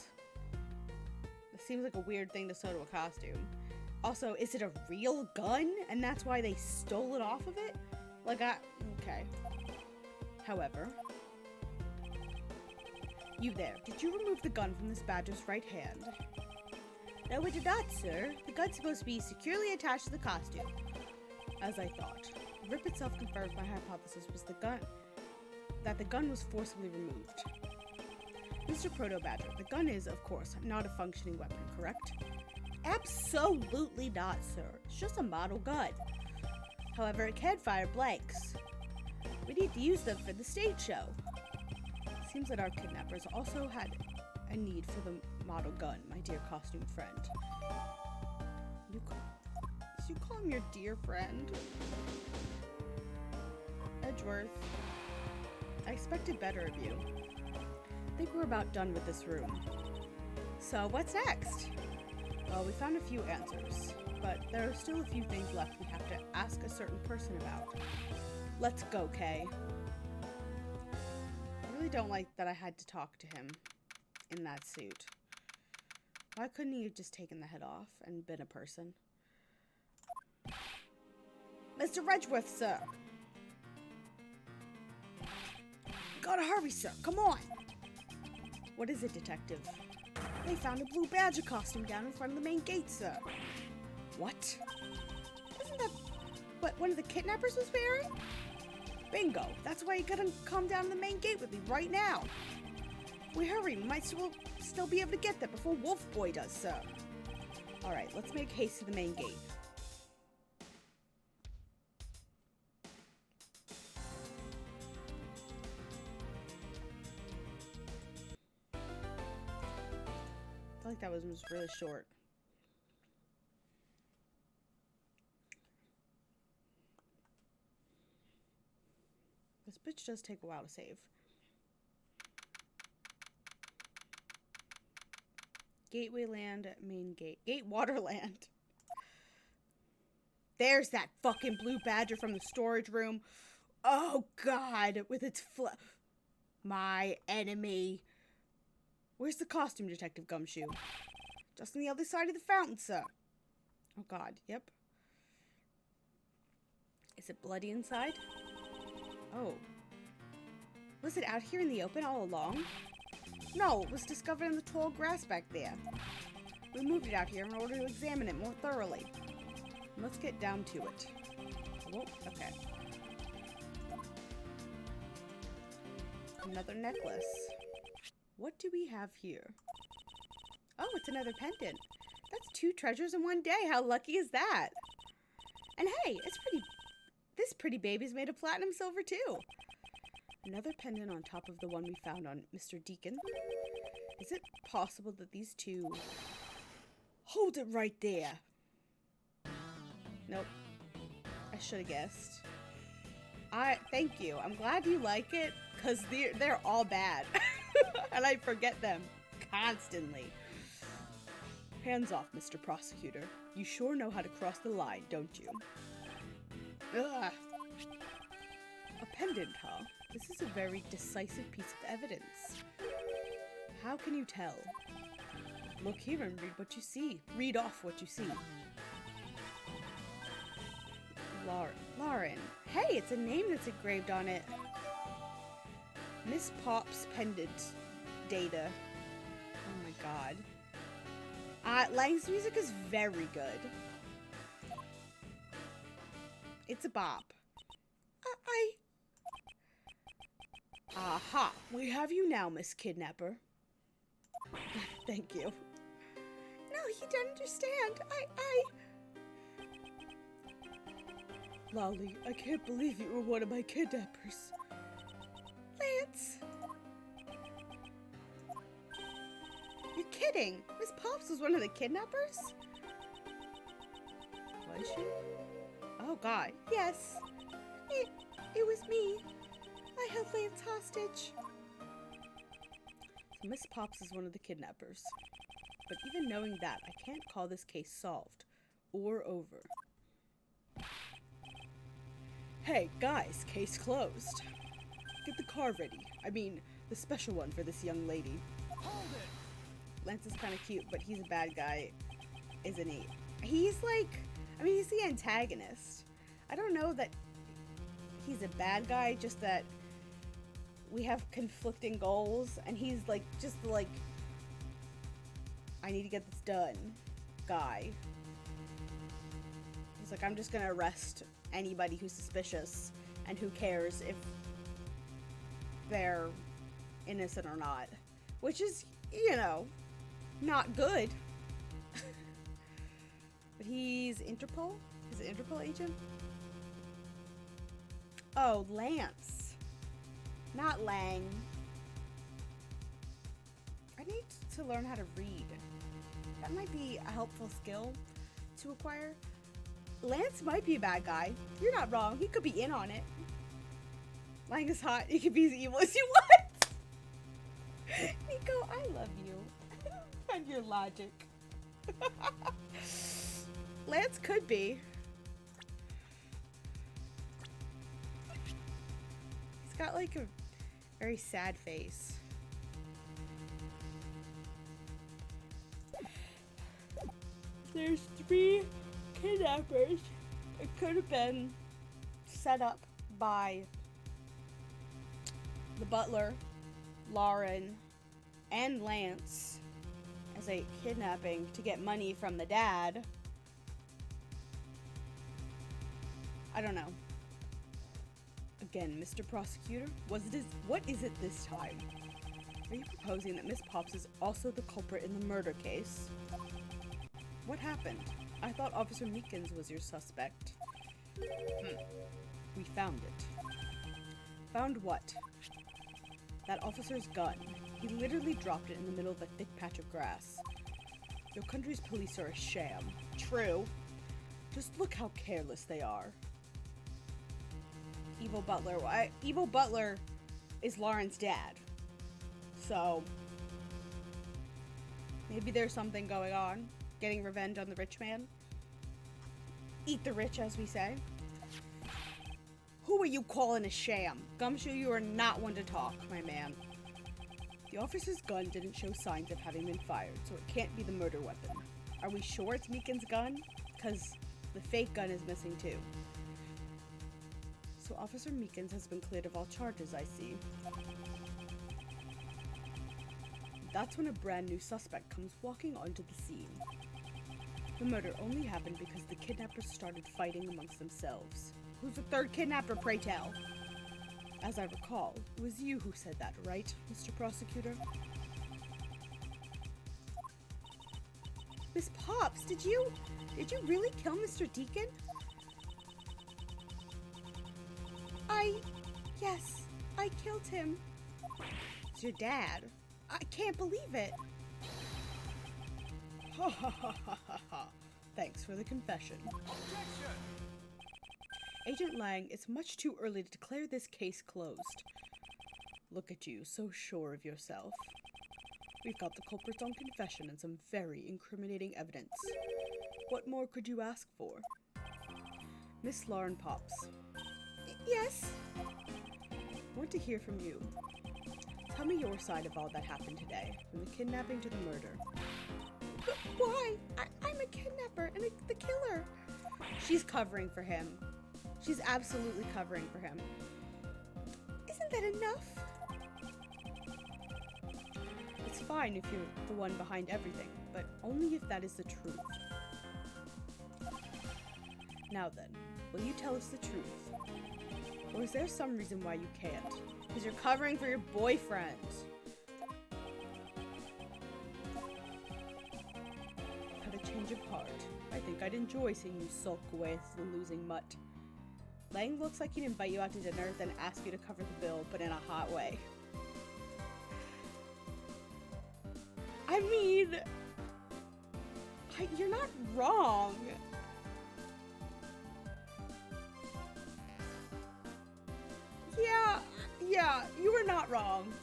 It seems like a weird thing to sew to a costume. Also, is it a real gun? And that's why they stole it off of it? Okay. However, you there, did you remove the gun from this badger's right hand? No, we did not, sir. The gun's supposed to be securely attached to the costume. As I thought. The rip itself confirms my hypothesis was that the gun was forcibly removed. Mr. Proto-Badger, the gun is, of course, not a functioning weapon, correct? Absolutely not, sir. It's just a model gun. However, it can fire blanks. We need to use them for the stage show. It seems that our kidnappers also had a need for the model gun, my dear costume friend. You call him your dear friend? Edgeworth, I expected better of you. I think we're about done with this room. So, what's next? Well, we found a few answers, but there are still a few things left we have to ask a certain person about. Let's go, Kay. I really don't like that I had to talk to him in that suit. Why couldn't he have just taken the head off and been a person? Mr. Edgeworth, sir! Gotta hurry, sir. Come on! What is it, detective? They found a blue badger costume down in front of the main gate, sir. What? Isn't that what one of the kidnappers was wearing? Bingo. That's why you gotta come down to the main gate with me right now. We hurry. We might still be able to get there before Wolf Boy does, sir. Alright, let's make haste to the main gate. I feel like that was really short. This bitch does take a while to save. Gateway Land, main gate. Gate Waterland. There's that fucking blue badger from the storage room. Oh god, with its my enemy. Where's the costume, Detective Gumshoe? Just on the other side of the fountain, sir. Oh god, yep. Is it bloody inside? Oh. Was it out here in the open all along? No, it was discovered in the tall grass back there. We moved it out here in order to examine it more thoroughly. Let's get down to it. Whoa, okay. Another necklace. What do we have here? Oh, it's another pendant. That's 2 treasures in one day. How lucky is that? And hey, this pretty baby's made of platinum silver too. Another pendant on top of the one we found on Mr. Deacon. Is it possible that these two... Hold it right there. Nope. I should have guessed. Thank you. I'm glad you like it, because they're all bad. And I forget them constantly. Hands off, Mr. Prosecutor. You sure know how to cross the line, don't you? Ugh. A pendant, huh? This is a very decisive piece of evidence. How can you tell? Look here and read what you see. Read off what you see. Lauren. Hey, it's a name that's engraved on it. Miss Pop's pendant data. Oh my god. Lang's music is very good. It's a bop. Aha! We have you now, Miss Kidnapper. Thank you. No, you don't understand. Lolly, I can't believe you were one of my kidnappers. Lance! You're kidding! Miss Pops was one of the kidnappers? Was she? Oh god, yes. It was me. I held Lance hostage. So Miss Pops is one of the kidnappers. But even knowing that, I can't call this case solved or over. Hey, guys, case closed. Get the car ready. I mean, the special one for this young lady. Hold it! Lance is kind of cute, but he's a bad guy, isn't he? He's like, I mean, he's the antagonist. I don't know that he's a bad guy, just that we have conflicting goals, and he's like, just like, I need to get this done guy. He's like, I'm just gonna arrest anybody who's suspicious, and who cares if they're innocent or not. Which is, you know, not good. But he's Interpol? Is it Interpol agent? Oh, Lance. Not Lang. I need to learn how to read. That might be a helpful skill to acquire. Lance might be a bad guy. You're not wrong. He could be in on it. Lang is hot. He could be as evil as you want. Nico, I love you. And your logic. Lance could be. He's got like a very sad face. There's 3 kidnappers. It could have been set up by the butler, Lauren, and Lance as a kidnapping to get money from the dad. I don't know. Again, Mr. Prosecutor, what is it this time? Are you proposing that Miss Pops is also the culprit in the murder case? What happened? I thought Officer Meekins was your suspect. We found it. Found what? That officer's gun. He literally dropped it in the middle of a thick patch of grass. Your country's police are a sham. True. Just look how careless they are. Evil Butler. Evil Butler is Lauren's dad. So, maybe there's something going on. Getting revenge on the rich man. Eat the rich, as we say. Who are you calling a sham? Gumshoe, you are not one to talk, my man. The officer's gun didn't show signs of having been fired, so it can't be the murder weapon. Are we sure it's Meekin's gun? Because the fake gun is missing too. So Officer Meekins has been cleared of all charges, I see. That's when a brand new suspect comes walking onto the scene. The murder only happened because the kidnappers started fighting amongst themselves. Who's the third kidnapper, pray tell? As I recall, it was you who said that, right, Mr. Prosecutor? Miss Pops, did you really kill Mr. Deacon? Yes, I killed him. It's your dad. I can't believe it. Ha ha ha ha ha ha. Thanks for the confession. Objection! Agent Lang, it's much too early to declare this case closed. Look at you, so sure of yourself. We've got the culprits on confession and some very incriminating evidence. What more could you ask for? Miss Lauren Pops. Yes? I want to hear from you. Tell me your side of all that happened today, from the kidnapping to the murder. But why? I'm a kidnapper and the killer. She's covering for him. She's absolutely covering for him. Isn't that enough? It's fine if you're the one behind everything, but only if that is the truth. Now then, will you tell us the truth? Or is there some reason why you can't? Because you're covering for your boyfriend. Had a change of heart. I think I'd enjoy seeing you sulk away as the losing mutt. Lang looks like he'd invite you out to dinner, then ask you to cover the bill, but in a hot way. I mean, you're not wrong. not wrong.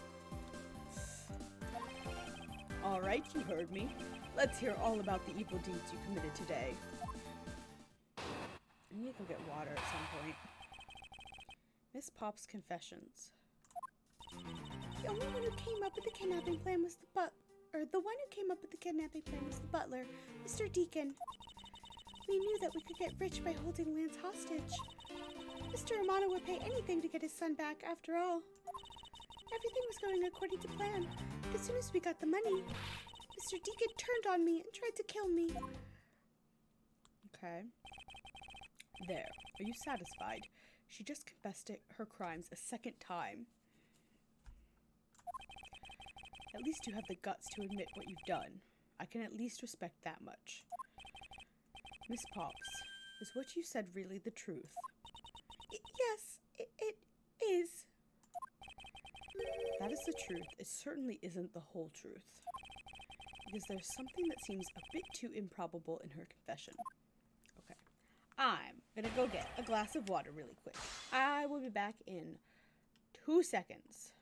Alright, you heard me. Let's hear all about the evil deeds you committed today. I need to go get water at some point. Miss Pop's confessions. The only one who came up with the kidnapping plan was the one who came up with the kidnapping plan was the butler, Mr. Deacon. We knew that we could get rich by holding Lance hostage. Mr. Romano would pay anything to get his son back, after all. Everything was going according to plan. But as soon as we got the money, Mr. Deacon turned on me and tried to kill me. Okay. There. Are you satisfied? She just confessed to her crimes a second time. At least you have the guts to admit what you've done. I can at least respect that much. Miss Pops, is what you said really the truth? Yes, it is. That is the truth. It certainly isn't the whole truth. Because there's something that seems a bit too improbable in her confession. Okay. I'm gonna go get a glass of water really quick. I will be back in 2 seconds.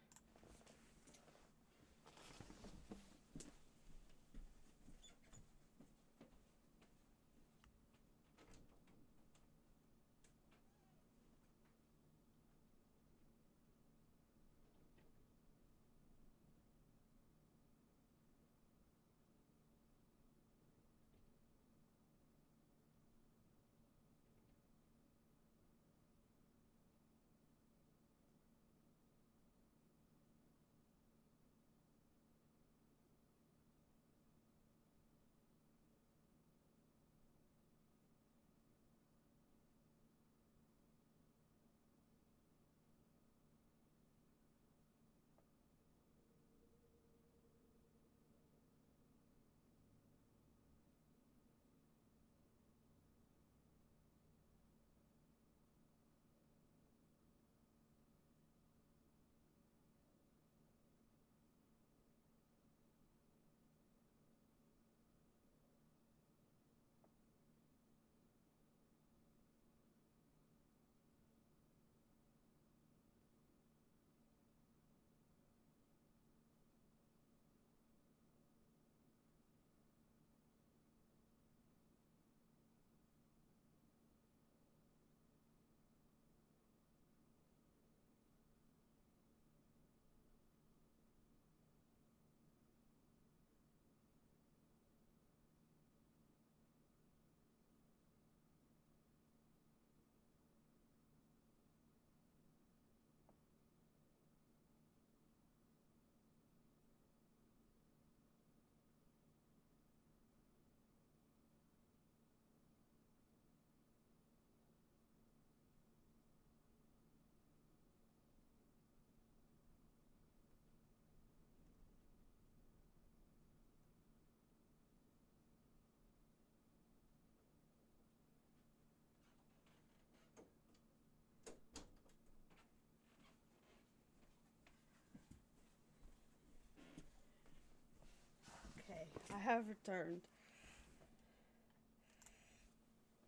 I have returned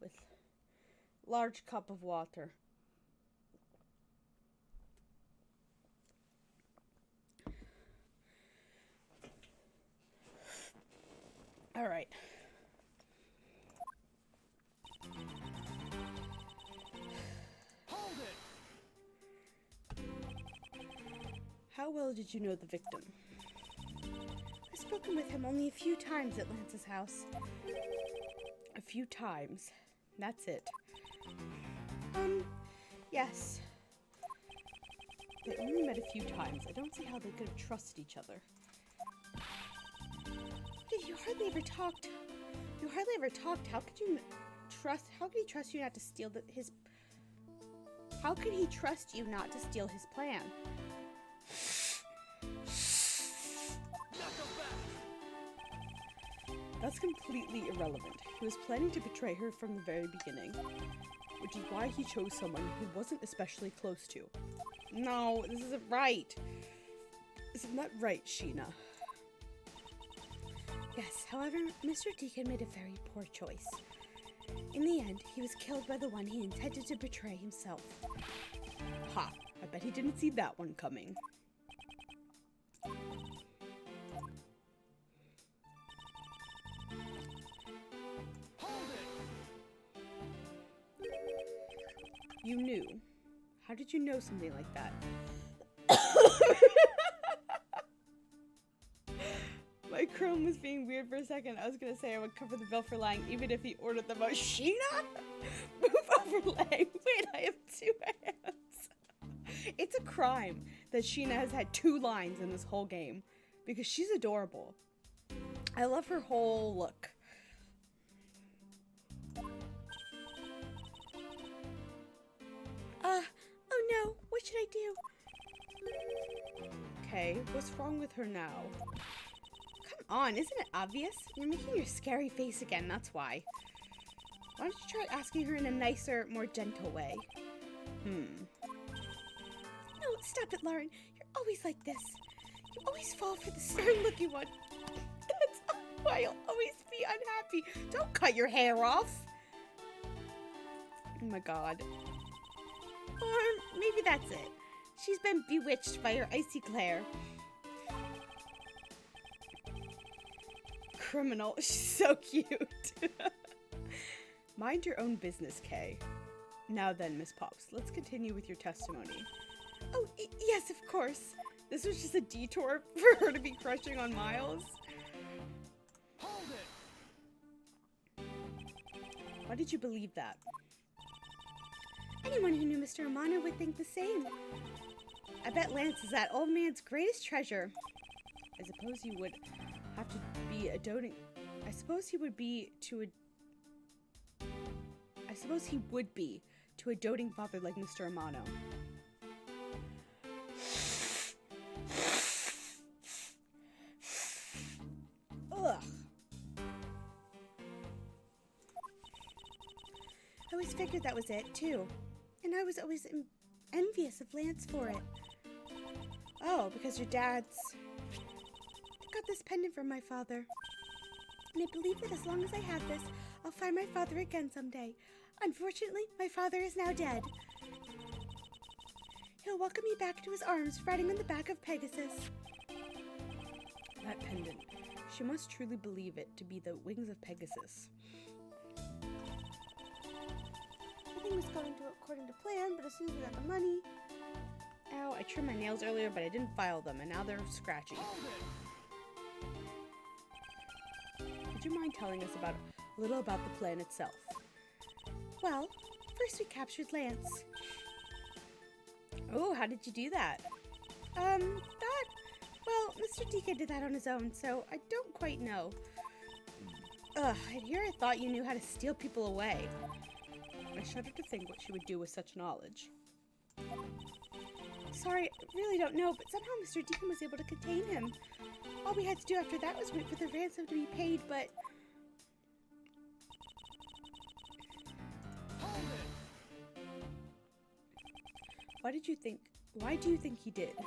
with large cup of water. All right. Hold it! How well did you know the victim? I've spoken with him only a few times at Lance's house. A few times. That's it. Yes. They only met a few times. I don't see how they could have trusted each other. But you hardly ever talked. How could you trust? How could he trust you not to steal his? How could he trust you not to steal his plan? That's completely irrelevant. He was planning to betray her from the very beginning, which is why he chose someone he wasn't especially close to. No, this isn't right. Isn't that right, Sheena? Yes, however, Mr. Deacon made a very poor choice. In the end, he was killed by the one he intended to betray himself. Ha! I bet he didn't see that one coming. you knew. How did you know something like that? My Chrome was being weird for a second. I was gonna say I would cover the bill for Lang even if he ordered the most. Sheena? Move over, Lang. Wait, I have 2 hands. It's a crime that Sheena has had 2 lines in this whole game because she's adorable. I love her whole look. Oh no, what should I do? Okay, what's wrong with her now? Come on, isn't it obvious? You're making your scary face again, that's why. Why don't you try asking her in a nicer, more gentle way? No, stop it, Lauren. You're always like this. You always fall for the stern-looking one. That's why you'll always be unhappy. Don't cut your hair off. Oh my god. Or maybe that's it. She's been bewitched by her icy glare. Criminal. She's so cute. Mind your own business, Kay. Now then, Miss Pops, let's continue with your testimony. Oh, yes, of course. This was just a detour for her to be crushing on Miles. Hold it. Why did you believe that? Anyone who knew Mr. Amano would think the same. I bet Lance is that old man's greatest treasure. I suppose he would have to be a doting... I suppose he would be to a doting father like Mr. Amano. Ugh. I always figured that was it, too. And I was always envious of Lance for it. Oh, because your dad's... I got this pendant from my father. And I believe that as long as I have this, I'll find my father again someday. Unfortunately, my father is now dead. He'll welcome me back to his arms, riding on the back of Pegasus. That pendant. She must truly believe it to be the wings of Pegasus. Everything was going according to plan, but as soon as we got the money... Ow, I trimmed my nails earlier, but I didn't file them, and now they're scratchy. Would you mind telling us a little about the plan itself? Well, first we captured Lance. Oh, how did you do that? Well, Mr. Deacon did that on his own, so I don't quite know. Ugh, and here I thought you knew how to steal people away. I shudder to think what she would do with such knowledge. Sorry, I really don't know, but somehow Mr. Deacon was able to contain him. All we had to do after that was wait for the ransom to be paid, but... Why do you think he did? I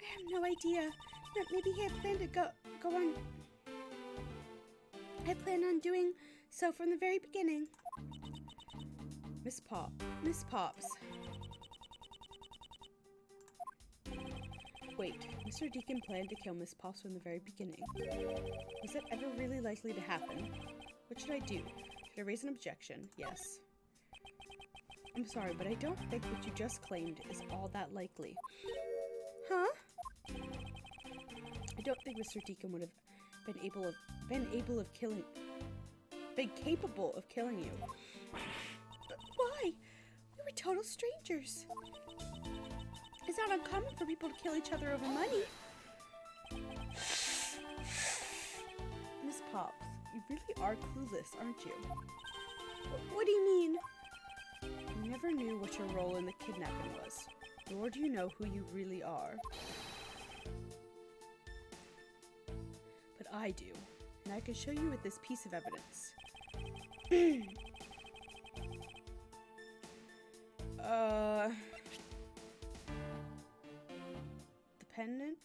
have no idea. Maybe he had planned to go on... I planned on doing so from the very beginning. Miss Pops. Wait, Mr. Deacon planned to kill Miss Pops from the very beginning. Was that ever really likely to happen? What should I do? Should I raise an objection? Yes. I'm sorry, but I don't think what you just claimed is all that likely. Huh? I don't think Mr. Deacon would have been capable of killing you. But why? We were total strangers. It's not uncommon for people to kill each other over money. Miss Pops, you really are clueless, aren't you? What do you mean? You never knew what your role in the kidnapping was, nor do you know who you really are. But I do, and I can show you with this piece of evidence. The pendant?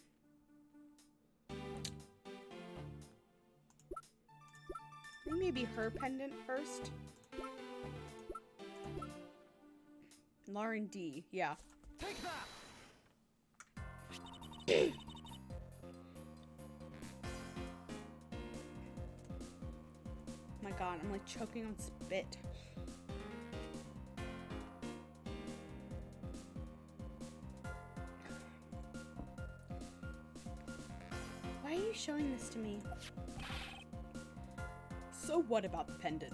Maybe her pendant first. Lauren D. Yeah. Take that. My god, I'm like choking on spit. Why are you showing this to me? So what about the pendant?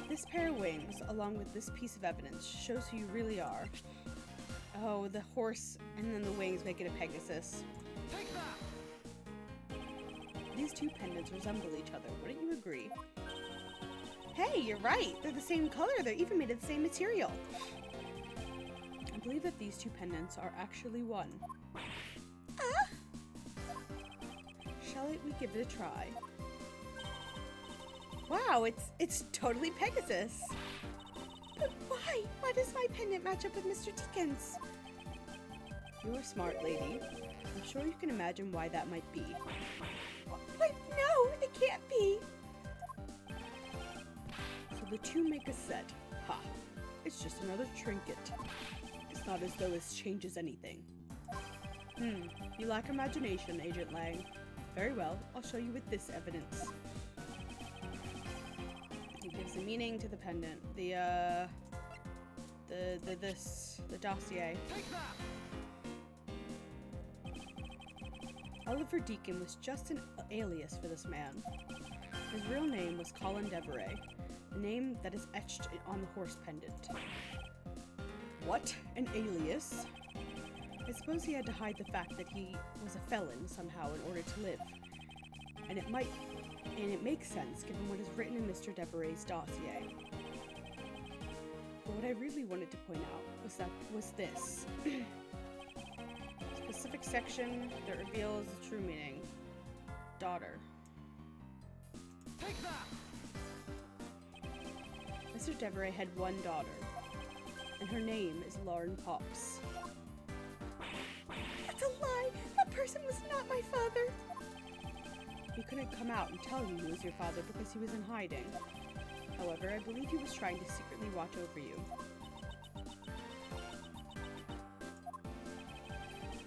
This pair of wings, along with this piece of evidence, shows who you really are. Oh, the horse and then the wings make it a Pegasus. Take that! These two pendants resemble each other, wouldn't you agree? Hey, you're right! They're the same color, they're even made of the same material! I believe that these two pendants are actually one. Shall we give it a try? Wow, it's totally Pegasus! But why? Why does my pendant match up with Mr. Deacon's? You're a smart lady. I'm sure you can imagine why that might be. Wait, no! It can't be! So the two make a set. Ha! It's just another trinket. It's not as though this changes anything. You lack imagination, Agent Lang. Very well, I'll show you with this evidence. It gives the meaning to the pendant. The dossier. Take that! Oliver Deacon was just an alias for this man. His real name was Colin Deveray, the name that is etched on the horse pendant. What? An alias? I suppose he had to hide the fact that he was a felon somehow in order to live. And it makes sense given what is written in Mr. Deveray's dossier. But what I really wanted to point out was this. Specific section that reveals the true meaning. Daughter. Take that! Mr. Deveray had one daughter, and her name is Lauren Pops. That's a lie! That person was not my father! He couldn't come out and tell you he was your father because he was in hiding. However, I believe he was trying to secretly watch over you.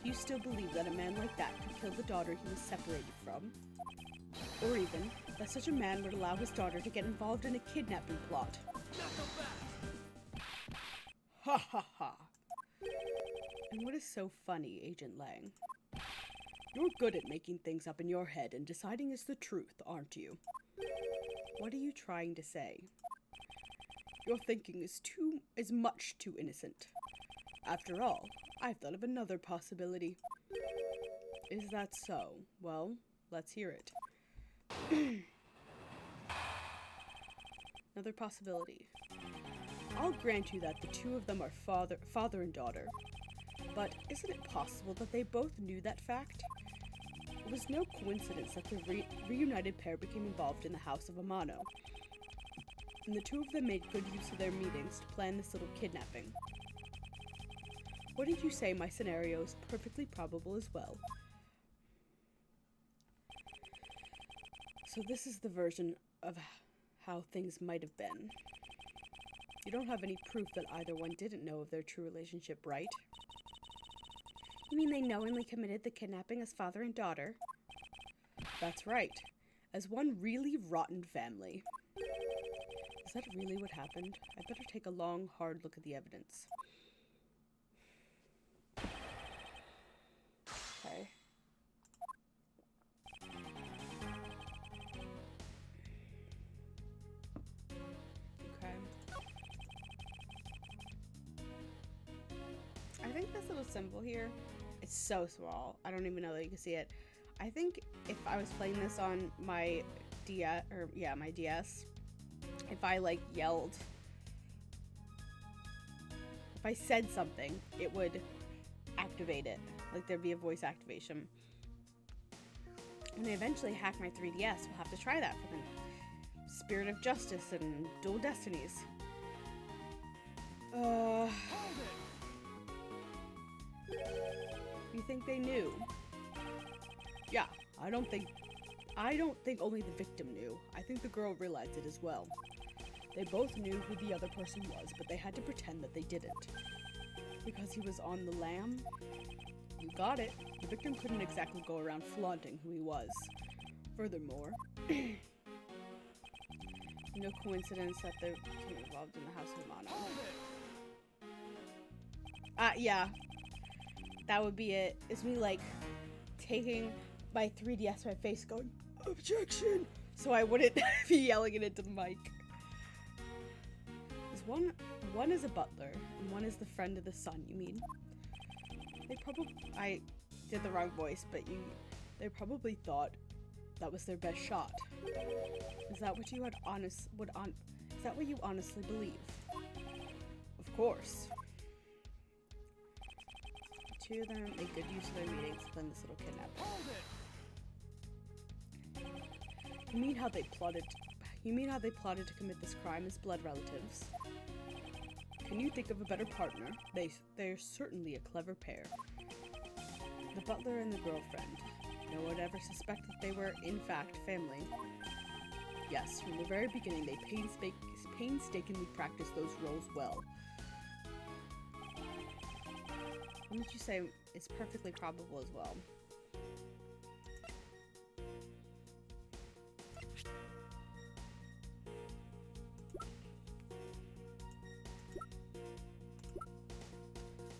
Do you still believe that a man like that could kill the daughter he was separated from? Or even that such a man would allow his daughter to get involved in a kidnapping plot? Ha ha ha! And what is so funny, Agent Lang? You're good at making things up in your head and deciding it's the truth, aren't you? What are you trying to say? Your thinking is much too innocent. After all, I've thought of another possibility. Is that so? Well, let's hear it. Another possibility. I'll grant you that the two of them are father and daughter. But isn't it possible that they both knew that fact? It was no coincidence that the reunited pair became involved in the House of Amano. And the two of them made good use of their meetings to plan this little kidnapping. What did you say? My scenario is perfectly probable as well. So this is the version of how things might have been. You don't have any proof that either one didn't know of their true relationship, right? You mean they knowingly committed the kidnapping as father and daughter? That's right. As one really rotten family. Is that really what happened? I better take a long, hard look at the evidence. Okay. Okay. I think this little symbol here, it's so small. I don't even know that you can see it. I think if I was playing this on my my DS, if I like yelled, if I said something, it would activate it. Like there'd be a voice activation. When I eventually hack my 3DS, we'll have to try that for the Spirit of Justice and Dual Destinies. Hold it! You think they knew? Yeah, I don't think only the victim knew. I think the girl realized it as well. They both knew who the other person was, but they had to pretend that they didn't. Because he was on the lam? You got it. The victim couldn't exactly go around flaunting who he was. Furthermore, no coincidence that they became involved in the House of Mono. Yeah. That would be it. It's me, like, taking my 3DS to my face going, objection, so I wouldn't be yelling it into the mic. One is a butler, and one is the friend of the son, you mean? I did the wrong voice, but they probably thought that was their best shot. Is that what you is that what you honestly believe? Of course. The two of them make good use of their meetings to plan this little kidnapping. Hold it! You mean how they plotted to commit this crime as blood relatives? Can you think of a better partner? They're certainly a clever pair. The butler and the girlfriend. No one ever suspected they were, in fact, family. Yes, from the very beginning, they painstakingly practiced those roles well. Wouldn't you say it's perfectly probable as well?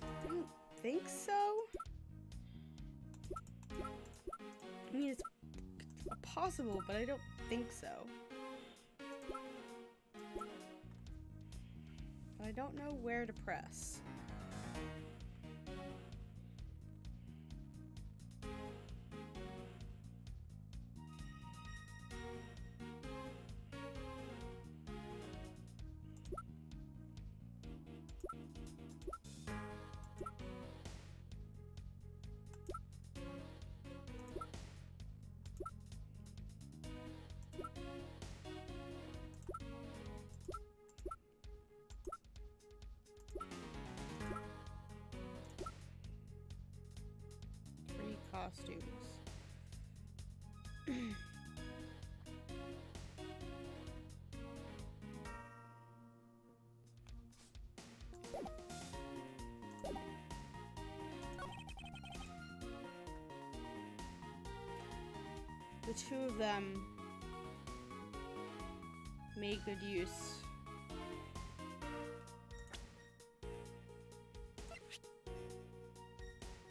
I don't think so. I mean, it's possible, but I don't think so. But I don't know where to press. Costumes. The two of them made good use.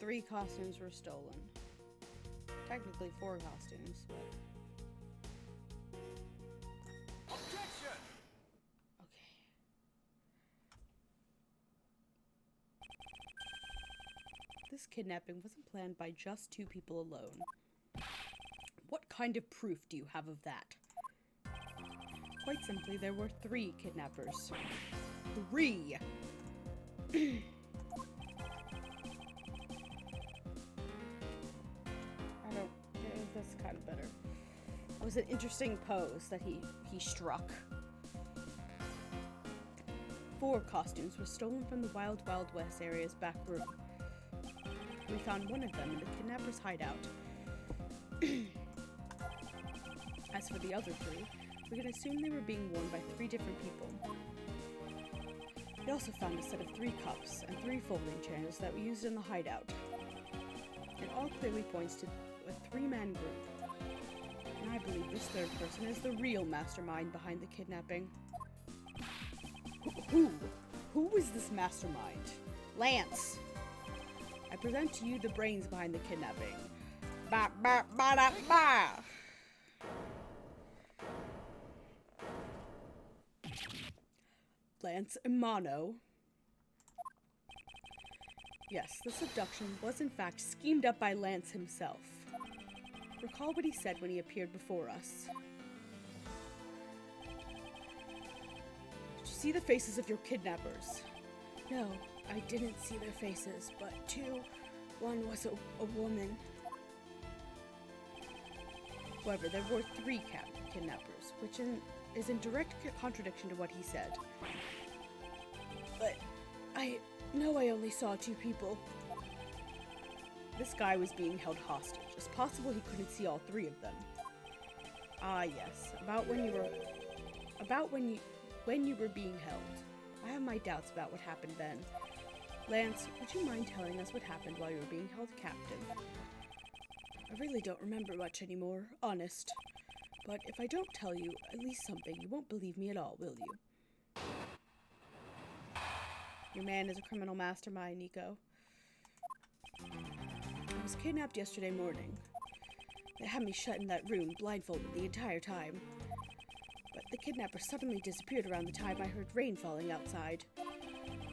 Three costumes were stolen. Technically 4 costumes, but... Objection! Okay. This kidnapping wasn't planned by just 2 people alone. What kind of proof do you have of that? Quite simply, there were 3 kidnappers. 3! That's kind of better. It was an interesting pose that he struck. 4 costumes were stolen from the Wild Wild West area's back room. We found one of them in the kidnapper's hideout. As for the other 3, we can assume they were being worn by 3 different people. We also found a set of 3 cups and 3 folding chairs that we used in the hideout. It all clearly points to a 3-man group. And I believe this 3rd person is the real mastermind behind the kidnapping. Who is this mastermind? Lance! I present to you the brains behind the kidnapping. Ba ba ba da ba! Lance Imano. Yes, this abduction was in fact schemed up by Lance himself. Recall what he said when he appeared before us. Did you see the faces of your kidnappers? No, I didn't see their faces, but 2, one was a woman. However, there were 3 kidnappers, which is in direct contradiction to what he said. But I know I only saw 2 people. This guy was being held hostage. It's possible he couldn't see all 3 of them. Ah, yes. About when you were being held. I have my doubts about what happened then. Lance, would you mind telling us what happened while you were being held captive? I really don't remember much anymore, honest. But if I don't tell you at least something, you won't believe me at all, will you? Your man is a criminal mastermind, Nico. was kidnapped yesterday morning. They had me shut in that room, blindfolded the entire time. But the kidnapper suddenly disappeared around the time I heard rain falling outside.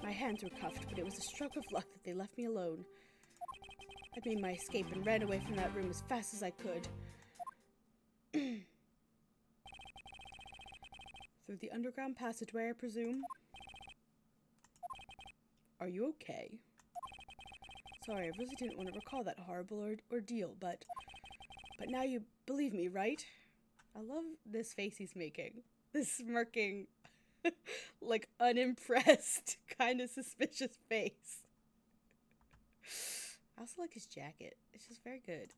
My hands were cuffed, but it was a stroke of luck that they left me alone. I made my escape and ran away from that room as fast as I could. Through the underground passageway, I presume? Are you okay? Sorry, I really didn't want to recall that horrible ordeal, but now you believe me, right? I love this face he's making. This smirking, like, unimpressed, kind of suspicious face. I also like his jacket. It's just very good.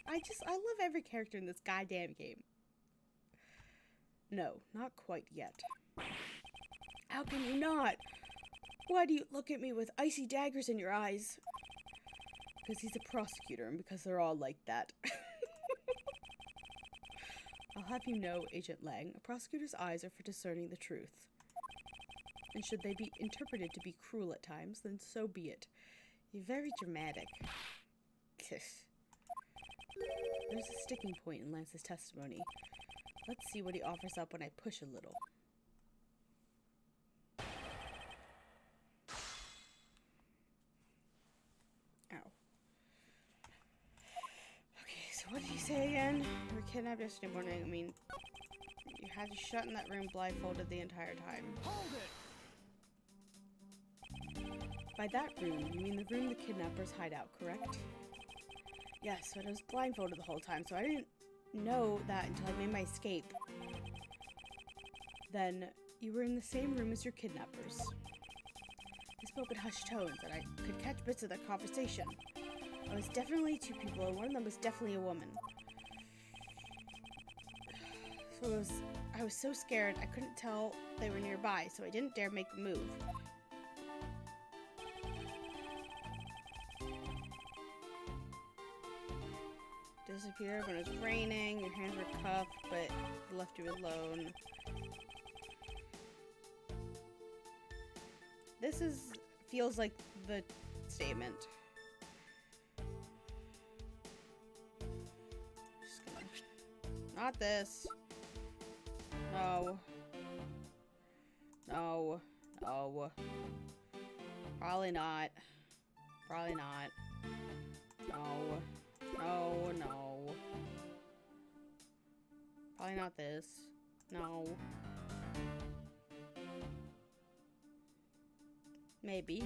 I love every character in this goddamn game. No, not quite yet. How can you not? Why do you look at me with icy daggers in your eyes? Because he's a prosecutor and because they're all like that. I'll have you know, Agent Lang, a prosecutor's eyes are for discerning the truth. And should they be interpreted to be cruel at times, then so be it. You're very dramatic. There's a sticking point in Lance's testimony. Let's see what he offers up when I push a little. Ow. Okay, so what did he say again? You were kidnapped yesterday morning. I mean, you had you shut in that room blindfolded the entire time. Hold it! By that room, you mean the room the kidnappers hide out, correct? Yes, but I was blindfolded the whole time, so I didn't know that until I made my escape. Then, you were in the same room as your kidnappers. They spoke in hushed tones, and I could catch bits of their conversation. I was definitely two people, and one of them was definitely a woman. So I was so scared, I couldn't tell they were nearby, so I didn't dare make a move. Disappeared when it was raining, your hands were cuffed, but left you alone. This feels like the statement. Just gonna, not this. No. No. No. Probably not. Probably not. No. No, no. Probably not this. No. Maybe.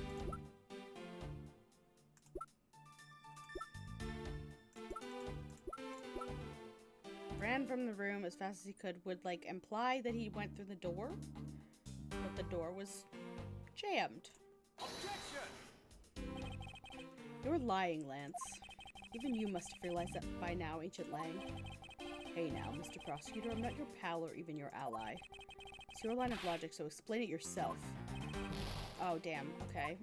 Ran from the room as fast as he could would, like, imply that he went through the door, but the door was jammed. Objection! You're lying, Lance. Even you must have realized that by now, Agent Lang. Hey now, Mr. Prosecutor, I'm not your pal or even your ally. It's your line of logic, so explain it yourself. Oh, damn. Okay.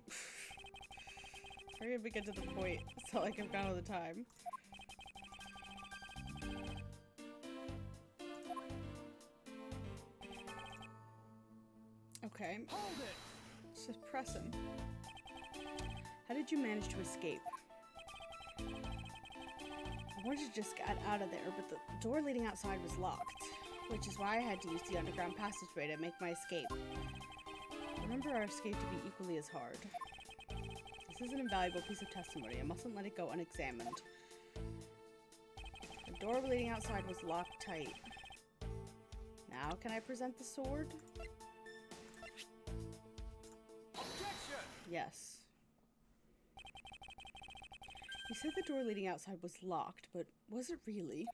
Hurry up and get to the point. It's not like I've got all the time. Okay. Hold it! Suppress him. How did you manage to escape? I wanted to just get out of there, but the door leading outside was locked, which is why I had to use the underground passageway to make my escape. Remember our escape to be equally as hard. This is an invaluable piece of testimony. I mustn't let it go unexamined. The door leading outside was locked tight. Now can I present the sword? Objection! Yes. You said the door leading outside was locked, but was it really?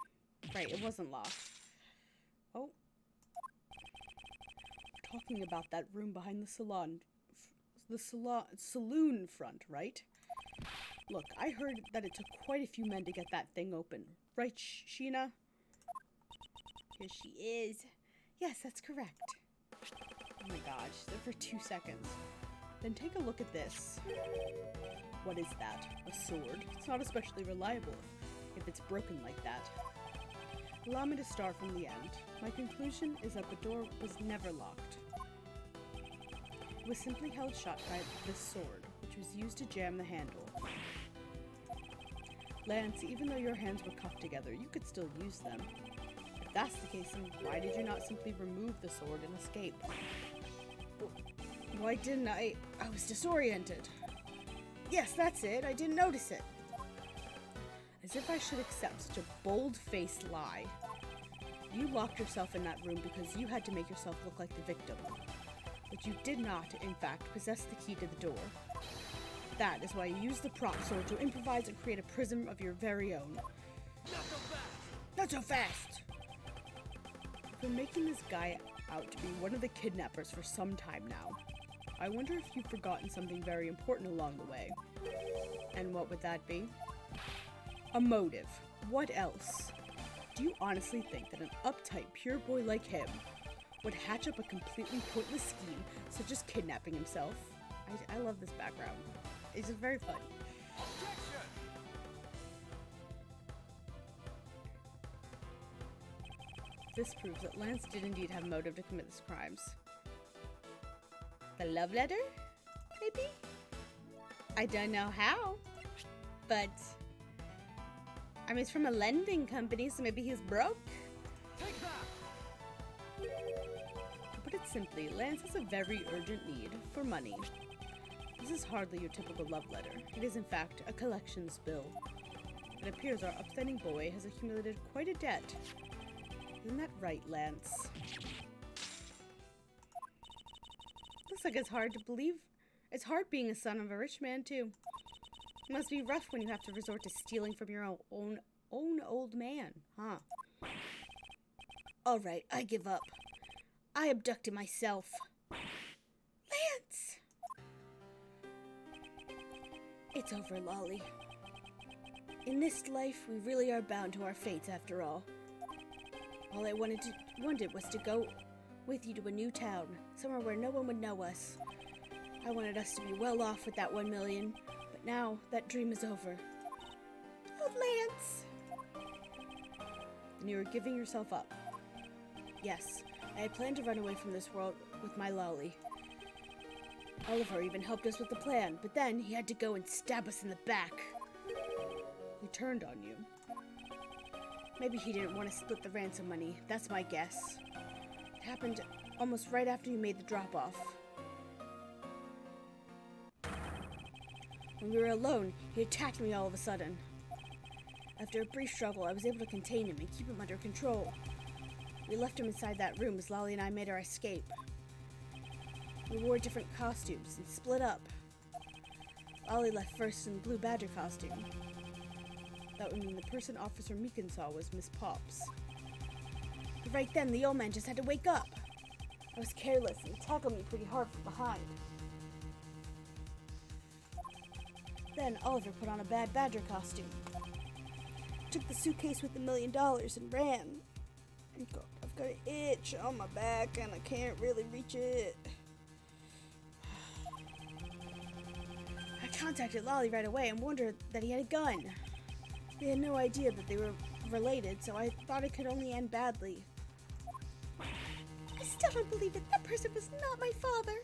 Right, it wasn't locked. Oh. We're talking about that room behind the saloon front, right? Look, I heard that it took quite a few men to get that thing open. Right, Sheena? Here she is. Yes, that's correct. Oh my gosh, there for 2 seconds. Then take a look at this. What is that? A sword? It's not especially reliable if it's broken like that. Allow me to start from the end. My conclusion is that the door was never locked. It was simply held shut by this sword, which was used to jam the handle. Lance, even though your hands were cuffed together, you could still use them. If that's the case, then why did you not simply remove the sword and escape? Why didn't I? I was disoriented. Yes, that's it. I didn't notice it. As if I should accept such a bold-faced lie. You locked yourself in that room because you had to make yourself look like the victim. But you did not, in fact, possess the key to the door. That is why you used the prop sword to improvise and create a prism of your very own. Not so fast! Not so fast! You've been making this guy out to be one of the kidnappers for some time now. I wonder if you've forgotten something very important along the way. And what would that be? A motive. What else? Do you honestly think that an uptight, pure boy like him would hatch up a completely pointless scheme such as kidnapping himself? I love this background. It's just very fun. Objection! This proves that Lance did indeed have motive to commit these crimes. The love letter? Maybe? I don't know how. But I mean, it's from a lending company, so maybe he's broke. Take that! To put it simply, Lance has a very urgent need for money. This is hardly your typical love letter. It is, in fact, a collections bill. It appears our upstanding boy has accumulated quite a debt. Isn't that right, Lance? Looks like it's hard to believe. It's hard being a son of a rich man, too. It must be rough when you have to resort to stealing from your own old man, huh? Alright, I give up. I abducted myself. Lance! It's over, Lolly. In this life, we really are bound to our fates after all. All I wanted was to go with you to a new town, somewhere where no one would know us. I wanted us to be well off with that 1 million, but now that dream is over. Oh, Lance! And you were giving yourself up. Yes, I had planned to run away from this world with my Lolly. Oliver even helped us with the plan, but then he had to go and stab us in the back. He turned on you. Maybe he didn't want to split the ransom money, that's my guess. It happened almost right after you made the drop-off. When we were alone, he attacked me all of a sudden. After a brief struggle, I was able to contain him and keep him under control. We left him inside that room as Lolly and I made our escape. We wore different costumes and split up. Lolly left first in the Blue Badger costume. That would mean the person Officer Meekin saw was Miss Pops. But right then, the old man just had to wake up. I was careless and he tackled me pretty hard from behind. Then Oliver put on a bad badger costume. Took the suitcase with $1 million and ran. I've got an itch on my back and I can't really reach it. I contacted Lolly right away and warned her that he had a gun. We had no idea that they were related, so I thought it could only end badly. I still don't believe it. That person was not my father.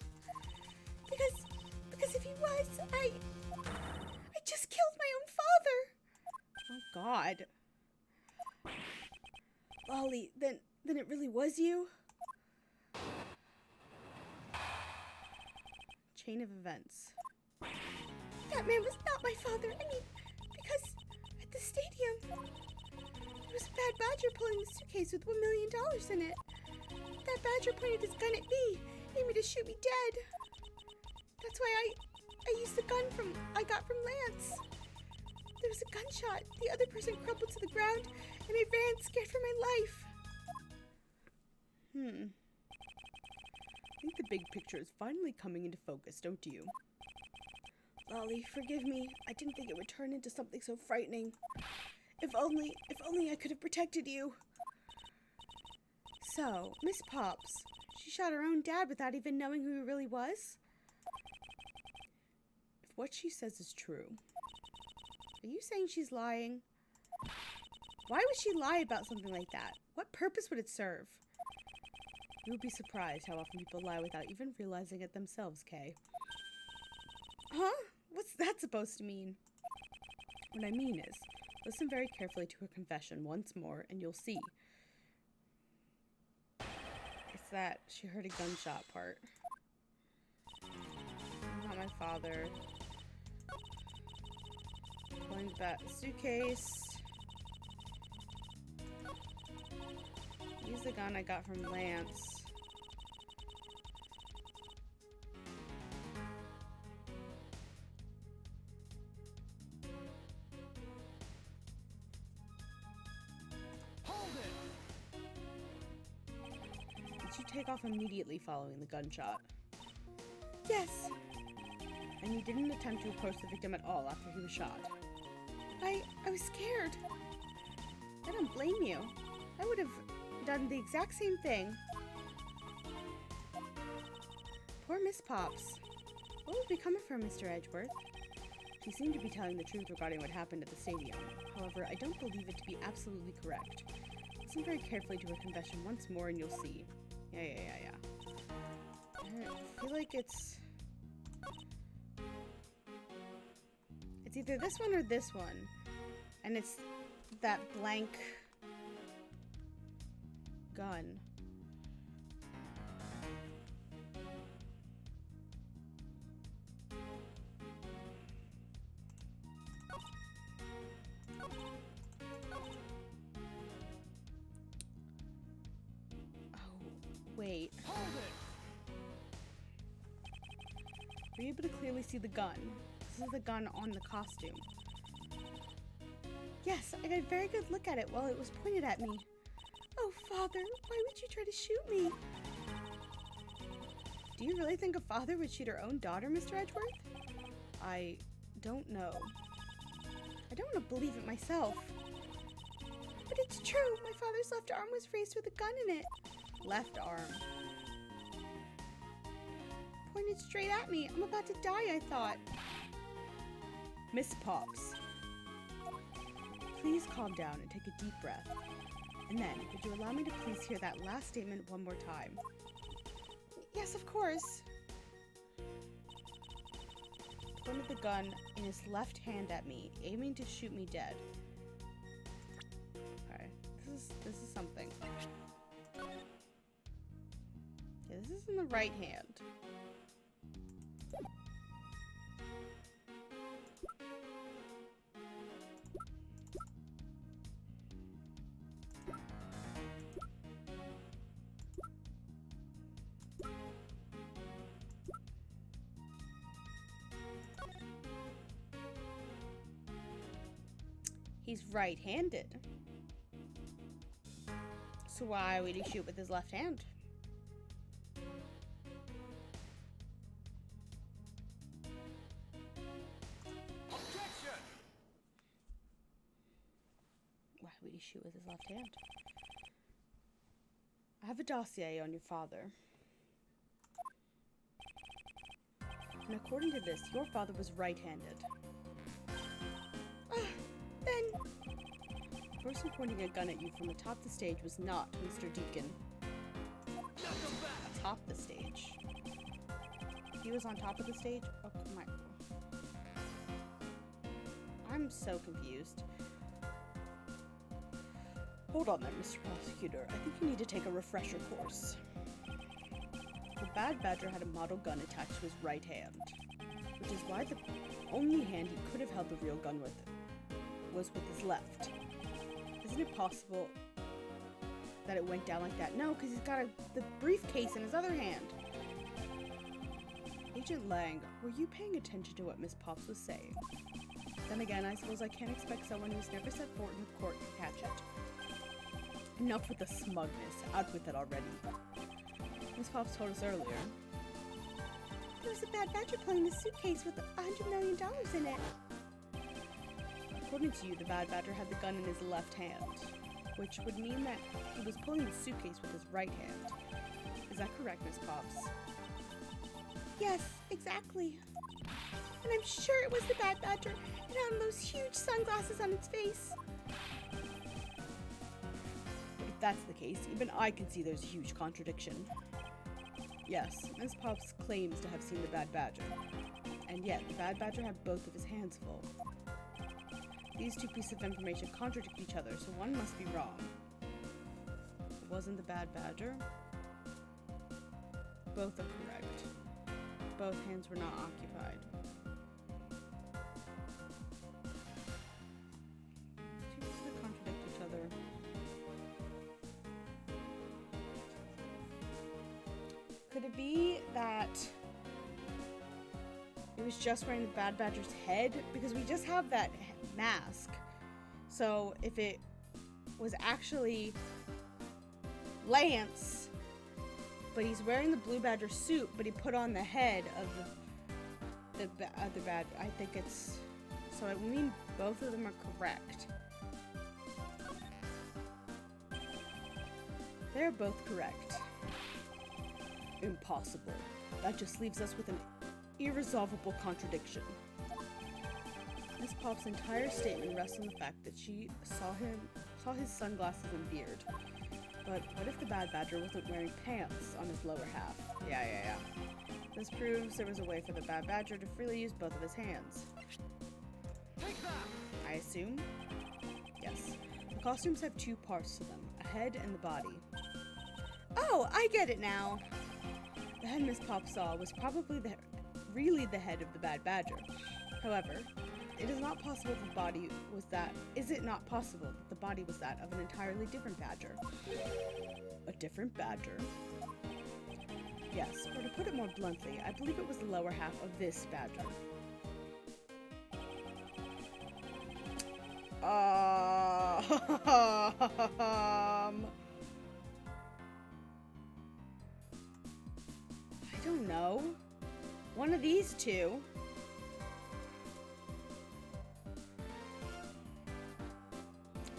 Because if he was, I just killed my own father. Oh, God. Lolly, then it really was you? Chain of events. That man was not my father. I mean, because at the stadium, there was a bad badger pulling the suitcase with $1 million in it. That badger pointed his gun at me, aiming to shoot me dead. That's why I used the gun I got from Lance. There was a gunshot. The other person crumpled to the ground, and I ran, scared for my life. I think the big picture is finally coming into focus, don't you? Lolly, forgive me. I didn't think it would turn into something so frightening. If only I could have protected you. So, Miss Pops, she shot her own dad without even knowing who he really was? If what she says is true, are you saying she's lying? Why would she lie about something like that? What purpose would it serve? You would be surprised how often people lie without even realizing it themselves, Kay. Huh? What's that supposed to mean? What I mean is, Listen very carefully to her confession once more, and you'll see. It's that she heard a gunshot part. Not my father. Pulling back the suitcase. Use the gun I got from Lance. Did you take off immediately following the gunshot? Yes. And you didn't attempt to approach the victim at all after he was shot? I was scared. I don't blame you. I would have done the exact same thing. Poor Miss Pops. What would become of her, Mr. Edgeworth? She seemed to be telling the truth regarding what happened at the stadium. However, I don't believe it to be absolutely correct. Listen very carefully to her confession once more and you'll see. Yeah. I feel like it's either this one or this one. And it's that blank gun. Wait. Hold it! Were you able to clearly see the gun? This is the gun on the costume. Yes, I got a very good look at it while it was pointed at me. Oh, Father, why would you try to shoot me? Do you really think a father would shoot her own daughter, Mr. Edgeworth? I don't know. I don't want to believe it myself. But it's true. My father's left arm was raised with a gun in it. Left arm. Pointed straight at me. I'm about to die, I thought. Miss Pops. Please calm down and take a deep breath. And then, would you allow me to please hear that last statement one more time? Yes, of course. Pointed the gun in his left hand at me, aiming to shoot me dead. Alright, this is something. Yeah, this is in the right hand. He's right-handed. So why would he shoot with his left hand? Objection! Why would he shoot with his left hand? I have a dossier on your father. And according to this, your father was right-handed. Then... The person pointing a gun at you from atop the stage was not Mr. Deacon. Atop the stage. He was on top of the stage? Oh, my... I'm so confused. Hold on there, Mr. Prosecutor. I think you need to take a refresher course. The Bad Badger had a model gun attached to his right hand, which is why the only hand he could have held the real gun with was with his left. Isn't it possible that it went down like that? No, because he's got the briefcase in his other hand. Agent Lang, were you paying attention to what Miss Pops was saying? Then again, I suppose I can't expect someone who's never set foot in the court to catch it. Enough with the smugness. Out with it already. Miss Pops told us earlier. There was a Bad Badger pulling the suitcase with $100 million in it. According to you, the Bad Badger had the gun in his left hand, which would mean that he was pulling the suitcase with his right hand. Is that correct, Miss Pops? Yes, exactly. And I'm sure it was the Bad Badger. It had those huge sunglasses on its face. If that's the case, even I can see there's a huge contradiction. Yes, Miss Pops claims to have seen the Bad Badger, and yet the Bad Badger had both of his hands full. These two pieces of information contradict each other, so one must be wrong. It wasn't the bad badger. Both are correct. Both hands were not occupied. Two pieces that contradict each other. Could it be that it was just wearing the bad badger's head? Because we just have that mask. So if it was actually Lance, but he's wearing the blue badger suit, but he put on the head of the other bad. I think it's. So I mean, both of them are correct. They're both correct. Impossible. That just leaves us with an irresolvable contradiction. Miss Pop's entire statement rests on the fact that she saw his sunglasses and beard. But what if the bad badger wasn't wearing pants on his lower half? Yeah. This proves there was a way for the bad badger to freely use both of his hands. Take that! I assume? Yes. The costumes have two parts to them, a head and the body. Oh, I get it now! The head Miss Pop saw was probably really the head of the bad badger. However, it is not possible that the body was that. Is it not possible that the body was that of an entirely different badger? A different badger? Yes, or to put it more bluntly, I believe it was the lower half of this badger. I don't know. One of these two.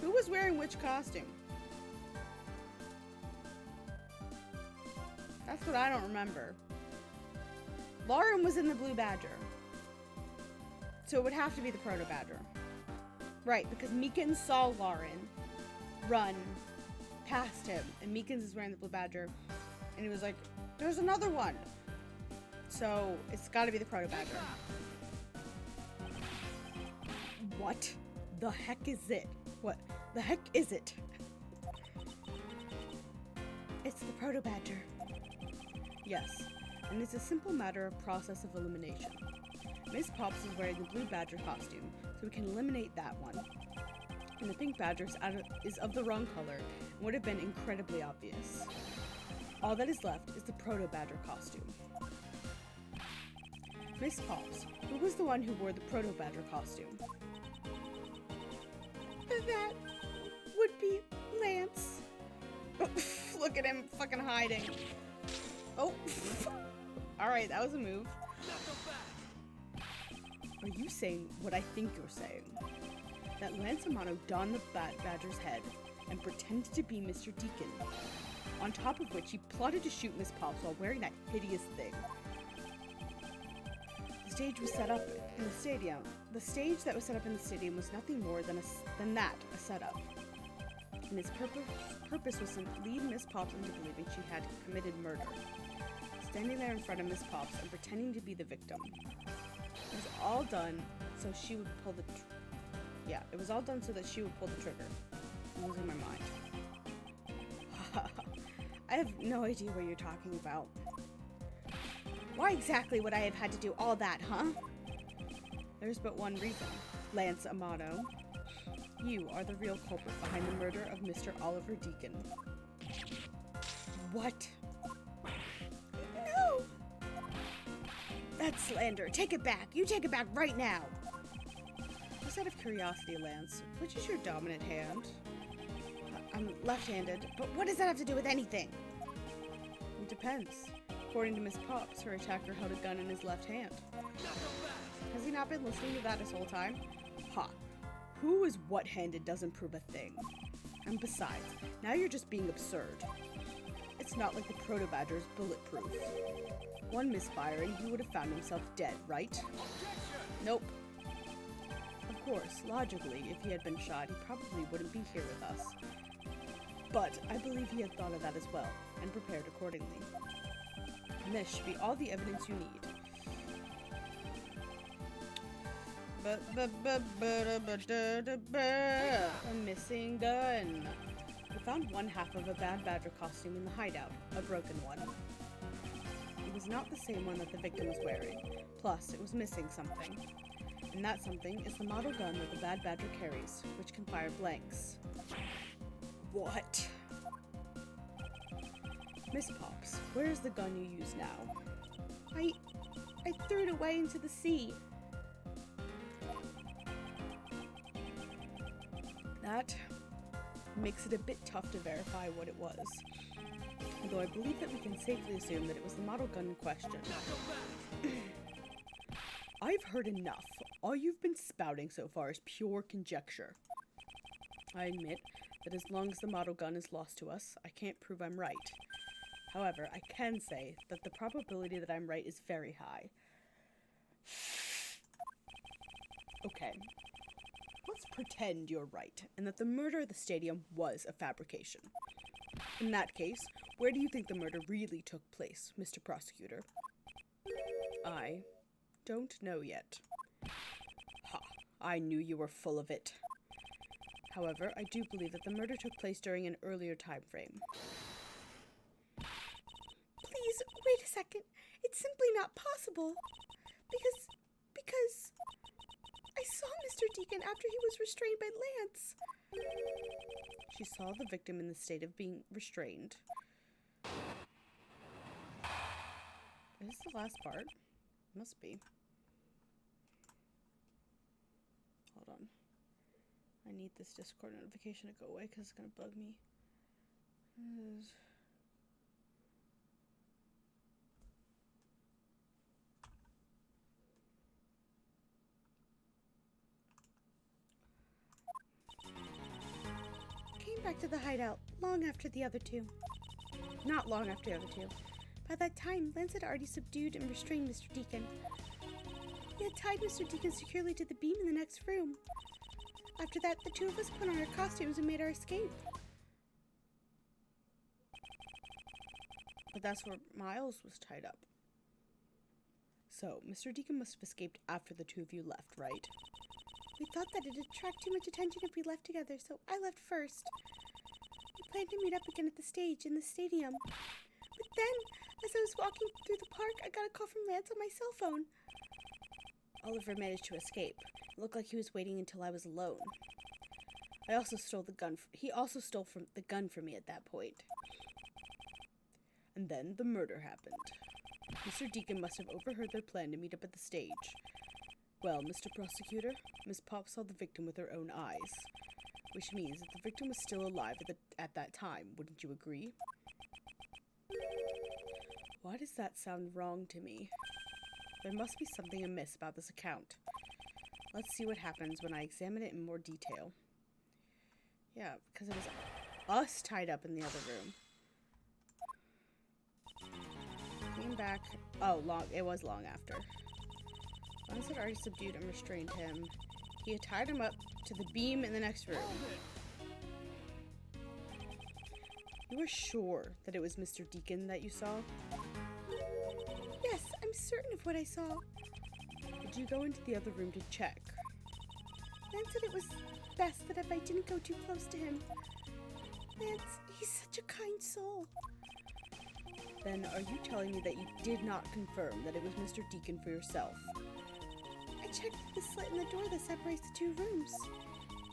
Who was wearing which costume? That's what I don't remember. Lauren was in the blue badger. So it would have to be the proto badger. Right, because Meekins saw Lauren run past him. And Meekins is wearing the blue badger. And he was like, there's another one. So it's gotta be the proto badger. What the heck is it? What the heck is it? It's the proto badger. Yes, and it's a simple matter of process of elimination. Miss Pops is wearing the blue badger costume, so we can eliminate that one. And the pink badger is of the wrong color and would have been incredibly obvious. All that is left is the proto badger costume. Miss Pops, who was the one who wore the proto badger costume? That would be Lance. Look at him fucking hiding. Oh. Alright, that was a move. Are you saying what I think you're saying? That Lance Amano donned the badger's head and pretended to be Mr. Deacon. On top of which he plotted to shoot Miss Pops while wearing that hideous thing. The stage was set up in the stadium. The stage that was set up in the stadium was nothing more than a setup. And its purpose was to lead Miss Pops into believing she had committed murder. Standing there in front of Miss Pops and pretending to be the victim. It was all done so she would pull the... it was all done so that she would pull the trigger. I'm losing my mind. I have no idea what you're talking about. Why exactly would I have had to do all that, huh? There's but one reason, Lance Amato. You are the real culprit behind the murder of Mr. Oliver Deacon. What? No! That's slander. Take it back. You take it back right now. Just out of curiosity, Lance, which is your dominant hand? I'm left-handed, but what does that have to do with anything? It depends. According to Miss Pops, her attacker held a gun in his left hand. Has he not been listening to that this whole time? Ha! Who is what-handed doesn't prove a thing. And besides, now you're just being absurd. It's not like the proto-badger is bulletproof. One misfire and he would have found himself dead, right? Nope. Of course, logically, if he had been shot, he probably wouldn't be here with us. But I believe he had thought of that as well, and prepared accordingly. And this should be all the evidence you need. A missing gun. We found one half of a Bad Badger costume in the hideout, a broken one. It was not the same one that the victim was wearing. Plus, it was missing something. And that something is the model gun that the Bad Badger carries, which can fire blanks. What? Miss Pops, where is the gun you use now? I threw it away into the sea. That makes it a bit tough to verify what it was. Although I believe that we can safely assume that it was the model gun in question. I've heard enough. All you've been spouting so far is pure conjecture. I admit that as long as the model gun is lost to us, I can't prove I'm right. However, I can say that the probability that I'm right is very high. Okay. Let's pretend you're right, and that the murder at the stadium was a fabrication. In that case, where do you think the murder really took place, Mr. Prosecutor? I don't know yet. Ha, I knew you were full of it. However, I do believe that the murder took place during an earlier time frame. Please, wait a second. It's simply not possible. Because I saw Mr. Deacon after he was restrained by Lance. She saw the victim in the state of being restrained. Is this the last part? Must be. Hold on. I need this Discord notification to go away because it's going to bug me. Came back to the hideout long after the other two. Not long after the other two. By that time, Lance had already subdued and restrained Mr. Deacon. He had tied Mr. Deacon securely to the beam in the next room. After that, the two of us put on our costumes and made our escape. But that's where Miles was tied up. So, Mr. Deacon must have escaped after the two of you left, right? We thought that it'd attract too much attention if we left together, so I left first. We planned to meet up again at the stage in the stadium. But then, as I was walking through the park, I got a call from Lance on my cell phone. Oliver managed to escape. It looked like he was waiting until I was alone. He also stole the gun from me at that point. And then the murder happened. Mr. Deacon must have overheard their plan to meet up at the stage. Well, Mr. Prosecutor, Miss Pop saw the victim with her own eyes, which means that the victim was still alive at that time, wouldn't you agree? Why does that sound wrong to me? There must be something amiss about this account. Let's see what happens when I examine it in more detail. Yeah, because it was us tied up in the other room. Came back. Oh, it was long after. Lance had already subdued and restrained him. He had tied him up to the beam in the next room. You were sure that it was Mr. Deacon that you saw? Yes, I'm certain of what I saw. Did you go into the other room to check? Lance said it was best that if I didn't go too close to him. Lance, he's such a kind soul. Then are you telling me that you did not confirm that it was Mr. Deacon for yourself? I checked the slit in the door that separates the two rooms.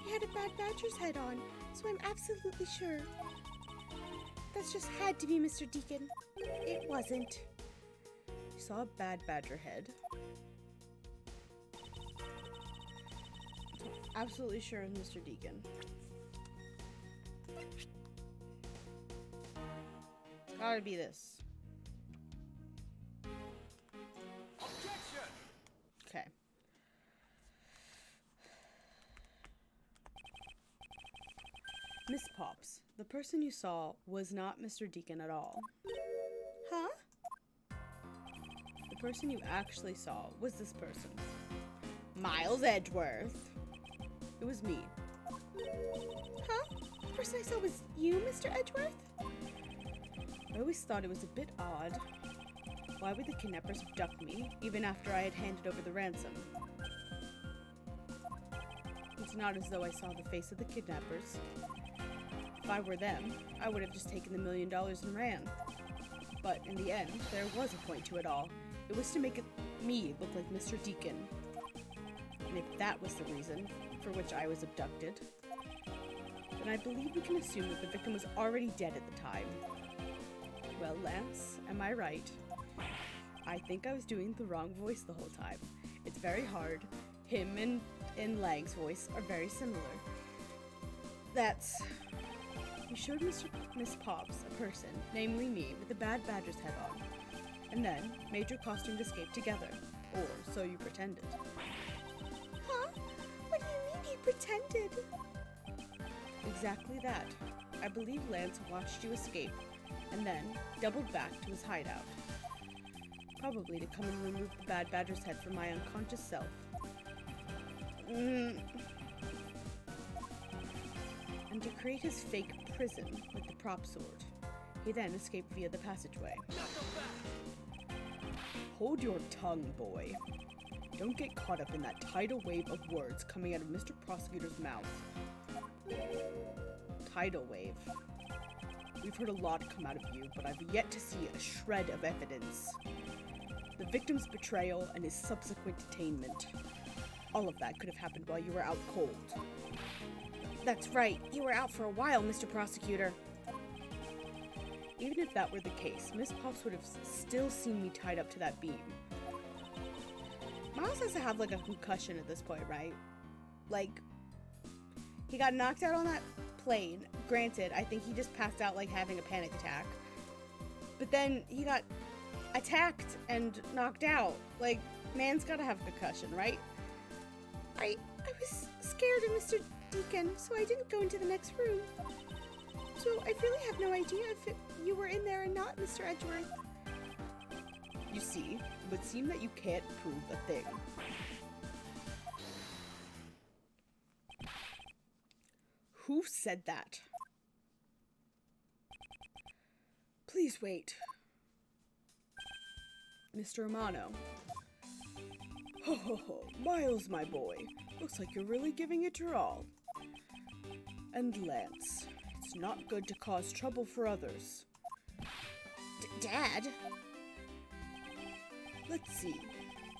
He had a Bad Badger's head on, so I'm absolutely sure. That's just had to be Mr. Deacon. It wasn't. You saw a Bad Badger head. Absolutely sure it was Mr. Deacon. It's gotta be this. Objection! Okay. Miss Pops, the person you saw was not Mr. Deacon at all. Huh? The person you actually saw was this person. Miles Edgeworth. It was me. Huh? The person I saw was you, Mr. Edgeworth? I always thought it was a bit odd. Why would the kidnappers abduct me, even after I had handed over the ransom? It's not as though I saw the face of the kidnappers. If I were them, I would have just taken the $1 million and ran. But in the end, there was a point to it all. It was to make me look like Mr. Deacon. And if that was the reason for which I was abducted, then I believe we can assume that the victim was already dead at the time. Well, Lance, am I right? I think I was doing the wrong voice the whole time. It's very hard. Him and Lang's voice are very similar. You showed Miss Pops a person, namely me, with a bad badger's head on, and then made your costume escape together. Or so you pretended. Huh? What do you mean he pretended? Exactly that. I believe Lance watched you escape, and then doubled back to his hideout. Probably to come and remove the bad badger's head from my unconscious self. And to create his fake prison with the prop sword. He then escaped via the passageway. Hold your tongue, boy. Don't get caught up in that tidal wave of words coming out of Mr. Prosecutor's mouth. Tidal wave. We've heard a lot come out of you, but I've yet to see a shred of evidence. The victim's betrayal and his subsequent detainment. All of that could have happened while you were out cold. That's right. You were out for a while, Mr. Prosecutor. Even if that were the case, Miss Pops would have still seen me tied up to that beam. Miles has to have like a concussion at this point, right? Like, he got knocked out on that plane. Granted, I think he just passed out like having a panic attack. But then he got attacked and knocked out. Like, man's gotta have a concussion, right? I was scared of Mr. Deacon, so I didn't go into the next room. So I really have no idea if you were in there or not, Mr. Edgeworth. You see, it would seem that you can't prove a thing. Who said that? Please wait. Mr. Romano. Ho ho ho, Miles, my boy. Looks like you're really giving it your all. And Lance, it's not good to cause trouble for others. Dad? Let's see.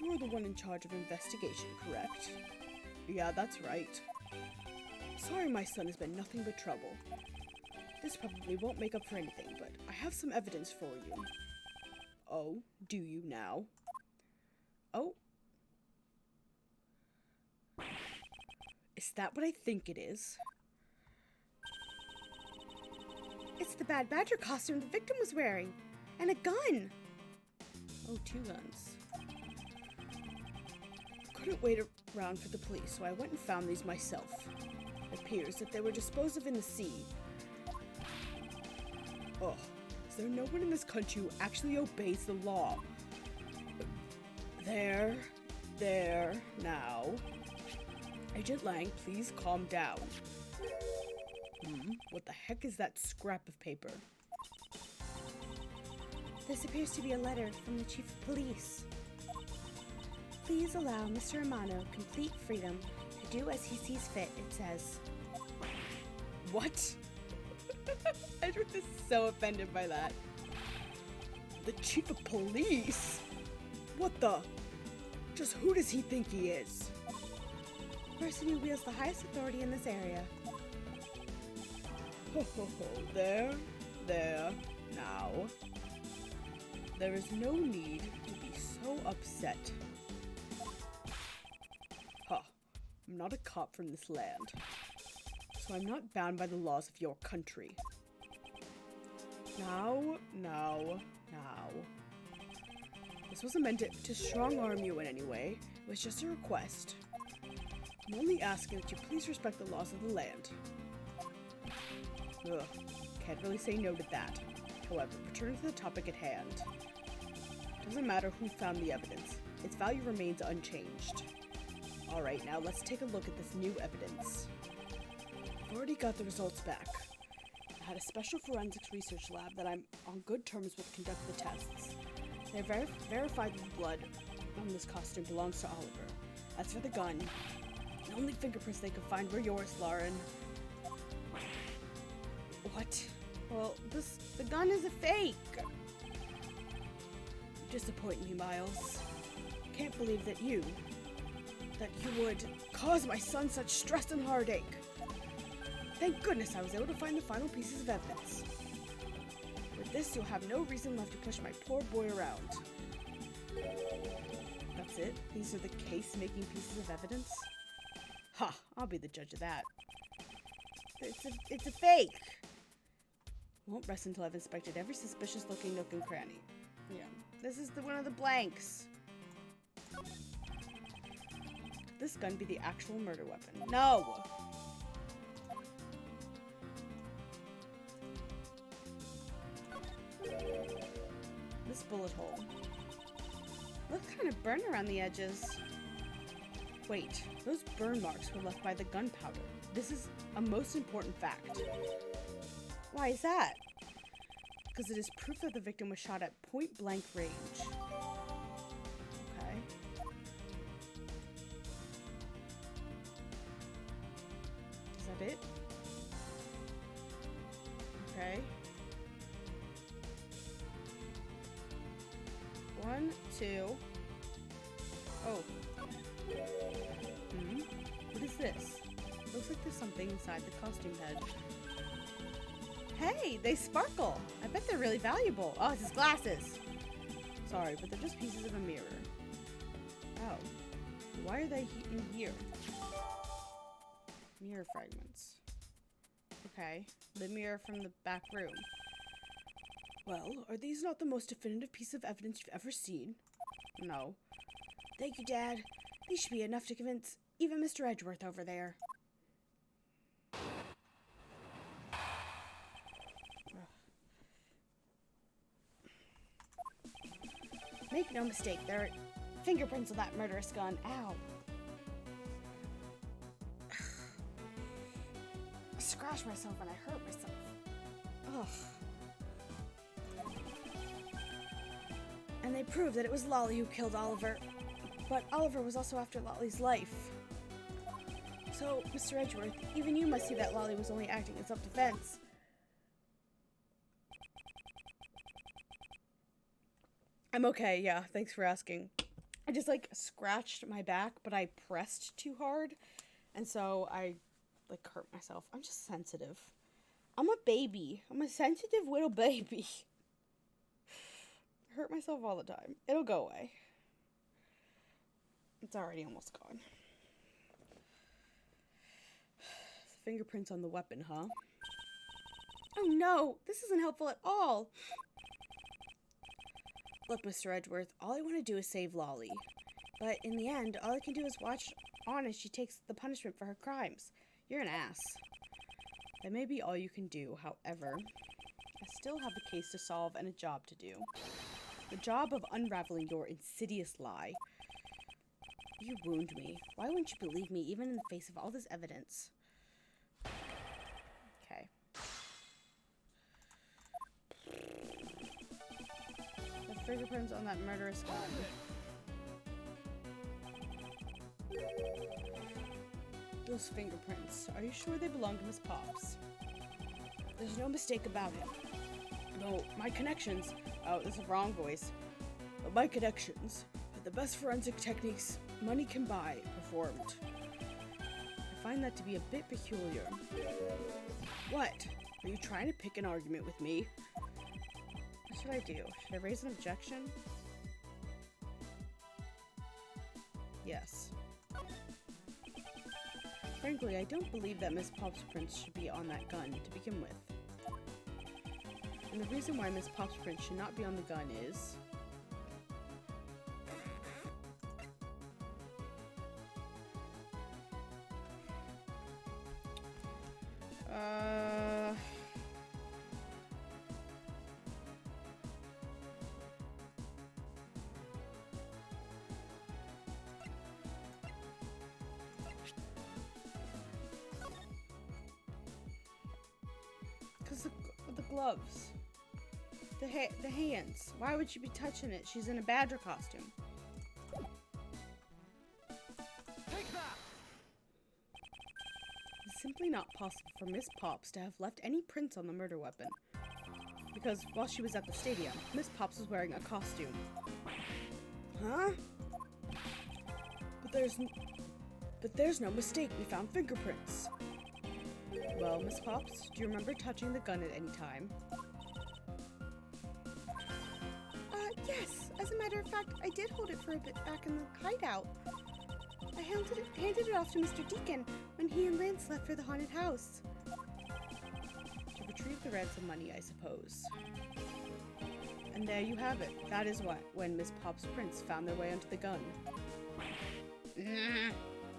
You're the one in charge of investigation, correct? Yeah, that's right. Sorry my son has been nothing but trouble. This probably won't make up for anything, but I have some evidence for you. Oh, do you now? Oh. Is that what I think it is? It's the Bad Badger costume the victim was wearing. And a gun. Oh, 2 guns. Couldn't wait around for the police, so I went and found these myself. It appears that they were disposed of in the sea. Oh, is there no one in this country who actually obeys the law? There, now. Agent Lang, please calm down. What the heck is that scrap of paper? This appears to be a letter from the Chief of Police. Please allow Mr. Romano complete freedom to do as he sees fit, it says. What? Edgeworth is so offended by that. The Chief of Police? What the? Just who does he think he is? The person who wields the highest authority in this area. Ho ho ho, there, now. There is no need to be so upset. Huh, I'm not a cop from this land, so I'm not bound by the laws of your country. Now. This wasn't meant to strong-arm you in any way. It was just a request. I'm only asking that you please respect the laws of the land. Ugh, can't really say no to that. However, returning to the topic at hand. Doesn't matter who found the evidence. Its value remains unchanged. Alright, now let's take a look at this new evidence. I've already got the results back. I had a special forensics research lab that I'm on good terms with conduct the tests. They verified that the blood on this costume belongs to Oliver. As for the gun, The only fingerprints they could find were yours, Lauren. What? Well, the gun is a fake. You disappoint me, Miles. Can't believe that you would cause my son such stress and heartache. Thank goodness I was able to find the final pieces of evidence. With this, you'll have no reason left to push my poor boy around. That's it? These are the case-making pieces of evidence? Ha! I'll be the judge of that. It's a fake! Won't rest until I've inspected every suspicious-looking nook and cranny. Yeah. This is one of the blanks. Could this gun be the actual murder weapon? No! This bullet hole. Looks kind of burnt around the edges. Wait, those burn marks were left by the gunpowder. This is a most important fact. Why is that? Because it is proof that the victim was shot at point-blank range. Okay. Is that it? Okay. 1, 2. Oh. What is this? Looks like there's something inside the costume head. Hey, they sparkle. I bet they're really valuable. Oh, it's his glasses. Sorry, but they're just pieces of a mirror. Oh. Why are they in here? Mirror fragments. Okay. The mirror from the back room. Well, are these not the most definitive piece of evidence you've ever seen? No. Thank you, Dad. These should be enough to convince even Mr. Edgeworth over there. Make no mistake, there are fingerprints on that murderous gun. Ow. I scratched myself and I hurt myself. Ugh. And they proved that it was Lolly who killed Oliver. But Oliver was also after Lolly's life. So, Mr. Edgeworth, even you must see that Lolly was only acting in self-defense. I'm okay, yeah, thanks for asking. I just, scratched my back, but I pressed too hard. And so I, hurt myself. I'm just sensitive. I'm a baby. I'm a sensitive little baby. Hurt myself all the time. It'll go away. It's already almost gone. Fingerprints on the weapon, huh? Oh no, this isn't helpful at all. Look, Mr. Edgeworth, all I want to do is save Lolly. But in the end, all I can do is watch on as she takes the punishment for her crimes. You're an ass. That may be all you can do, however, I still have a case to solve and a job to do. The job of unraveling your insidious lie. You wound me. Why wouldn't you believe me, even in the face of all this evidence? Okay. The fingerprints on that murderous gun. Those fingerprints. Are you sure they belong to Miss Pops? There's no mistake about it. No, my connections. Oh, this is the wrong voice. But my connections are the best forensic techniques money can buy performed. I find that to be a bit peculiar. What? Are you trying to pick an argument with me? What should I do? Should I raise an objection? Yes. Frankly, I don't believe that Miss Pop's prints should be on that gun to begin with. And the reason why Miss Pop's print should not be on the gun is... Because the gloves. The hands. Why would she be touching it? She's in a badger costume. Take that! simply not possible for Miss Pops to have left any prints on the murder weapon. Because while she was at the stadium, Miss Pops was wearing a costume. Huh? But there's no mistake. We found fingerprints. Well, Miss Pops, do you remember touching the gun at any time? Yes. As a matter of fact, I did hold it for a bit back in the hideout. I handed it off to Mr. Deacon when he and Lance left for the haunted house. To retrieve the ransom money, I suppose. And there you have it. That is when Miss Pop's prints found their way onto the gun.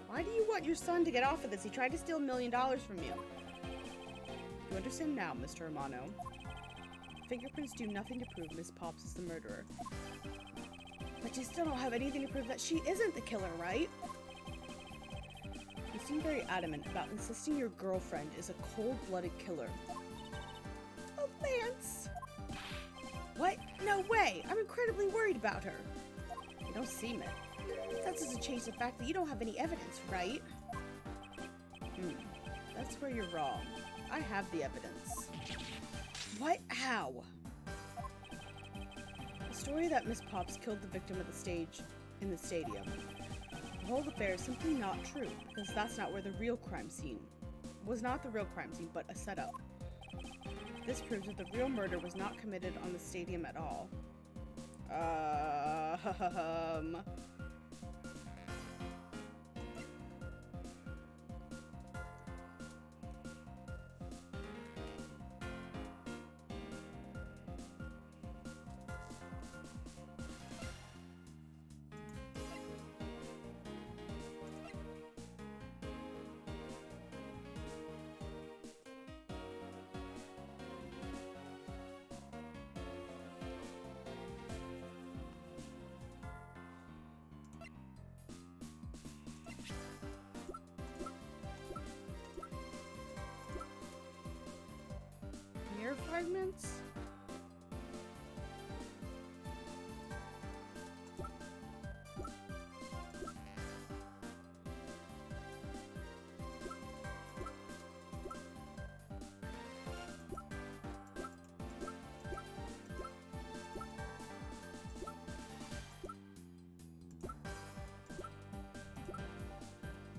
Why do you want your son to get off of this? He tried to steal $1 million from you. You understand now, Mr. Romano. Fingerprints do nothing to prove Miss Pops is the murderer. But you still don't have anything to prove that she isn't the killer, right? You seem very adamant about insisting your girlfriend is a cold-blooded killer. Oh, Lance! What? No way! I'm incredibly worried about her. You don't seem it. That doesn't change the fact that you don't have any evidence, right? That's where you're wrong. I have the evidence. What? How? The story that Miss Pops killed the victim at the stage in the stadium. The whole affair is simply not true, because that's not where the real crime scene was not the real crime scene, but a setup. This proves that the real murder was not committed on the stadium at all. Mirror fragments?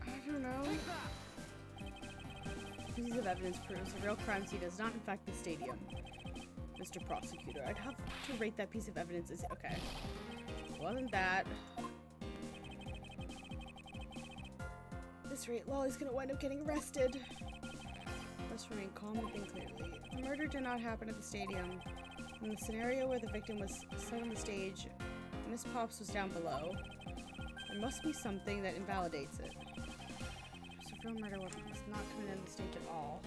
I don't know. Piece of evidence proves the real crime scene is not in fact the stadium. Mr. Prosecutor, I'd have to rate that piece of evidence as okay. Wasn't that? At this rate, Lolly's gonna wind up getting arrested. Let's remain calm and think clearly. The murder did not happen at the stadium. In the scenario where the victim was set on the stage, Miss Pops was down below. There must be something that invalidates it. So real murder was not coming in the stage at all.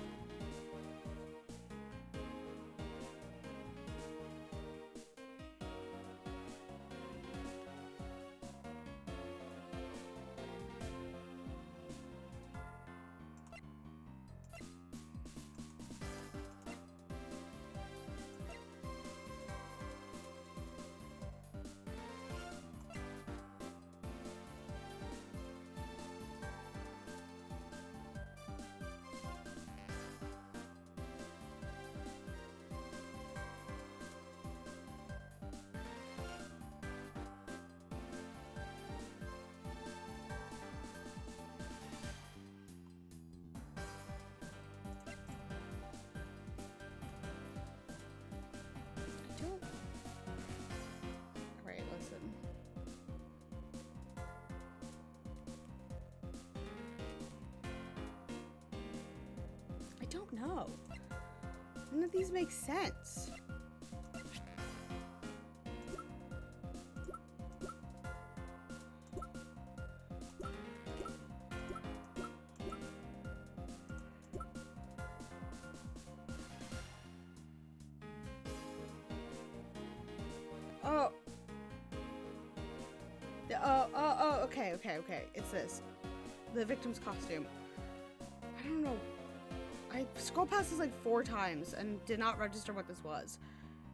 Alright, listen. I don't know. None of these make sense. Okay. It's this. The victim's costume. I don't know. I scrolled past this like 4 times and did not register what this was.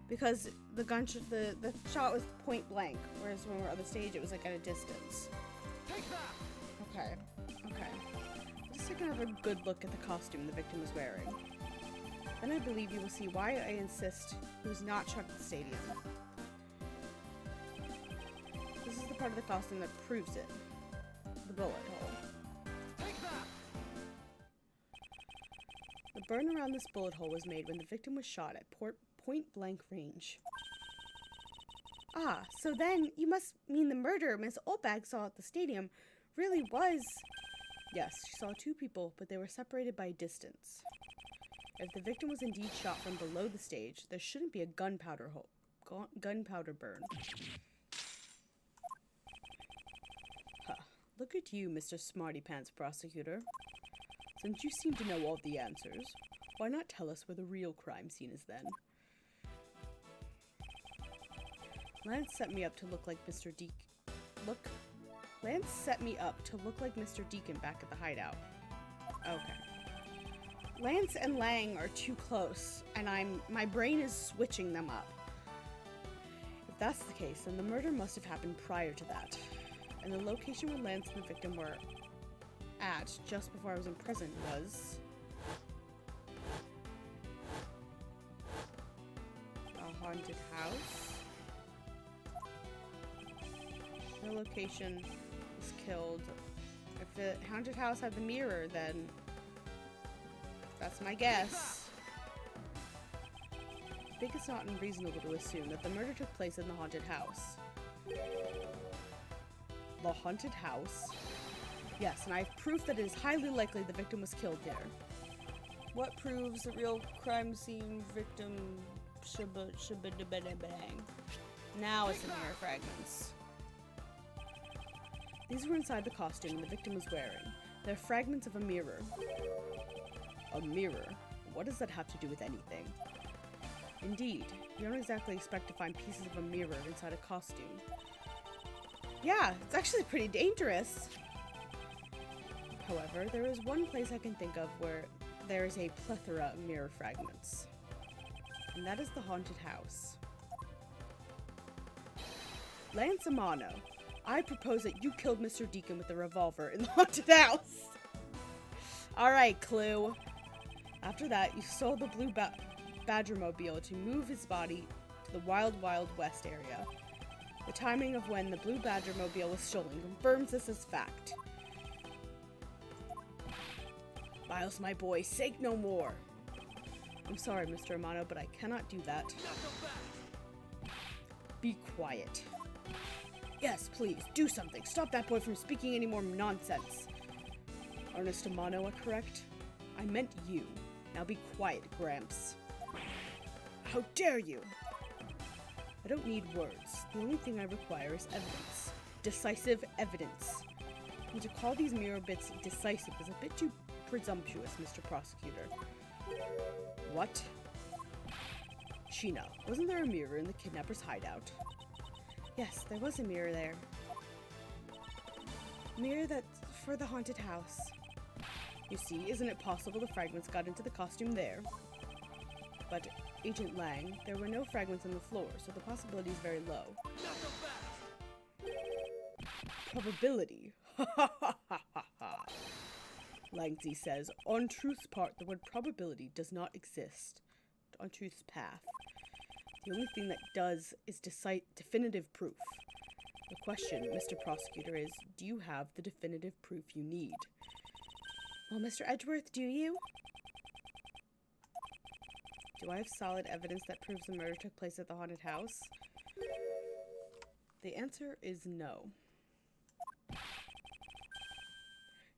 Because the the shot was point blank, whereas when we were on the stage, it was like at a distance. Take that! Okay. Just like can have a good look at the costume the victim was wearing. Then I believe you will see why I insist he was not shot at the stadium. This is the part of the costume that proves it. The bullet hole. Take that! The burn around this bullet hole was made when the victim was shot at point-blank range. Ah, so then you must mean the murder Miss Oldbag saw at the stadium really was... Yes, she saw two people, but they were separated by a distance. If the victim was indeed shot from below the stage, there shouldn't be a gunpowder burn. Huh. Look at you, Mr. Smarty Pants Prosecutor. Since you seem to know all the answers, why not tell us where the real crime scene is then? Lance set me up to look like Mr. Lance set me up to look like Mr. Deacon back at the hideout. Okay. Lance and Lang are too close, and my brain is switching them up. If that's the case, then the murder must have happened prior to that. And the location where Lance and the victim were at just before I was in prison was... a haunted house. The location was killed. If the haunted house had the mirror, then that's my guess. I think it's not unreasonable to assume that the murder took place in the haunted house. The haunted house? Yes, and I have proof that it is highly likely the victim was killed there. What proves the real crime scene victim? Now it's the mirror fragments. These were inside the costume the victim was wearing. They're fragments of a mirror. A mirror? What does that have to do with anything? Indeed, you don't exactly expect to find pieces of a mirror inside a costume. Yeah, it's actually pretty dangerous. However, there is one place I can think of where there is a plethora of mirror fragments. And that is the haunted house. Lance Amano, I propose that you killed Mr. Deacon with a revolver in the haunted house. Alright, Clue. After that, you stole the blue Badgermobile to move his body to the Wild Wild West area. The timing of when the blue Badgermobile was stolen confirms this as fact. Miles, my boy, sake no more. I'm sorry, Mr. Amano, but I cannot do that. Be quiet. Yes, please, do something. Stop that boy from speaking any more nonsense. Ernest Amano, correct? I meant you. Now be quiet, Gramps. How dare you! I don't need words. The only thing I require is evidence. Decisive evidence. And to call these mirror bits decisive is a bit too presumptuous, Mr. Prosecutor. What? Sheena, wasn't there a mirror in the kidnapper's hideout? Yes, there was a mirror there. Mirror that's for the haunted house. You see, isn't it possible the fragments got into the costume there? But, Agent Lang, there were no fragments on the floor, so the possibility is very low. Probability. Ha ha ha ha ha ha. Langsy says, on Truth's part, the word probability does not exist. On Truth's path. The only thing that does is definitive proof. The question, Mr. Prosecutor, is, do you have the definitive proof you need? Well, Mr. Edgeworth, do you? Do I have solid evidence that proves the murder took place at the haunted house? The answer is no.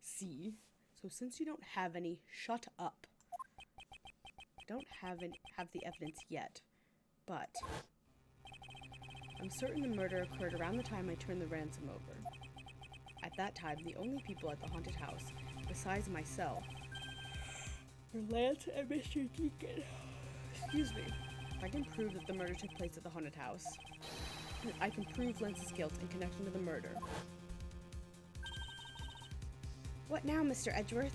See? So since you don't have any, shut up. I don't have the evidence yet, but I'm certain the murder occurred around the time I turned the ransom over. At that time, the only people at the haunted house, besides myself, were Lance and Mr. Deacon. Excuse me. If I can prove that the murder took place at the haunted house, I can prove Lance's guilt in connection to the murder. What now, Mr. Edgeworth?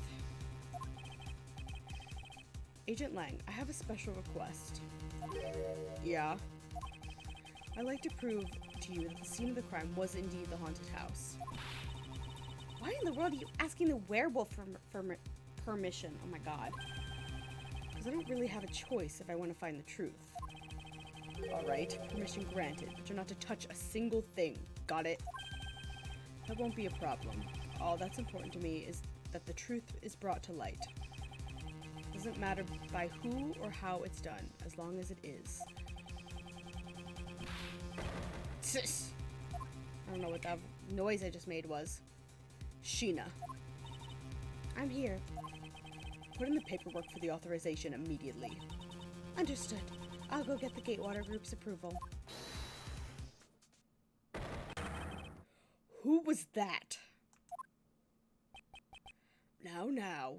Agent Lang, I have a special request. Yeah? I'd like to prove to you that the scene of the crime was indeed the haunted house. Why in the world are you asking the werewolf for permission? Oh my god. Because I don't really have a choice if I want to find the truth. Alright, permission granted, but you're not to touch a single thing. Got it? That won't be a problem. All that's important to me is that the truth is brought to light. Doesn't matter by who or how it's done, as long as it is. I don't know what that noise I just made was. Sheena. I'm here. Put in the paperwork for the authorization immediately. Understood. I'll go get the Gatewater Group's approval. Who was that? Now.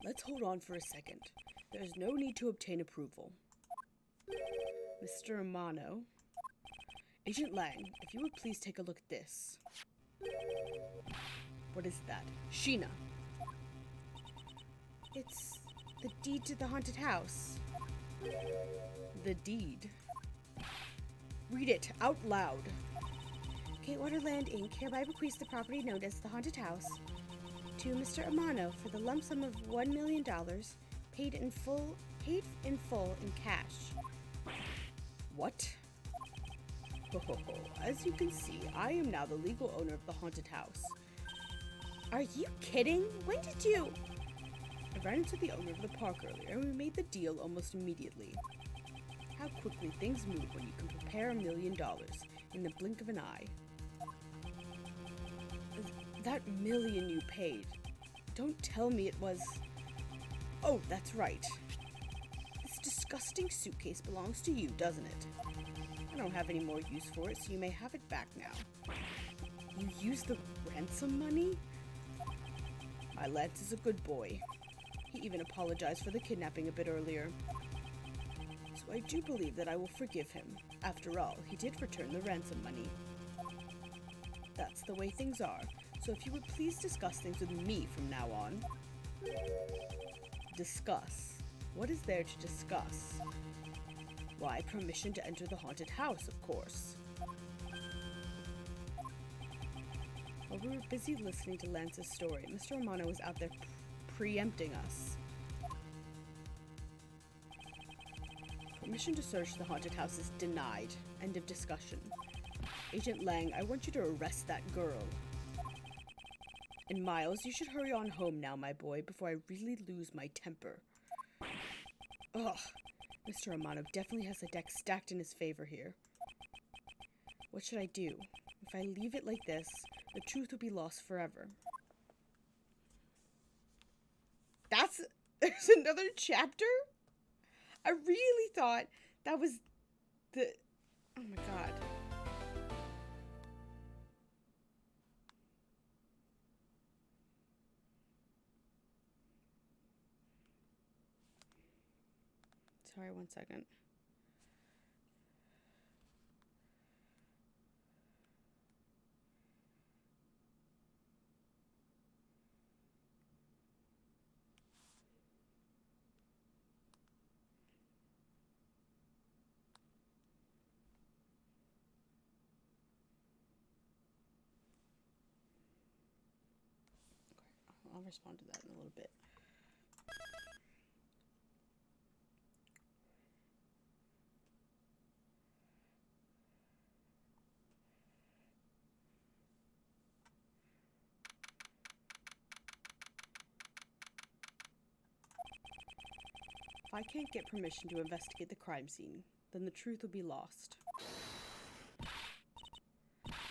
Let's hold on for a second. There's no need to obtain approval. Mr. Amano. Agent Lang, if you would please take a look at this. What is that? Sheena. It's the deed to the haunted house. The deed? Read it out loud. Gatewater Land Inc. hereby bequeaths the property known as the haunted house to Mr. Amano for the lump sum of $1 million, paid in full in cash. What? As you can see, I am now the legal owner of the haunted house. Are you kidding? When did you? I ran into the owner of the park earlier and we made the deal almost immediately. How quickly things move when you can prepare $1 million in the blink of an eye. That million you paid, don't tell me it was... Oh, that's right. This disgusting suitcase belongs to you, doesn't it? I don't have any more use for it, so you may have it back now. You used the ransom money? My Lance is a good boy. He even apologized for the kidnapping a bit earlier. So I do believe that I will forgive him. After all, he did return the ransom money. That's the way things are, so if you would please discuss things with me from now on. Discuss? What is there to discuss? Why, permission to enter the haunted house, of course. While we were busy listening to Lance's story, Mr. Amano was out there preempting us. Permission to search the haunted house is denied. End of discussion. Agent Lang, I want you to arrest that girl. And Miles, you should hurry on home now, my boy, before I really lose my temper. Ugh. Mr. Amano definitely has the deck stacked in his favor here. What should I do? If I leave it like this, the truth will be lost forever. There's another chapter? I really thought that was the... Oh my god. Sorry, 1 second. Okay, I'll respond to that in a little bit. If I can't get permission to investigate the crime scene, then the truth will be lost.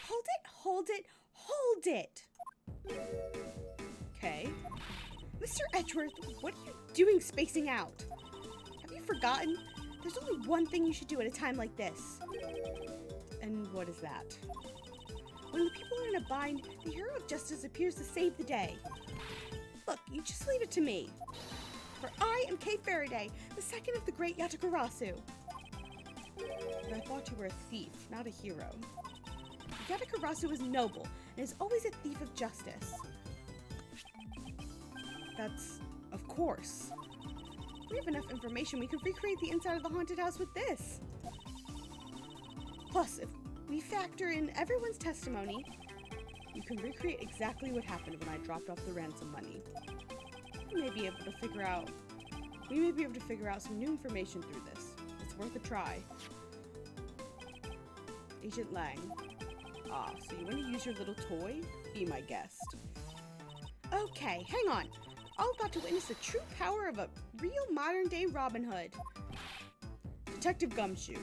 Hold it! Okay. Mr. Edgeworth, what are you doing spacing out? Have you forgotten? There's only one thing you should do at a time like this. And what is that? When the people are in a bind, the hero of justice appears to save the day. Look, you just leave it to me. For I am Kate Faraday, the second of the great Yatakarasu. But I thought you were a thief, not a hero. Yatakarasu is noble, and is always a thief of justice. That's... of course. We have enough information, we can recreate the inside of the haunted house with this. Plus, if we factor in everyone's testimony, you can recreate exactly what happened when I dropped off the ransom money. We may be able to figure out some new information through this. It's worth a try. Agent Lang. Ah, so you want to use your little toy? Be my guest. Okay, hang on. All about to witness the true power of a real modern-day Robin Hood. Detective Gumshoe.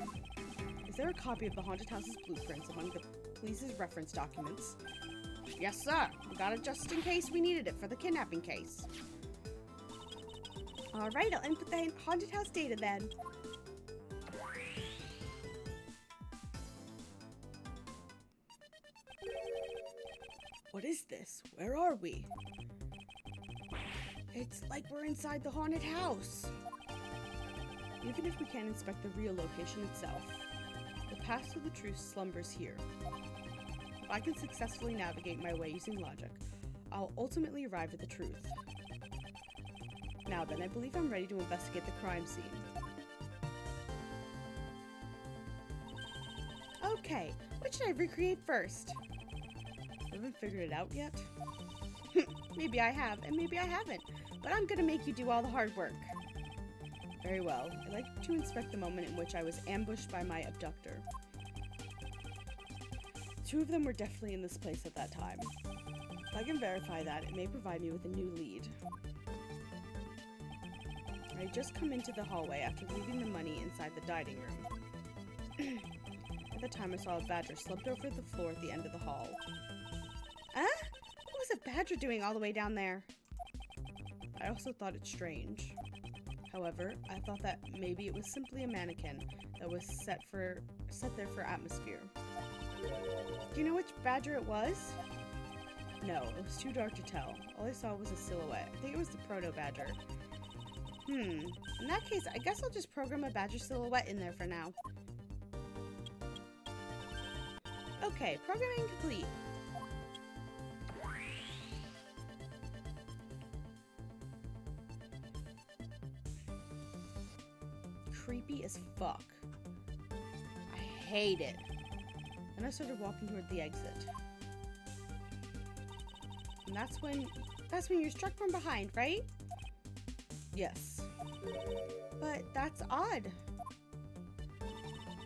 Is there a copy of the haunted house's blueprints among the police's reference documents? Yes, sir. We got it just in case we needed it for the kidnapping case. All right, I'll input the haunted house data then. What is this? Where are we? It's like we're inside the haunted house. Even if we can't inspect the real location itself, the path to the truth slumbers here. If I can successfully navigate my way using logic, I'll ultimately arrive at the truth. Now then, I believe I'm ready to investigate the crime scene. Okay, what should I recreate first? I haven't figured it out yet. Maybe I have, and maybe I haven't, but I'm gonna make you do all the hard work. Very well. I'd like to inspect the moment in which I was ambushed by my abductor. Two of them were definitely in this place at that time. If I can verify that, it may provide me with a new lead. I had just come into the hallway after leaving the money inside the dining room. At the time, I saw a badger slumped over the floor at the end of the hall. What was a badger doing all the way down there? I also thought it strange. However, I thought that maybe it was simply a mannequin that was set there for atmosphere. Do you know which badger it was? No, it was too dark to tell. All I saw was a silhouette. I think it was the proto-badger. In that case, I guess I'll just program a badger silhouette in there for now. Okay, programming complete. Creepy as fuck. I hate it. Then I started walking toward the exit. And that's when you're struck from behind, right? Yes. But that's odd.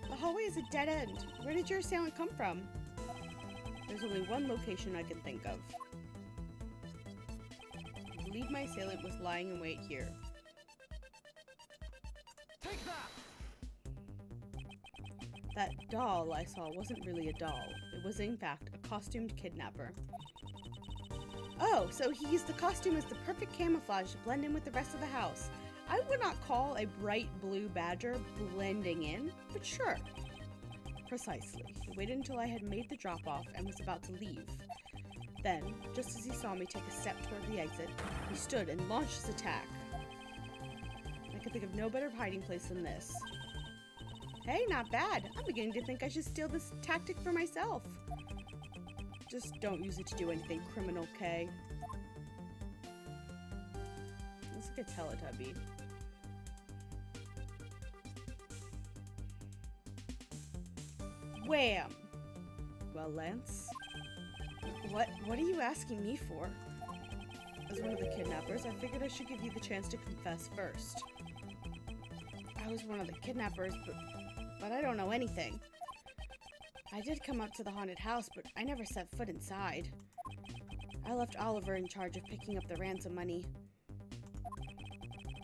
The hallway is a dead end. Where did your assailant come from? There's only one location I can think of. I believe my assailant was lying in wait here. Take that! That doll I saw wasn't really a doll. It was, in fact, a costumed kidnapper. Oh, so he used the costume as the perfect camouflage to blend in with the rest of the house. I would not call a bright blue badger blending in, but sure. Precisely. He waited until I had made the drop-off and was about to leave. Then, just as he saw me take a step toward the exit, he stood and launched his attack. I could think of no better hiding place than this. Hey, not bad. I'm beginning to think I should steal this tactic for myself. Just don't use it to do anything criminal, Kay. Looks like a Teletubby. Wham! Well, Lance? What are you asking me for? As one of the kidnappers, I figured I should give you the chance to confess first. I was one of the kidnappers, but I don't know anything. I did come up to the haunted house, but I never set foot inside. I left Oliver in charge of picking up the ransom money.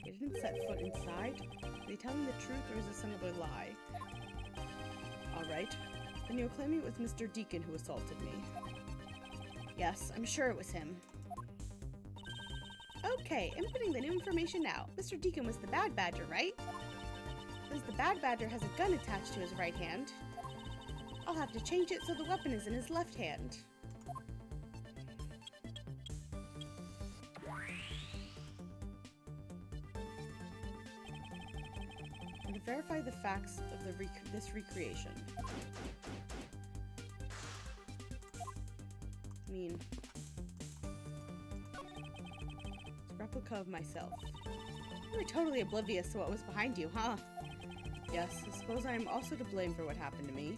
You didn't set foot inside? Are you telling the truth, or is this another lie? Alright. Then you're claiming it was Mr. Deacon who assaulted me. Yes, I'm sure it was him. Okay, inputting the new information now. Mr. Deacon was the bad badger, right? Since the bad badger has a gun attached to his right hand, I'll have to change it so the weapon is in his left hand. And to verify the facts of this recreation. I mean, it's a replica of myself. You were totally oblivious to what was behind you, huh? Yes, I suppose I am also to blame for what happened to me.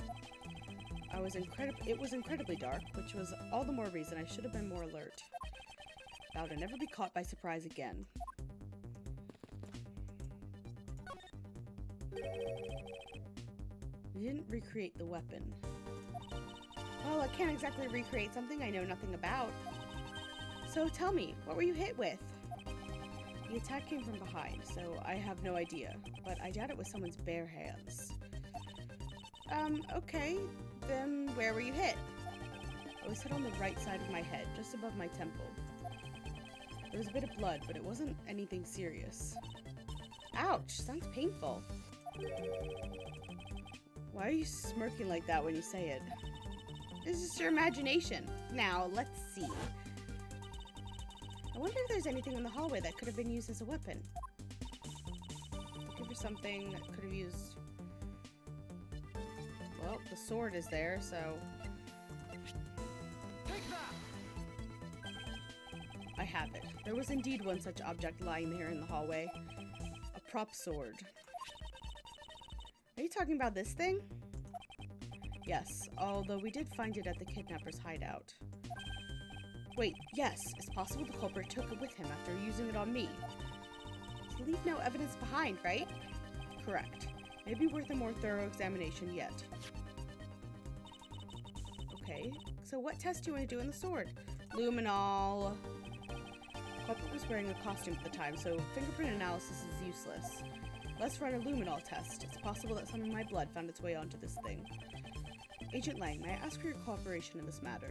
It was incredibly dark, which was all the more reason I should have been more alert. Vowed to never be caught by surprise again. We didn't recreate the weapon. Well, I can't exactly recreate something I know nothing about. So tell me, what were you hit with? The attack came from behind, so I have no idea, but I doubt it was someone's bare hands. Okay, then where were you hit? I was hit on the right side of my head, just above my temple. There was a bit of blood, but it wasn't anything serious. Ouch, sounds painful. Why are you smirking like that when you say it? This is your imagination. Now, let's see. I wonder if there's anything in the hallway that could have been used as a weapon. Looking for something that could have used... Well, the sword is there, so... Take that! I have it. There was indeed one such object lying there in the hallway. A prop sword. Are you talking about this thing? Yes, although we did find it at the kidnapper's hideout. Wait, yes, it's possible the culprit took it with him after using it on me. To leave no evidence behind, right? Correct. Maybe worth a more thorough examination yet. Okay, so what test do you want to do on the sword? Luminol. Culprit was wearing a costume at the time, so fingerprint analysis is useless. Let's run a luminol test. It's possible that some of my blood found its way onto this thing. Agent Lang, may I ask for your cooperation in this matter?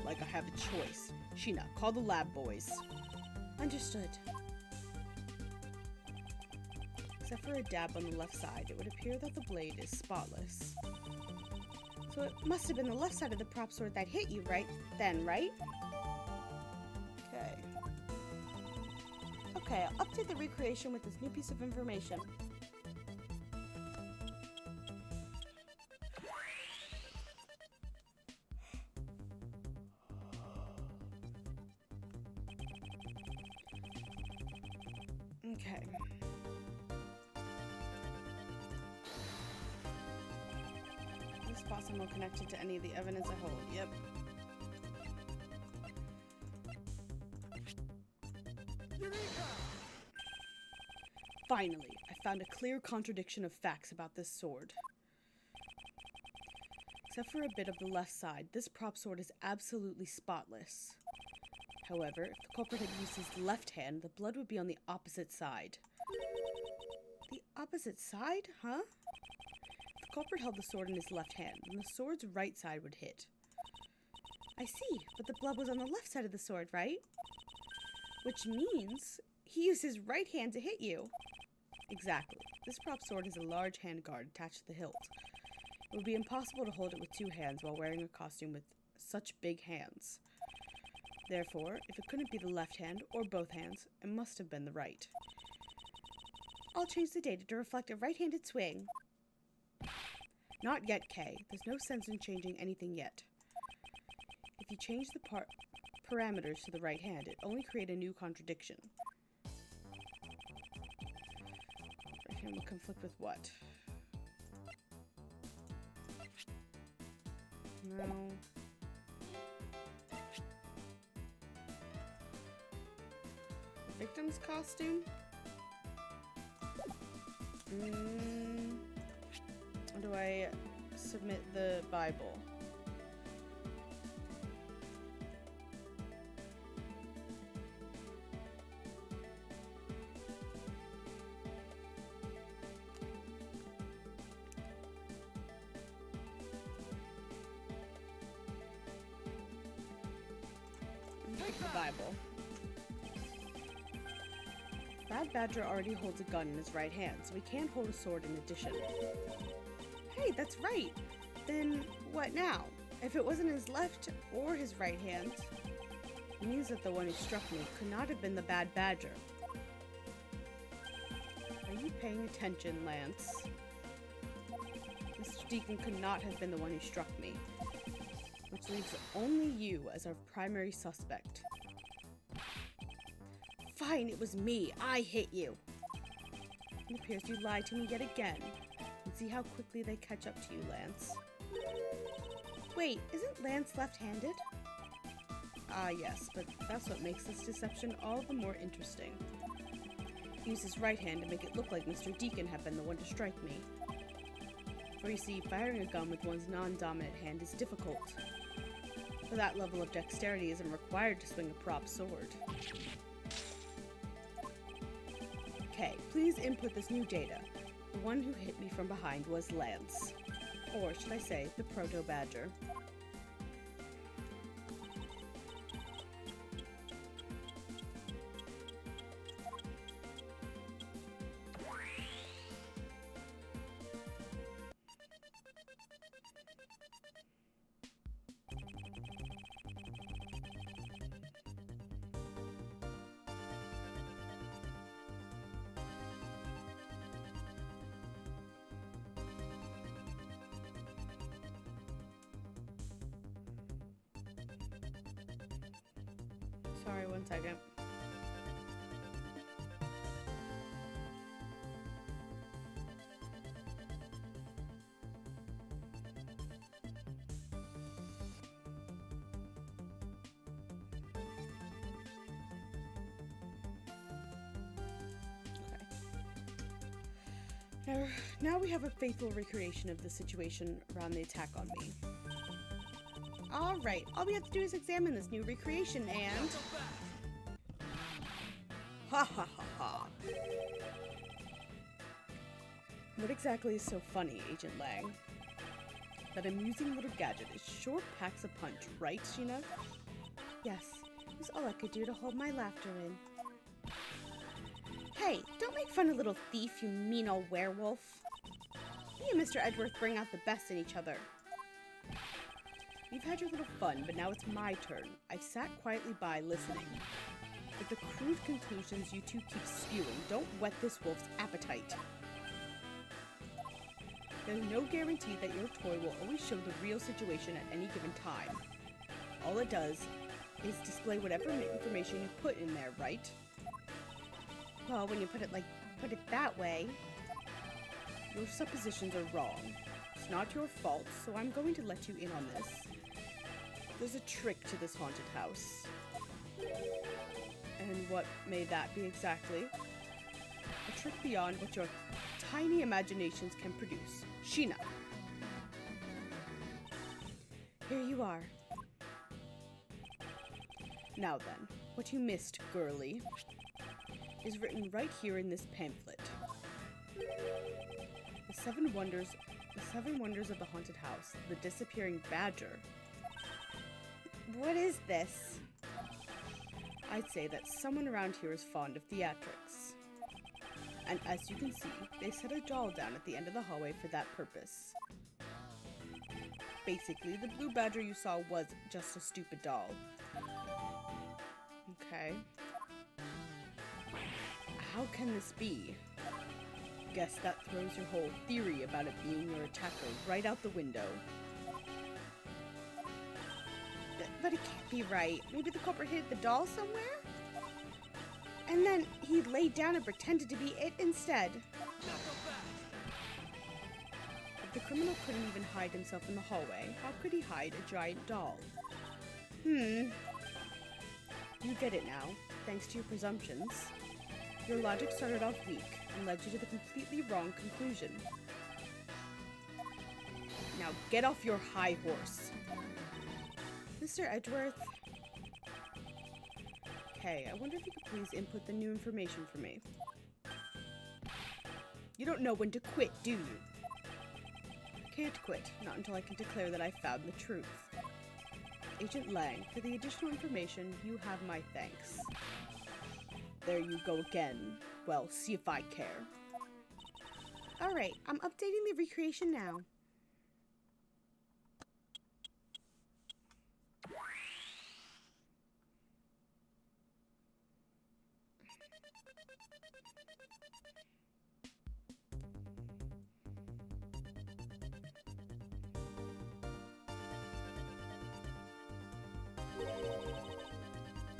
Like I have a choice. Sheena, call the lab boys. Understood. Except for a dab on the left side, it would appear that the blade is spotless. So it must have been the left side of the prop sword that hit you right then, Okay. Okay, I'll update the recreation with this new piece of information. Okay. This spot somehow connected to any of the evidence I hold. Yep. Eureka! Finally, I found a clear contradiction of facts about this sword. Except for a bit of the left side, this prop sword is absolutely spotless. However, if the culprit had used his left hand, the blood would be on the opposite side. The opposite side? Huh? If the culprit held the sword in his left hand, then the sword's right side would hit. I see, but the blood was on the left side of the sword, right? Which means he used his right hand to hit you. Exactly. This prop sword has a large handguard attached to the hilt. It would be impossible to hold it with two hands while wearing a costume with such big hands. Therefore, if it couldn't be the left hand or both hands, it must have been the right. I'll change the data to reflect a right-handed swing. Not yet, Kay. There's no sense in changing anything yet. If you change the parameters to the right hand, it only create a new contradiction. Right hand will conflict with what? No. Victim's costume? Or do I submit the Bible? Pick the Bible. Bad Badger already holds a gun in his right hand, so he can't hold a sword in addition. Hey, that's right! Then, what now? If it wasn't his left or his right hand, it means that the one who struck me could not have been the Bad Badger. Are you paying attention, Lance? Mr. Deacon could not have been the one who struck me, which leaves only you as our primary suspect. Fine, it was me. I hit you. It appears you lied to me yet again. And see how quickly they catch up to you, Lance. Wait, isn't Lance left-handed? Ah, yes, but that's what makes this deception all the more interesting. He used his right hand to make it look like Mr. Deacon had been the one to strike me. For you see, firing a gun with one's non-dominant hand is difficult. For that level of dexterity isn't required to swing a prop sword. Okay, please input this new data. The one who hit me from behind was Lance. Or should I say, the Proto-Badger. Sorry, one second. Okay. Now we have a faithful recreation of the situation around the attack on me. Alright, all we have to do is examine this new recreation and... Ha ha ha ha. What exactly is so funny, Agent Lang? That amusing little gadget is sure packs a punch, right, Sheena? Yes, it was all I could do to hold my laughter in. Hey, don't make fun of little thief, you mean old werewolf. Me and Mr. Edgeworth bring out the best in each other. You've had your little fun, but now it's my turn. I've sat quietly by listening. But the crude conclusions you two keep spewing don't whet this wolf's appetite. There's no guarantee that your toy will always show the real situation at any given time. All it does is display whatever information you put in there, right? Well, when you put it that way. Your suppositions are wrong. It's not your fault, so I'm going to let you in on this. There's a trick to this haunted house. And what may that be exactly? A trick beyond what your tiny imaginations can produce. Sheena. Here you are. Now then, what you missed, girlie, is written right here in this pamphlet. The seven wonders of the haunted house, the disappearing badger. What is this? I'd say that someone around here is fond of theatrics. And as you can see, they set a doll down at the end of the hallway for that purpose. Basically, the blue badger you saw was just a stupid doll. Okay. How can this be? Guess that throws your whole theory about it being your attacker right out the window. But it can't be right. Maybe the culprit hid the doll somewhere? And then he laid down and pretended to be it instead. If the criminal couldn't even hide himself in the hallway, how could he hide a giant doll? You get it now, thanks to your presumptions. Your logic started off weak and led you to the completely wrong conclusion. Now get off your high horse. Mr. Edgeworth? Okay, I wonder if you could please input the new information for me. You don't know when to quit, do you? Can't quit, not until I can declare that I found the truth. Agent Lang, for the additional information, you have my thanks. There you go again. Well, see if I care. Alright, I'm updating the recreation now.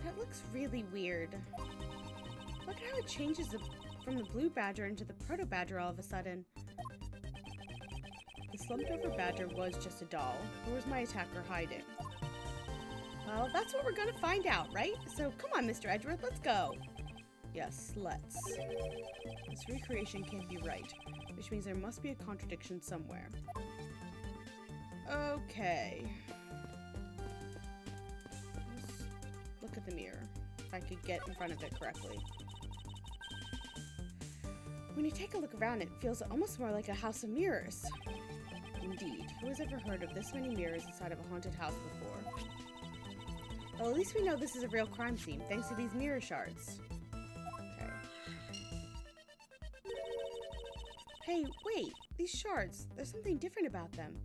That looks really weird. Look at how it changes from the blue badger into the proto badger all of a sudden. slumped over badger was just a doll, where was my attacker hiding? Well, that's what we're gonna find out, right? So come on, Mr. Edgeworth, let's go. Yes, let's. This recreation can't be right, which means there must be a contradiction somewhere. Okay. Let's look at the mirror, if I could get in front of it correctly. When you take a look around, it feels almost more like a house of mirrors. Indeed, who has ever heard of this many mirrors inside of a haunted house before? Well, at least we know this is a real crime scene, thanks to these mirror shards. Okay. Hey, wait! These shards, there's something different about them.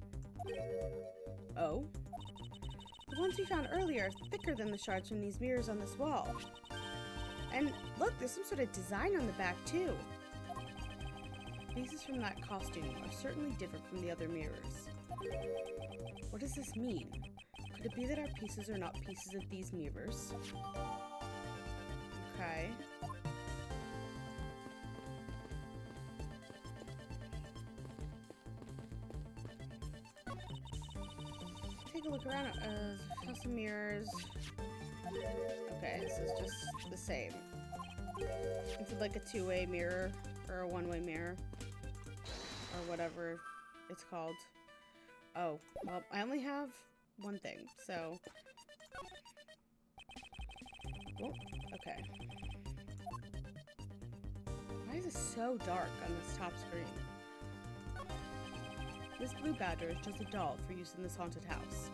Oh? The ones we found earlier are thicker than the shards from these mirrors on this wall. And look, there's some sort of design on the back, too. Pieces from that costume are certainly different from the other mirrors. What does this mean? Could it be that our pieces are not pieces of these mirrors? Okay. Take a look around. House of mirrors. Okay, this is just the same. Is it like a two-way mirror or a one-way mirror or whatever it's called? Oh, well, I only have one thing, so. Oh, okay. Why is it so dark on this top screen? This blue badger is just a doll for use in this haunted house.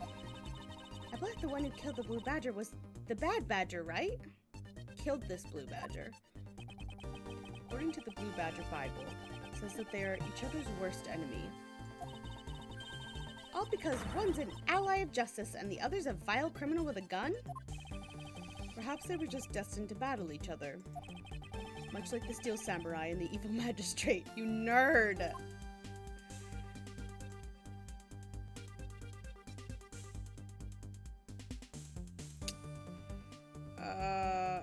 I believe the one who killed the blue badger was the bad badger, right? Killed this blue badger. According to the Blue Badger Bible, it says that they are each other's worst enemy. All because one's an ally of justice and the other's a vile criminal with a gun? Perhaps they were just destined to battle each other. Much like the Steel Samurai and the Evil Magistrate, you nerd!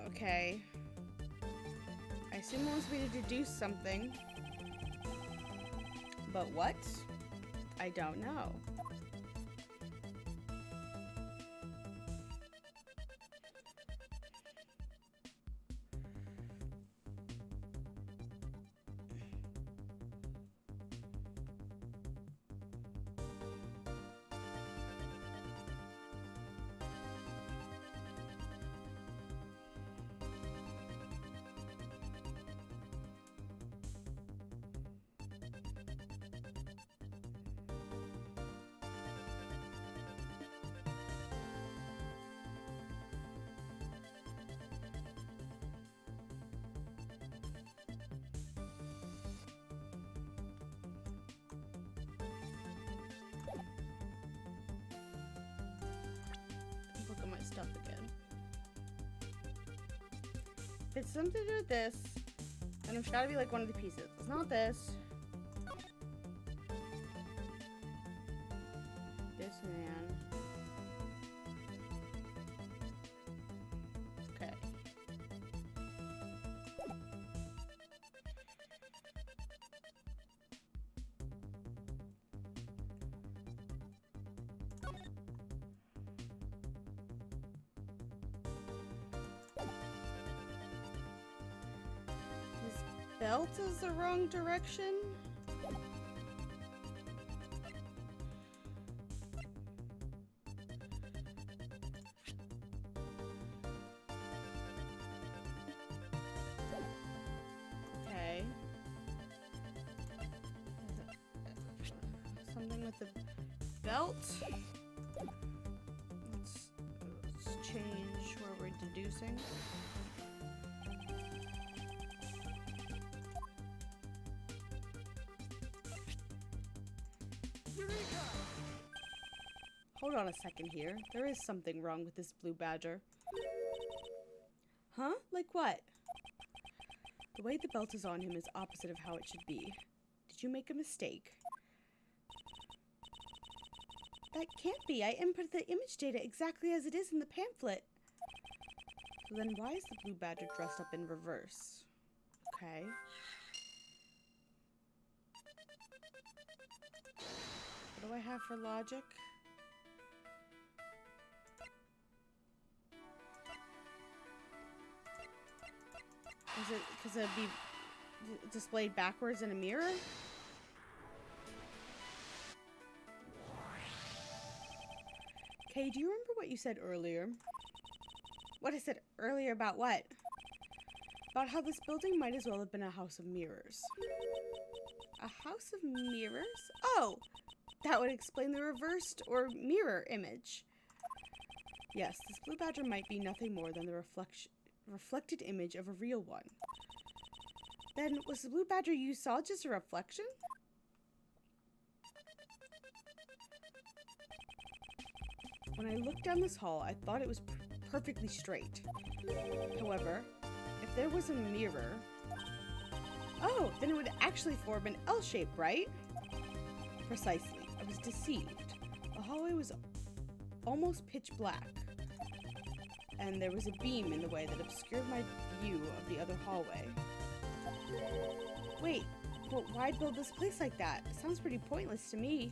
Okay. I assume it wants me to deduce something. But what? I don't know. Look at my stuff again. If it's something to do with this, then it's gotta be like one of the pieces. It's not this. This man. Okay. Belt is the wrong direction? Okay. Something with the belt? Let's change where we're deducing. Hold on a second here. There is something wrong with this blue badger. Huh? Like what? The way the belt is on him is opposite of how it should be. Did you make a mistake? That can't be. I input the image data exactly as it is in the pamphlet. So then why is the blue badger dressed up in reverse? Okay. do I have for logic? Is it because it'd be displayed backwards in a mirror? Okay, do you remember what you said earlier? What I said earlier about what? About how this building might as well have been a house of mirrors. A house of mirrors? Oh! That would explain the reversed or mirror image. Yes, this blue badger might be nothing more than the reflected image of a real one. Then, was the blue badger you saw just a reflection? When I looked down this hall, I thought it was perfectly straight. However, if there was a mirror... Oh, then it would actually form an L shape, right? Precisely. I was deceived. The hallway was almost pitch black, and there was a beam in the way that obscured my view of the other hallway. Wait, but why build this place like that? It sounds pretty pointless to me.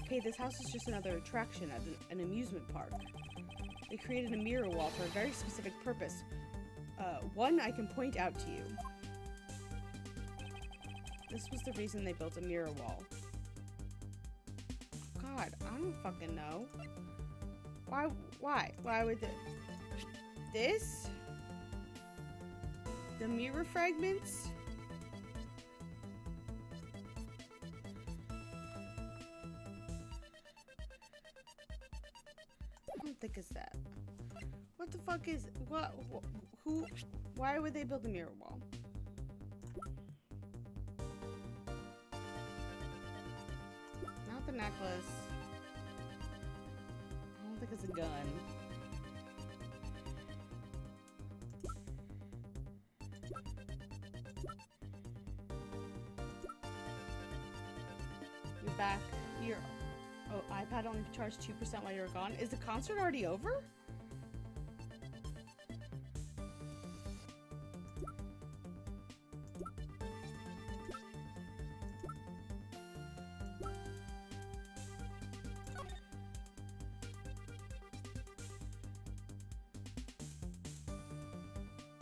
Okay, this house is just another attraction at an amusement park. They created a mirror wall for a very specific purpose. One I can point out to you. This was the reason they built a mirror wall. God, I don't fucking know. Why? Why would this? The mirror fragments? I don't think it's that. What the fuck is... What? Who? Why would they build a mirror wall? Not the necklace. I don't think it's a gun. You're back. Your iPad only charged 2% while you were gone. Is the concert already over?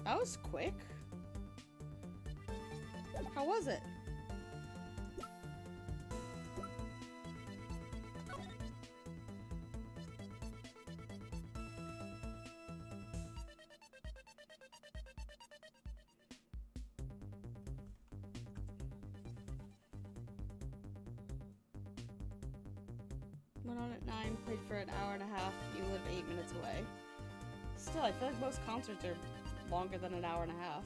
That was quick. How was it? Went on at 9, played for an hour and a half. You live 8 minutes away. Still, I feel like most concerts are longer than an hour and a half.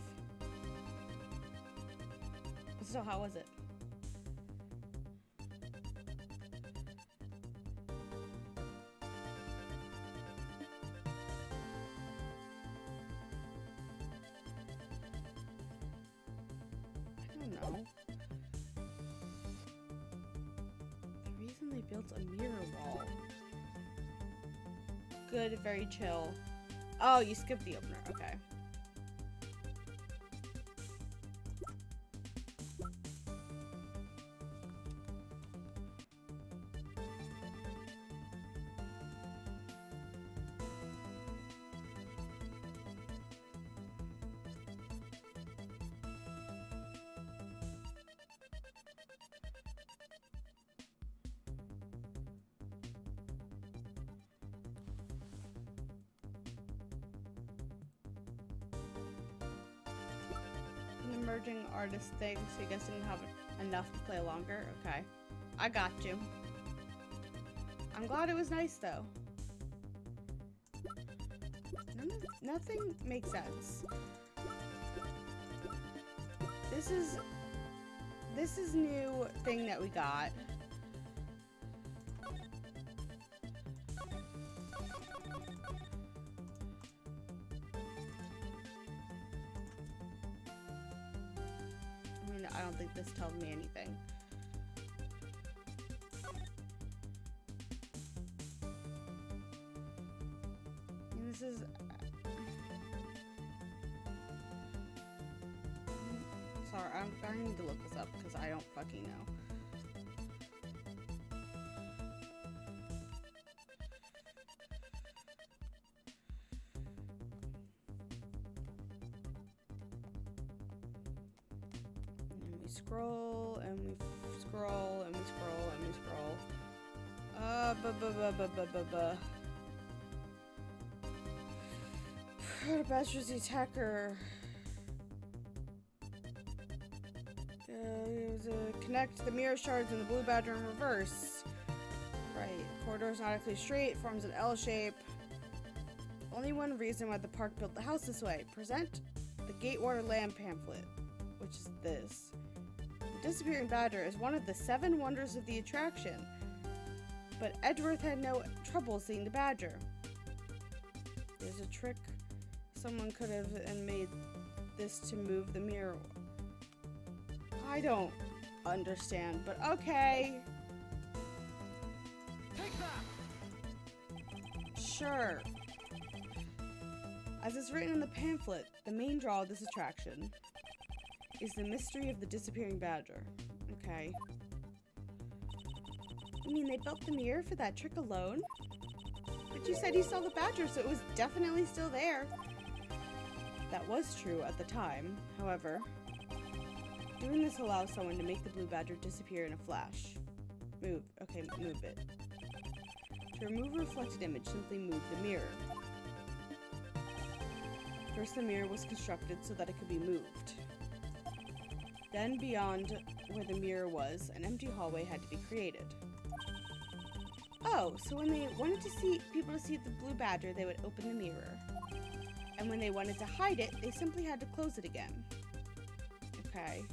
So how was it? I don't know. The reason they built a mirror wall. Good, very chill. Oh, you skipped the opener. Okay. Emerging artist thing, so you guys didn't have enough to play longer? Okay. I got you. I'm glad it was nice, though. Nothing makes sense. This is new thing that we got. I don't think this tells me anything. And this is... Sorry, I need to look this up because I don't fucking know. scroll and we scroll and we scroll and we scroll. Badger's the attacker. Connect the mirror shards and the blue badger in reverse. Right. Corridor's not actually straight, forms an L shape. Only one reason why the park built the house this way. Present the Gatewater Land pamphlet, which is this. The disappearing badger is one of the 7 wonders of the attraction. But Edgeworth had no trouble seeing the badger. There's a trick someone could have made this to move the mirror. I don't understand, but okay. Take that! Sure. As is written in the pamphlet, the main draw of this attraction is the mystery of the disappearing badger. Okay. You mean they built the mirror for that trick alone? But you said you saw the badger, so it was definitely still there. That was true at the time. However, doing this allows someone to make the blue badger disappear in a flash. Move. Okay, move it. To remove a reflected image, simply move the mirror. First, the mirror was constructed so that it could be moved. Then, beyond where the mirror was, an empty hallway had to be created. Oh, so when they wanted to see people to see the blue badger, they would open the mirror. And when they wanted to hide it, they simply had to close it again. Okay.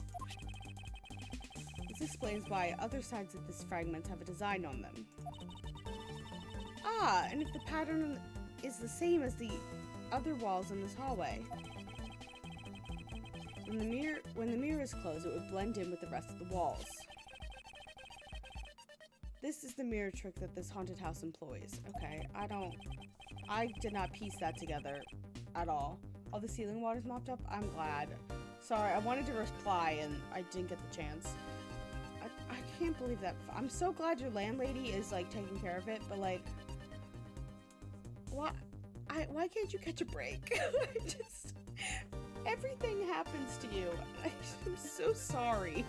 This explains why other sides of this fragment have a design on them. Ah, and if the pattern is the same as the other walls in this hallway. When the mirror is closed, it would blend in with the rest of the walls. This is the mirror trick that this haunted house employs. Okay, I did not piece that together at all. All the ceiling water's mopped up? I'm glad. Sorry, I wanted to reply and I didn't get the chance. I can't believe that. I'm so glad your landlady is, like, taking care of it, but, like, why can't you catch a break? Everything happens to you. I'm so sorry.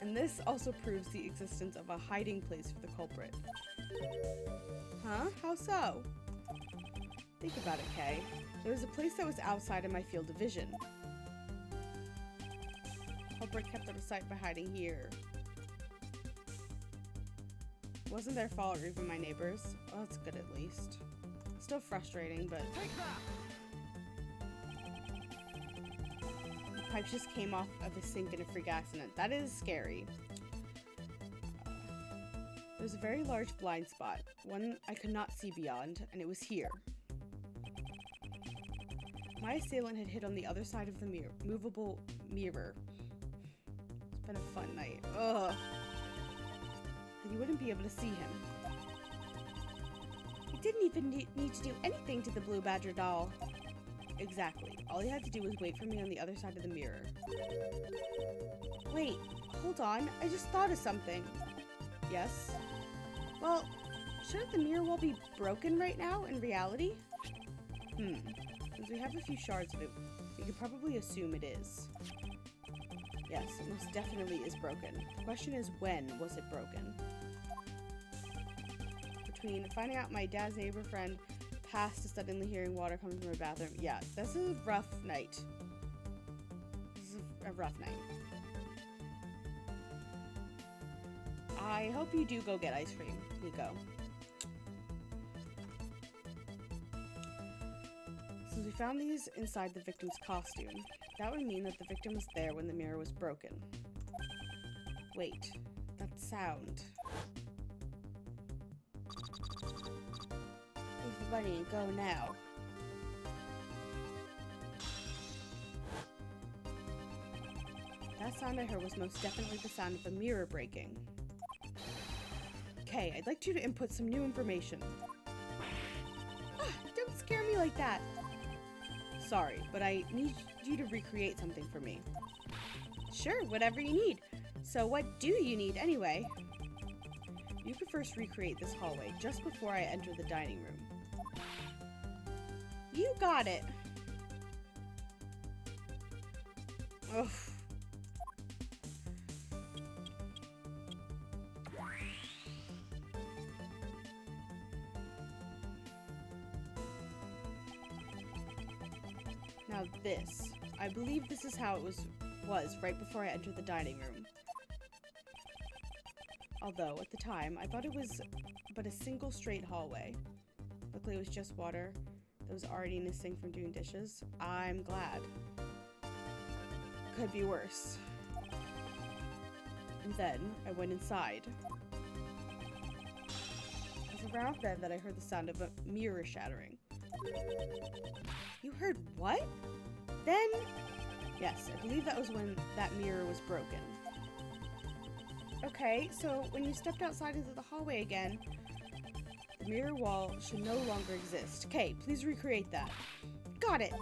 And this also proves the existence of a hiding place for the culprit. Huh? How so? Think about it, Kay. There was a place that was outside of my field of vision. Culprit kept out of sight by hiding here. It wasn't their fault or even my neighbors. Well, that's good at least. Still frustrating, but... Take that! The pipe just came off of a sink in a freak accident. That is scary. There was a very large blind spot, one I could not see beyond, and it was here. My assailant had hid on the other side of the movable mirror. It's been a fun night. Ugh. Then you wouldn't be able to see him. You didn't even need to do anything to the blue badger doll. Exactly. All he had to do was wait for me on the other side of the mirror. Wait, hold on. I just thought of something. Yes? Well, shouldn't the mirror wall be broken right now in reality? Since we have a few shards of it, we could probably assume it is. Yes, it most definitely is broken. The question is, when was it broken? Between finding out my dad's neighbor friend passed to suddenly hearing water coming from her bathroom. Yeah, this is a rough night. This is a rough night. I hope you do go get ice cream, Nico. Since we found these inside the victim's costume, that would mean that the victim was there when the mirror was broken. Wait, that sound. Leave the bunny and go now. That sound I heard was most definitely the sound of a mirror breaking. Okay, I'd like you to input some new information. Don't scare me like that. Sorry, but I need you to recreate something for me. Sure, whatever you need. So what do you need anyway? You could first recreate this hallway just before I enter the dining room. You got it. Ugh. Now this. I believe this is how it was right before I entered the dining room. Although, at the time, I thought it was but a single straight hallway. Luckily, it was just water that was already in a sink from doing dishes. I'm glad. Could be worse. And then, I went inside. It was around then that I heard the sound of a mirror shattering. You heard what? Then? Yes, I believe that was when that mirror was broken. Okay, so when you stepped outside into the hallway again, the mirror wall should no longer exist. Okay, please recreate that. Got it!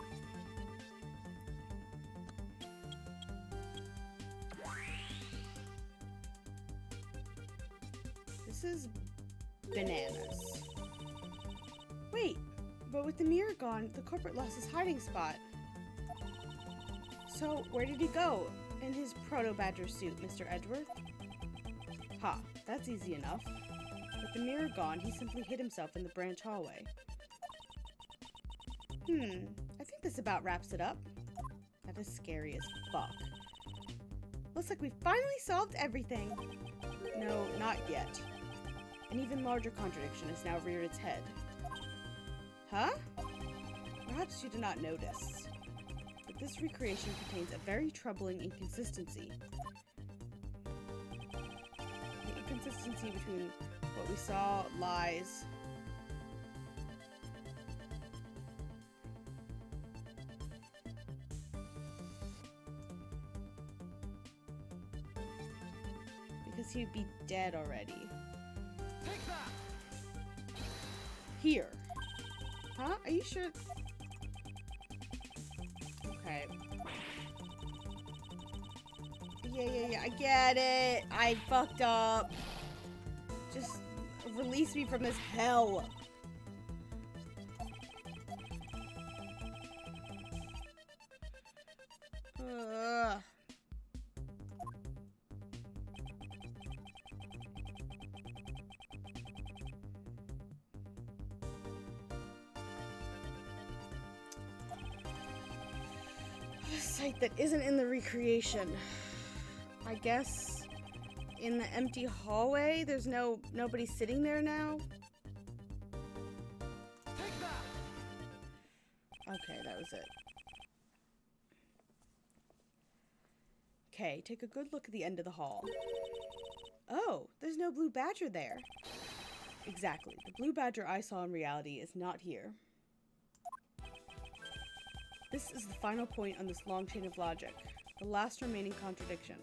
This is bananas. Wait, but with the mirror gone, the culprit lost his hiding spot. So, where did he go in his proto-badger suit, Mr. Edgeworth? Ha, that's easy enough. With the mirror gone, he simply hid himself in the branch hallway. I think this about wraps it up. That is scary as fuck. Looks like we finally solved everything. No, not yet. An even larger contradiction has now reared its head. Huh? Perhaps you did not notice, but this recreation contains a very troubling inconsistency. The inconsistency between what we saw lies because he would be dead already. Take that! Here. Huh? Are you sure? Okay. Yeah, I get it. I fucked up. Just release me from this hell. Ugh. A site that isn't in the recreation. I guess in the empty hallway, there's nobody sitting there now. Take that! Okay, that was it. Okay, take a good look at the end of the hall. Oh, there's no blue badger there. Exactly. The blue badger I saw in reality is not here. This is the final point on this long chain of logic. The last remaining contradiction.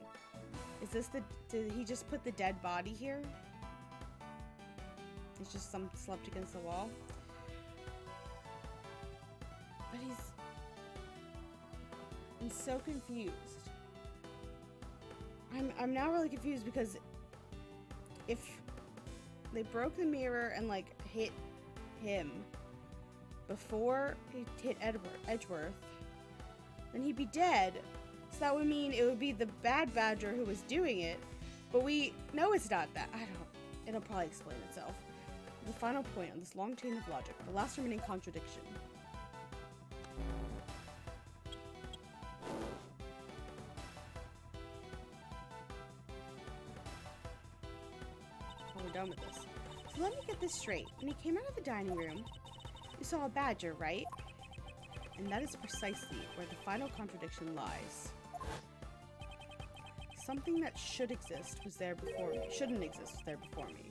Is this did he just put the dead body here? It's just some slumped against the wall? But I'm so confused. I'm now really confused because if they broke the mirror and like hit him before he hit Edgeworth, then he'd be dead. So that would mean it would be the bad badger who was doing it. But we know it's not that. It'll probably explain itself. The final point on this long chain of logic, the last remaining contradiction. Oh, we're done with this. So let me get this straight. When he came out of the dining room, you saw a badger, right? And that is precisely where the final contradiction lies. Something that should exist was there before me. Shouldn't exist was there before me.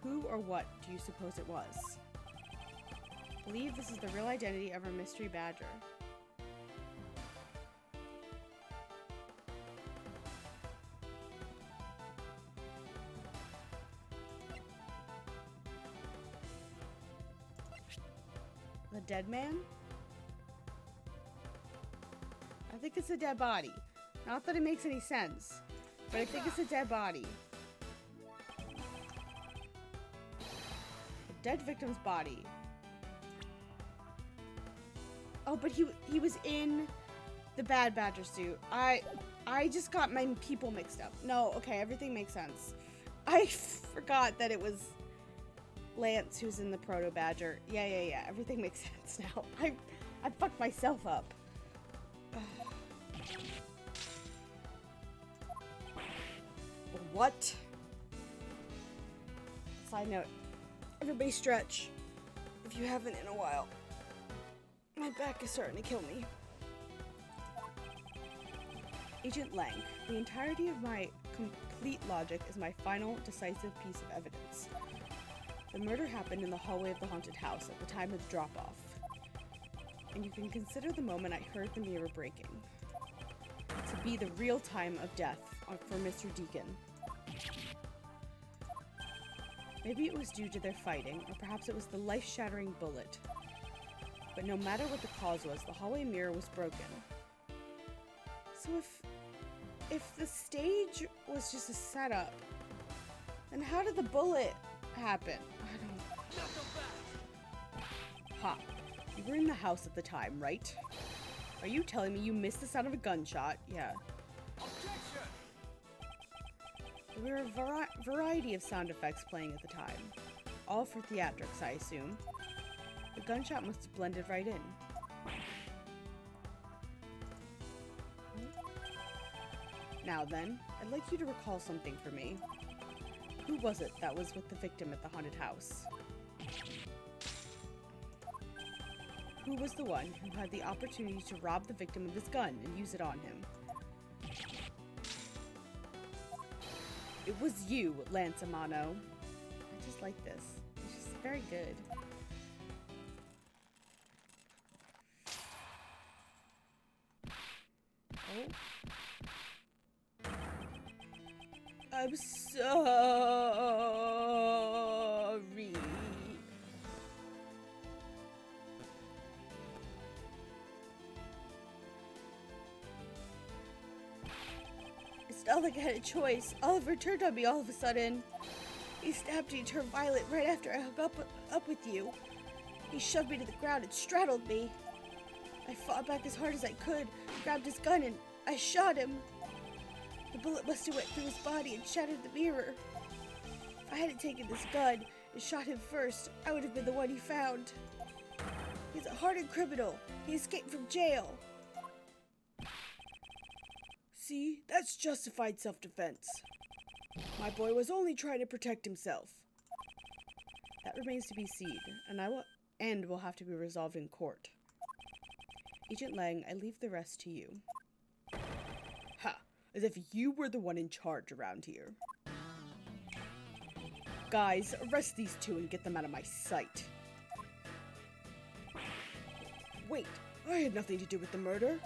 Who or what do you suppose it was? I believe this is the real identity of our mystery badger. The dead man? I think it's a dead body. Not that it makes any sense, but I think it's a dead body. A dead victim's body. Oh, but he was in the bad badger suit. I just got my people mixed up. No, okay, everything makes sense. I forgot that it was Lance who's in the proto badger. Yeah. Everything makes sense now. I fucked myself up. What? Side note, everybody stretch if you haven't in a while. My back is starting to kill me. Agent Lang, the entirety of my complete logic is my final decisive piece of evidence. The murder happened in the hallway of the haunted house at the time of the drop-off. And you can consider the moment I heard the mirror breaking to be the real time of death for Mr. Deacon. Maybe it was due to their fighting, or perhaps it was the life-shattering bullet. But no matter what the cause was, the hallway mirror was broken. So if the stage was just a setup, then how did the bullet happen? I don't know. Ha! You were in the house at the time, right? Are you telling me you missed the sound of a gunshot? Yeah. There were a variety of sound effects playing at the time. All for theatrics, I assume. The gunshot must have blended right in. Now then, I'd like you to recall something for me. Who was it that was with the victim at the haunted house? Who was the one who had the opportunity to rob the victim of his gun and use it on him? It was you, Lance Amano. I just like this. It's just very good. Oh. I'm sorry. It's not like I had a choice. Oliver turned on me all of a sudden. He stabbed me and turned violent right after I hung up with you. He shoved me to the ground and straddled me. I fought back as hard as I could, grabbed his gun, and I shot him. The bullet must have went through his body and shattered the mirror. If I hadn't taken this gun and shot him first, I would have been the one he found. He's a hardened criminal. He escaped from jail. See, that's justified self-defense. My boy was only trying to protect himself. That remains to be seen, and will have to be resolved in court. Agent Lang, I leave the rest to you. Ha! As if you were the one in charge around here. Guys, arrest these two and get them out of my sight. Wait, I had nothing to do with the murder.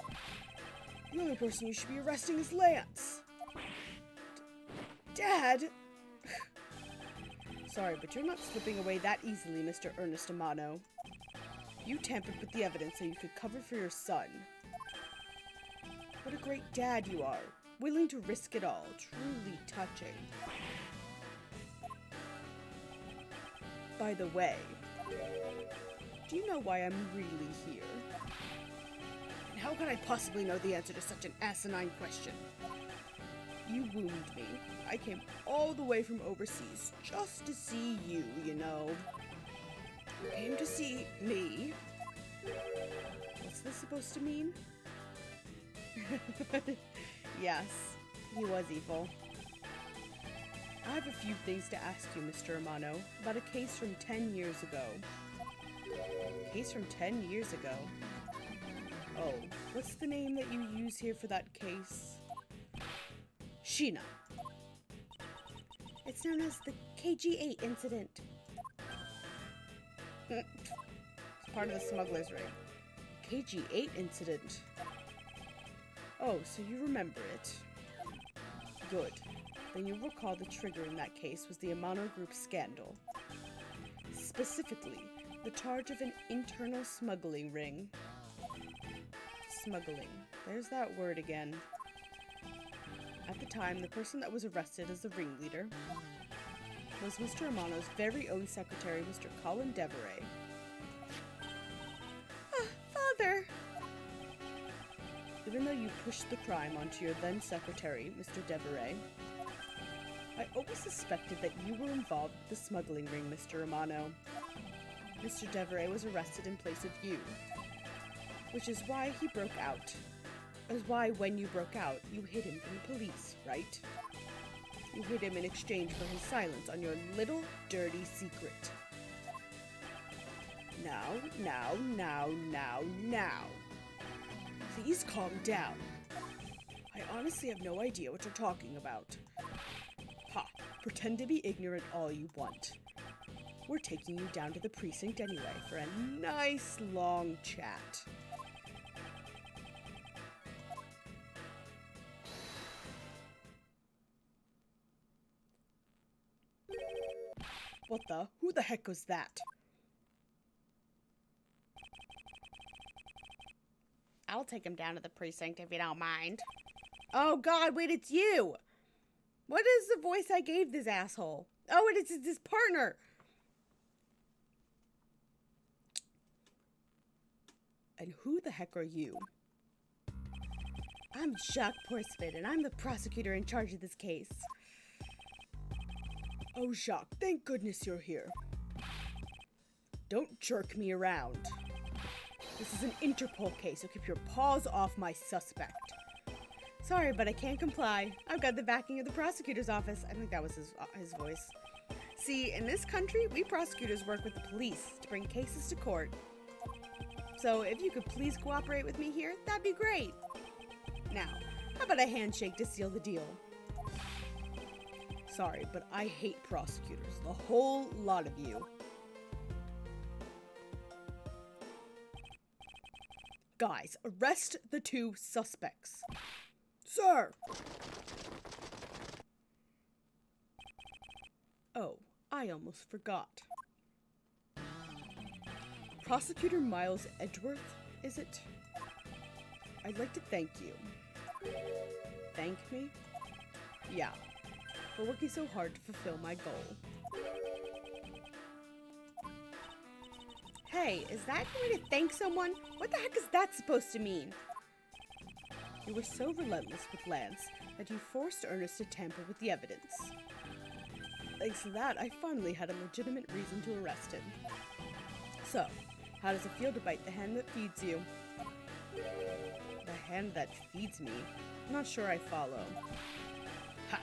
The only person you should be arresting is Lance. Dad! Sorry, but you're not slipping away that easily, Mr. Ernest Amano. You tampered with the evidence so you could cover for your son. What a great dad you are. Willing to risk it all. Truly touching. By the way, do you know why I'm really here? And how could I possibly know the answer to such an asinine question? You wooed me. I came all the way from overseas just to see you, you know. You came to see me. What's this supposed to mean? Yes, he was evil. I have a few things to ask you, Mr. Amano, about a case from 10 years ago. A case from 10 years ago? Oh, what's the name that you use here for that case? Sheena. It's known as the KG8 incident. It's part of the smuggler's ring. KG8 incident. Oh, so you remember it. Good. Then you'll recall the trigger in that case was the Amano Group scandal. Specifically, the charge of an internal smuggling ring. Smuggling. There's that word again. At the time, the person that was arrested as the ringleader was Mr. Amano's very own secretary, Mr. Colin Deveray. Father! Even though you pushed the crime onto your then secretary, Mr. Deveray, I always suspected that you were involved with the smuggling ring, Mr. Romano. Mr. Deveray was arrested in place of you, which is why he broke out. Is why when you broke out, you hid him from the police, right? You hid him in exchange for his silence on your little dirty secret. Now. Please calm down. I honestly have no idea what you're talking about. Ha, pretend to be ignorant all you want. We're taking you down to the precinct anyway for a nice long chat. What the? Who the heck was that? I'll take him down to the precinct if you don't mind. Oh god, wait, it's you! What is the voice I gave this asshole? Oh, it's his partner! And who the heck are you? I'm Jacques Porcefin, and I'm the prosecutor in charge of this case. Oh, Jacques, thank goodness you're here. Don't jerk me around. This is an Interpol case, so keep your paws off my suspect. Sorry, but I can't comply. I've got the backing of the prosecutor's office. I think that was his voice. See, in this country, we prosecutors work with the police to bring cases to court. So if you could please cooperate with me here, that'd be great. Now, how about a handshake to seal the deal? Sorry, but I hate prosecutors. The whole lot of you. Guys, arrest the two suspects. Sir! Oh, I almost forgot. Prosecutor Miles Edgeworth, is it? I'd like to thank you. Thank me? Yeah, for working so hard to fulfill my goal. Hey, is that a way to thank someone? What the heck is that supposed to mean? You were so relentless with Lance that you forced Ernest to tamper with the evidence. Thanks to that, I finally had a legitimate reason to arrest him. So, how does it feel to bite the hand that feeds you? The hand that feeds me? I'm not sure I follow. Ha!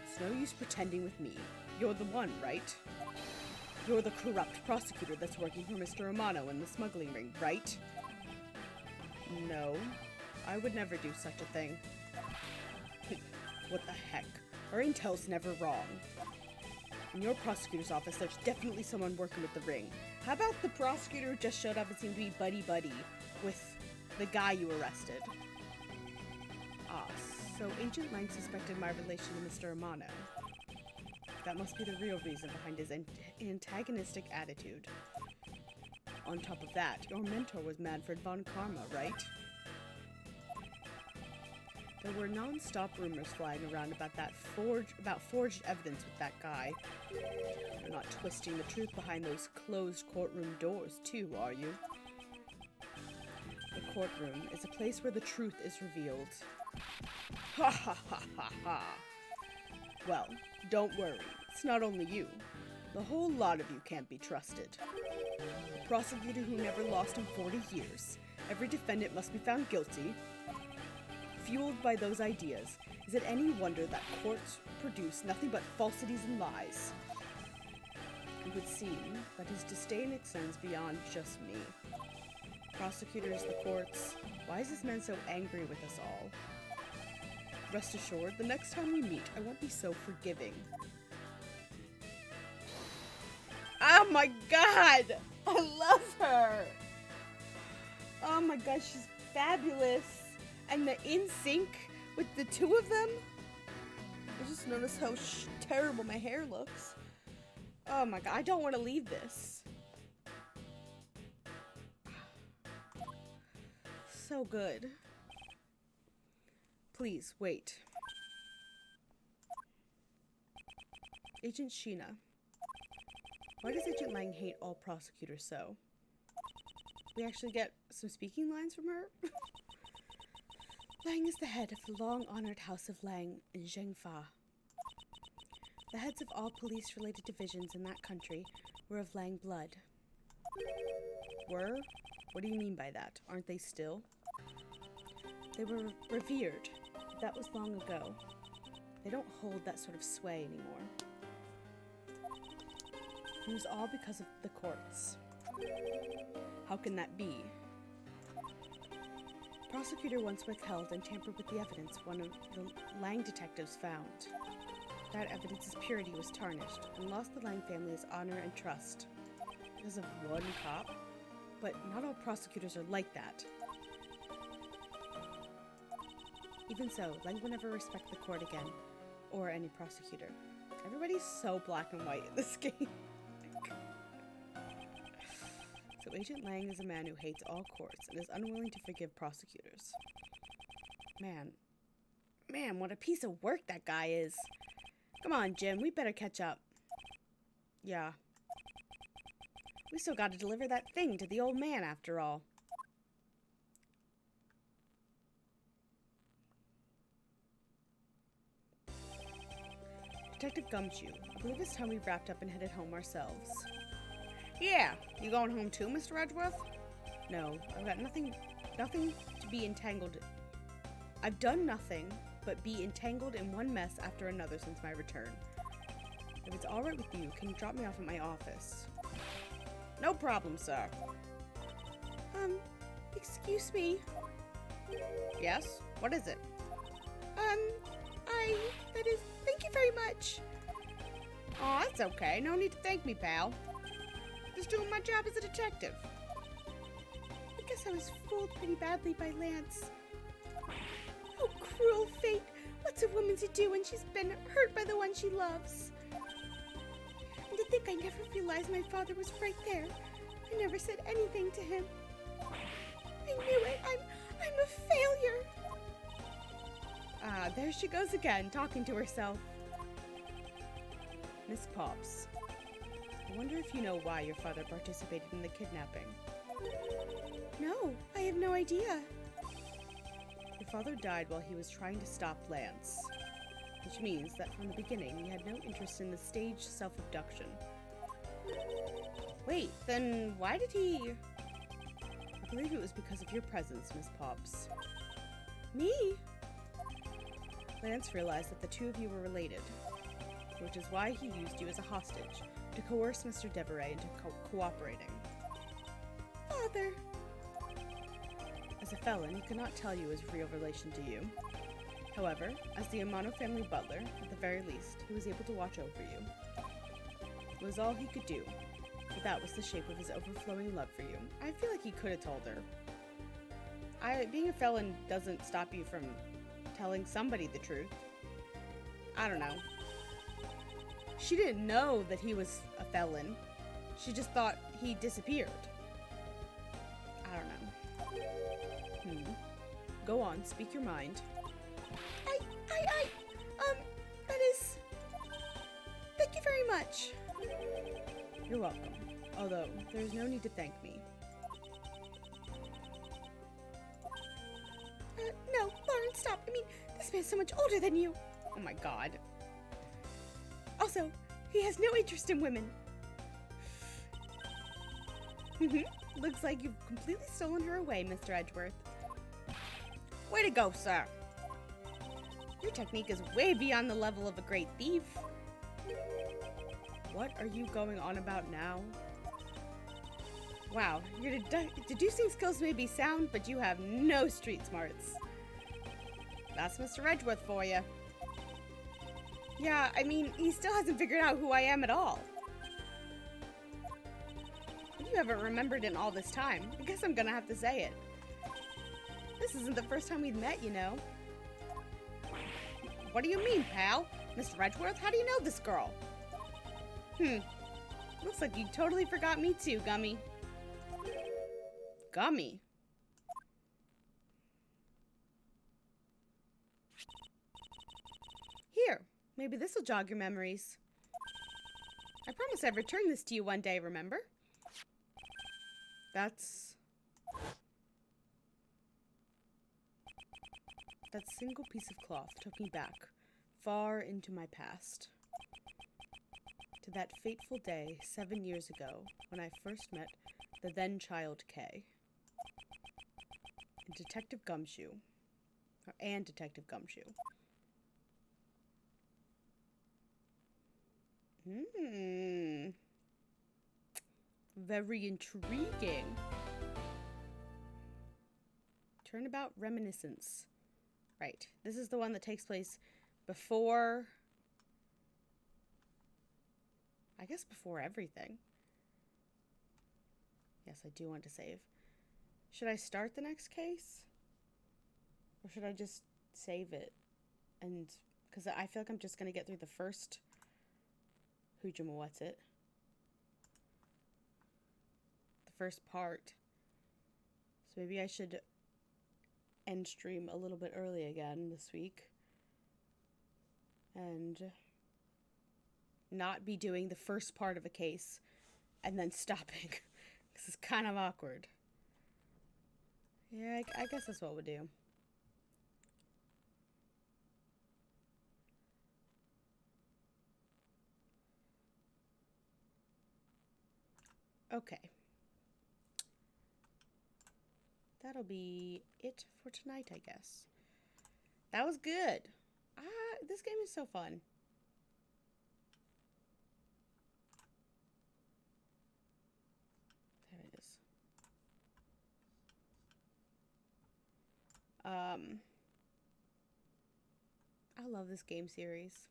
It's no use pretending with me. You're the one, right? You're the corrupt prosecutor that's working for Mr. Romano in the smuggling ring, right? No, I would never do such a thing. What the heck? Our intel's never wrong. In your prosecutor's office, there's definitely someone working with the ring. How about the prosecutor who just showed up and seemed to be buddy-buddy with the guy you arrested? Ah, so Agent Lang suspected my relation to Mr. Romano. That must be the real reason behind his antagonistic attitude. On top of that, your mentor was Manfred von Karma, right? There were non-stop rumors flying around about forged evidence with that guy. You're not twisting the truth behind those closed courtroom doors, too, are you? The courtroom is a place where the truth is revealed. Ha ha ha ha ha! Well, don't worry. It's not only you. The whole lot of you can't be trusted. A prosecutor who never lost in 40 years. Every defendant must be found guilty. Fueled by those ideas, is it any wonder that courts produce nothing but falsities and lies? It would seem that his disdain extends beyond just me. Prosecutors, the courts, why is this man so angry with us all? Rest assured, the next time we meet, I won't be so forgiving. Oh my god! I love her! Oh my god, she's fabulous! And the in sync with the two of them? I just noticed how terrible my hair looks. Oh my god, I don't want to leave this. So good. Please, wait. Agent Sheena. Why does Agent Lang hate all prosecutors so? We actually get some speaking lines from her? Lang is the head of the long-honored House of Lang in Zhengfa. The heads of all police-related divisions in that country were of Lang blood. Were? What do you mean by that? Aren't they still? They were revered. But that was long ago. They don't hold that sort of sway anymore. It was all because of the courts. How can that be? The prosecutor once withheld and tampered with the evidence one of the Lang detectives found. That evidence's purity was tarnished and lost the Lang family's honor and trust. Because of one cop? But not all prosecutors are like that. Even so, Lang will never respect the court again, or any prosecutor. Everybody's so black and white in this game. So Agent Lang is a man who hates all courts and is unwilling to forgive prosecutors. Man, what a piece of work that guy is. Come on, Jim, we better catch up. Yeah. We still gotta deliver that thing to the old man after all. Detective Gumshoe, I believe it's time we wrapped up and headed home ourselves. Yeah, you going home too, Mr. Edgeworth? No, I've got nothing to be entangled. I've done nothing but be entangled in one mess after another since my return. If it's all right with you, can you drop me off at my office? No problem, sir. Excuse me. Yes? What is it? Thank you very much. Aw, that's okay. No need to thank me, pal. Just doing my job as a detective. I guess I was fooled pretty badly by Lance. Oh, cruel fate. What's a woman to do when she's been hurt by the one she loves? And to think I never realized my father was right there. I never said anything to him. I knew it. I'm a failure. Ah, there she goes again, talking to herself. Miss Pops, I wonder if you know why your father participated in the kidnapping. No, I have no idea. Your father died while he was trying to stop Lance, which means that from the beginning he had no interest in the staged self-abduction. Wait, then why did he... I believe it was because of your presence, Miss Pops. Me? Lance realized that the two of you were related, which is why he used you as a hostage to coerce Mr. Deveray into cooperating. Father. As a felon, he could not tell you his real relation to you. However, as the Amano family butler, at the very least, he was able to watch over you. It was all he could do, but that was the shape of his overflowing love for you. I feel like he could have told her. Being a felon doesn't stop you from telling somebody the truth. I don't know. She didn't know that he was a felon. She just thought he disappeared. I don't know. Go on, speak your mind. That is... Thank you very much. You're welcome. Although, there's no need to thank me. No, Lauren, stop. I mean, this man's so much older than you. Oh my god. Also, he has no interest in women. Looks like you've completely stolen her away, Mr. Edgeworth. Way to go, sir. Your technique is way beyond the level of a great thief. What are you going on about now? Wow, your deducing skills may be sound, but you have no street smarts. That's Mr. Edgeworth for you. Yeah, I mean, he still hasn't figured out who I am at all. If you haven't remembered in all this time, I guess I'm gonna have to say it. This isn't the first time we've met, you know. What do you mean, pal? Mr. Edgeworth, how do you know this girl? Looks like you totally forgot me too, Gummy. Gummy? Here, maybe this'll jog your memories. I promised I'd return this to you one day, remember? That's... That single piece of cloth took me back, far into my past. To that fateful day 7 years ago when I first met the then child Kay. And Detective Gumshoe. Very intriguing. Turnabout Reminiscence. Right. This is the one that takes place before... I guess before everything. Yes, I do want to save. Should I start the next case? Or should I just save it? And... because I feel like I'm just going to get through the first... What's-it? The first part. So maybe I should end stream a little bit early again this week. And not be doing the first part of a case and then stopping. Because it's kind of awkward. Yeah, I guess that's what we'll do. Okay. That'll be it for tonight, I guess. That was good. This game is so fun. There it is. I love this game series.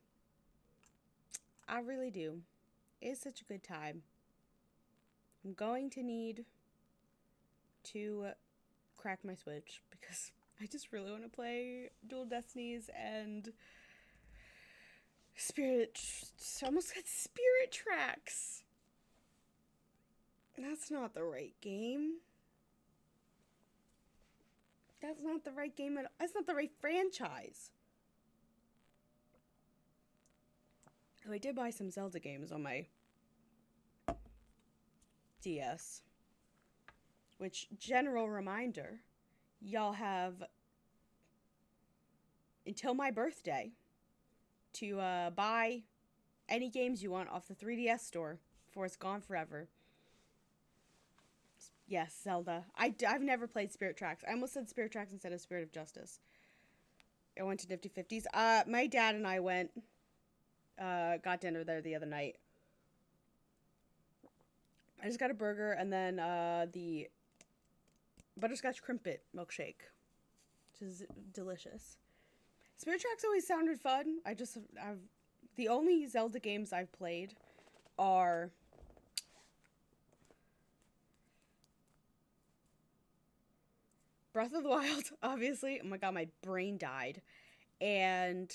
I really do. It's such a good time. I'm going to need to crack my Switch because I just really want to play Dual Destinies and I almost said Spirit Tracks. That's not the right game. That's not the right game at all. That's not the right franchise. Oh, I did buy some Zelda games on my DS. Which, general reminder, y'all have until my birthday to buy any games you want off the 3DS store before it's gone forever. Yes, Zelda. I've never played Spirit Tracks. I almost said Spirit Tracks instead of Spirit of Justice. I went to Nifty 50s. My dad and I went, got dinner there the other night. I just got a burger and then the butterscotch crimpet milkshake, which is delicious. Spirit Tracks always sounded fun. The only Zelda games I've played are Breath of the Wild, obviously. Oh my god, my brain died. And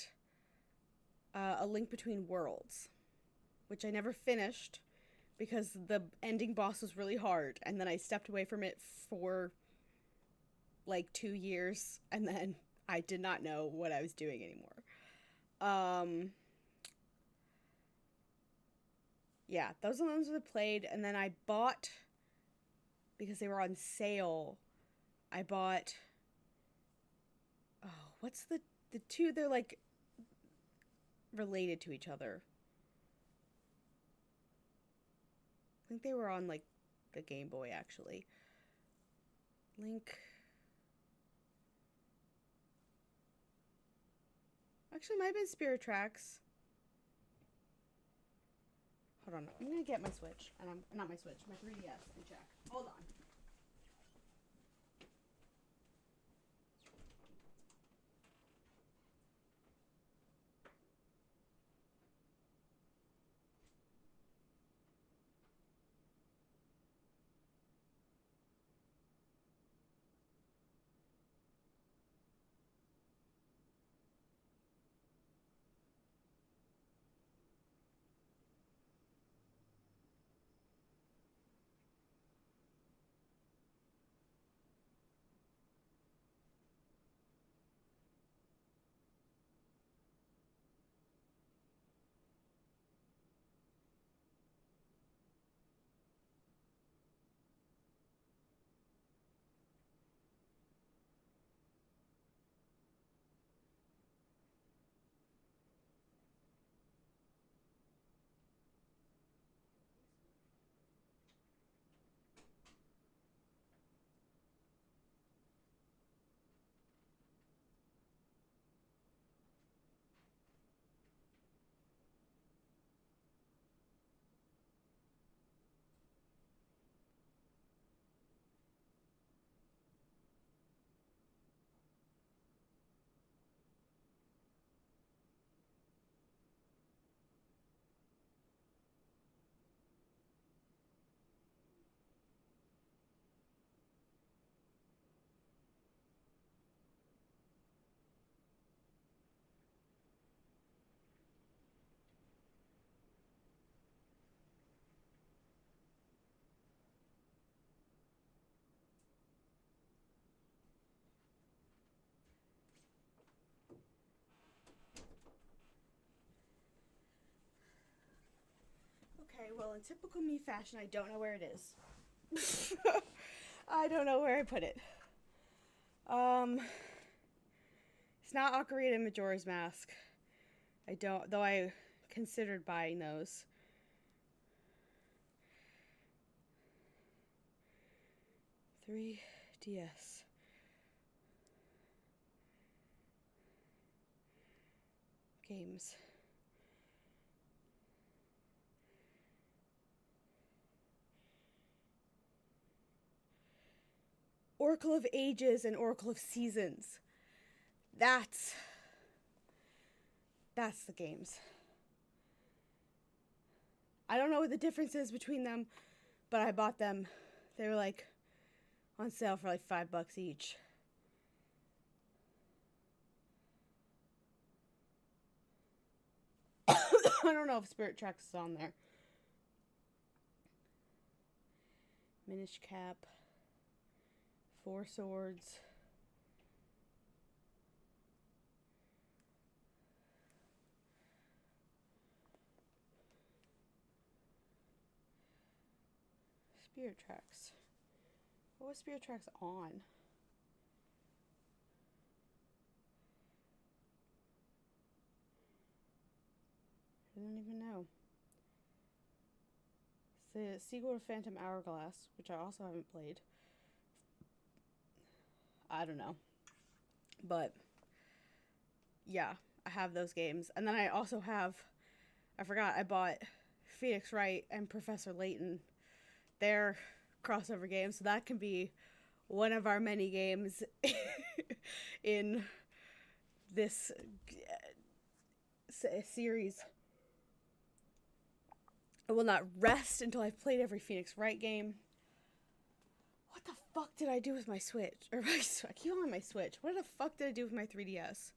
A Link Between Worlds, which I never finished because the ending boss was really hard. And then I stepped away from it for like 2 years. And then I did not know what I was doing anymore. Yeah, those are the ones that I played. And then I bought, because they were on sale, I bought, what's the two? They're like related to each other. I think they were on like the Game Boy, actually. Link. Actually, it might have been Spirit Tracks. Hold on, I'm gonna get my Switch, and not my Switch, my 3DS, and check. Hold on. Okay, well, in typical me fashion, I don't know where it is. I don't know where I put it. It's not Ocarina of Majora's Mask. I don't, though I considered buying those. $3DS. Games. Oracle of Ages and Oracle of Seasons. That's the games. I don't know what the difference is between them, but I bought them. They were like on sale for like $5 each. I don't know if Spirit Tracks is on there. Minish Cap. 4 Swords. Spirit Tracks. What was Spirit Tracks on? I don't even know. It's the sequel to Phantom Hourglass, which I also haven't played. I don't know. But, yeah, I have those games. And then I also have, I forgot, I bought Phoenix Wright and Professor Layton. They're crossover games, so that can be one of our many games in this series. I will not rest until I've played every Phoenix Wright game. What the fuck did I do with my Switch? I keep on my Switch. What the fuck did I do with my 3DS?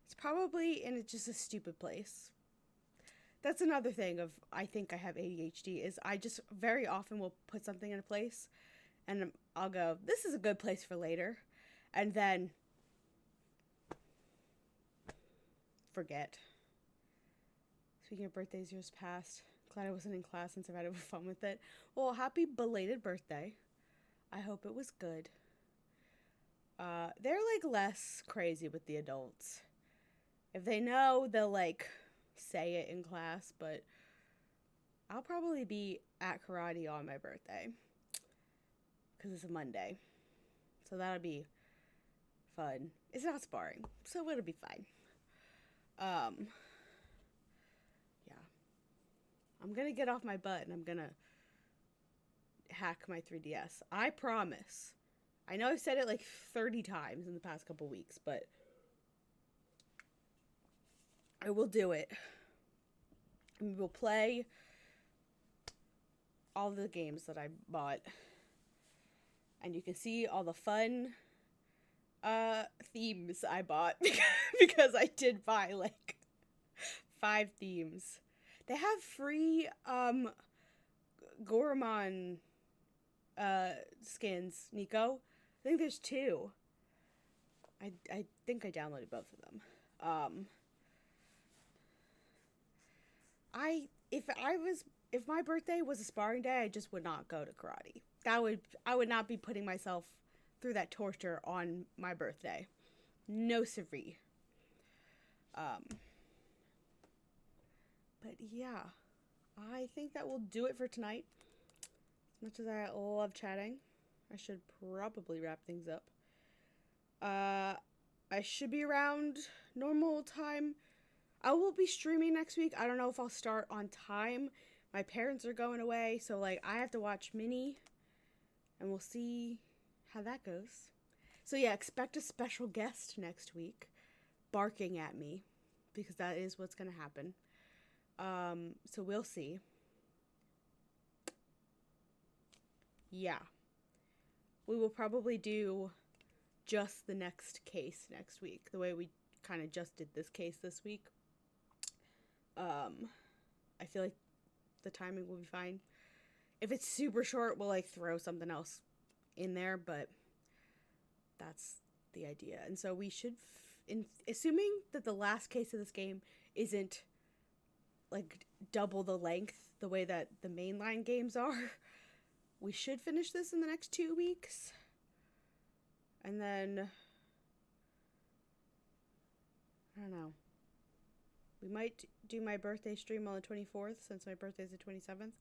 It's probably in just a stupid place. That's another thing of, I think I have ADHD, is I just very often will put something in a place and I'll go, this is a good place for later. And then forget. Speaking of birthdays, years past. Glad I wasn't in class since I've had fun with it. Well, happy belated birthday. I hope it was good. They're like less crazy with the adults. If they know, they'll like say it in class, but I'll probably be at karate on my birthday. Because it's a Monday. So that'll be fun. It's not sparring, so it'll be fine. Yeah. I'm gonna get off my butt and I'm gonna hack my 3DS. I promise. I know I've said it like 30 times in the past couple weeks, but I will do it. And we'll play all the games that I bought. And you can see all the fun themes I bought because I did buy like 5 themes. They have free Goromon skins, Nico. I think there's 2. I think I downloaded both of them. If my birthday was a sparring day, I just would not go to karate. I would not be putting myself through that torture on my birthday. No siree. But yeah, I think that will do it for tonight. As much as I love chatting, I should probably wrap things up. I should be around normal time. I will be streaming next week. I don't know if I'll start on time. My parents are going away, so like I have to watch Minnie, and we'll see how that goes. So yeah, expect a special guest next week barking at me, because that is what's going to happen. So we'll see. Yeah. We will probably do just the next case next week, the way we kind of just did this case this week. I feel like the timing will be fine. If it's super short, we'll like throw something else in there, but that's the idea. And so we should, assuming that the last case of this game isn't like double the length the way that the mainline games are. We should finish this in the next 2 weeks. And then, I don't know. We might do my birthday stream on the 24th, since my birthday's the 27th.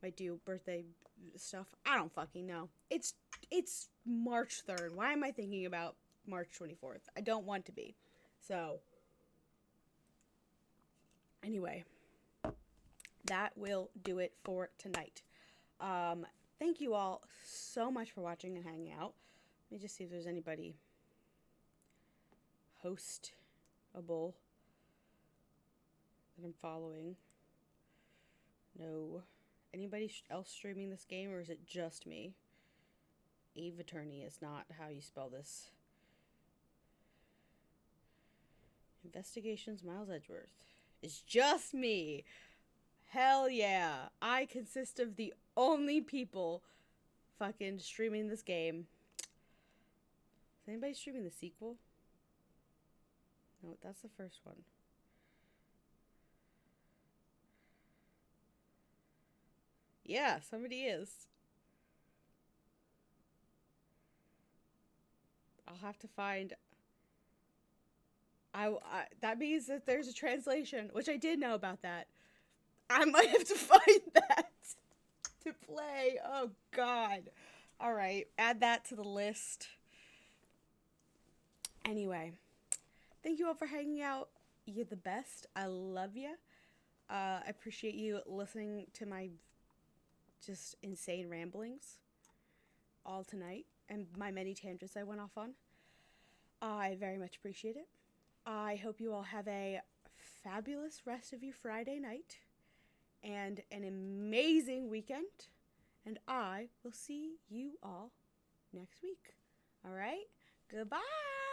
Might do birthday stuff. I don't fucking know. It's March 3rd. Why am I thinking about March 24th? I don't want to be. So, anyway, that will do it for tonight. Thank you all so much for watching and hanging out. Let me just see if there's anybody hostable that I'm following. No. Anybody else streaming this game, or is it just me? Eve Attorney is not how you spell this. Investigations Miles Edgeworth. It's just me. Hell yeah. I consist of the only people fucking streaming this game. Is anybody streaming the sequel? No, that's the first one. Yeah, somebody is. I'll have to find... that means that there's a translation, which I did know about that. I might have to find that to play. Oh, God. All right, add that to the list. Anyway, thank you all for hanging out. You're the best. I love you. I appreciate you listening to my just insane ramblings all tonight and my many tangents I went off on. I very much appreciate it. I hope you all have a fabulous rest of your Friday night and an amazing weekend. And I will see you all next week. All right? Goodbye.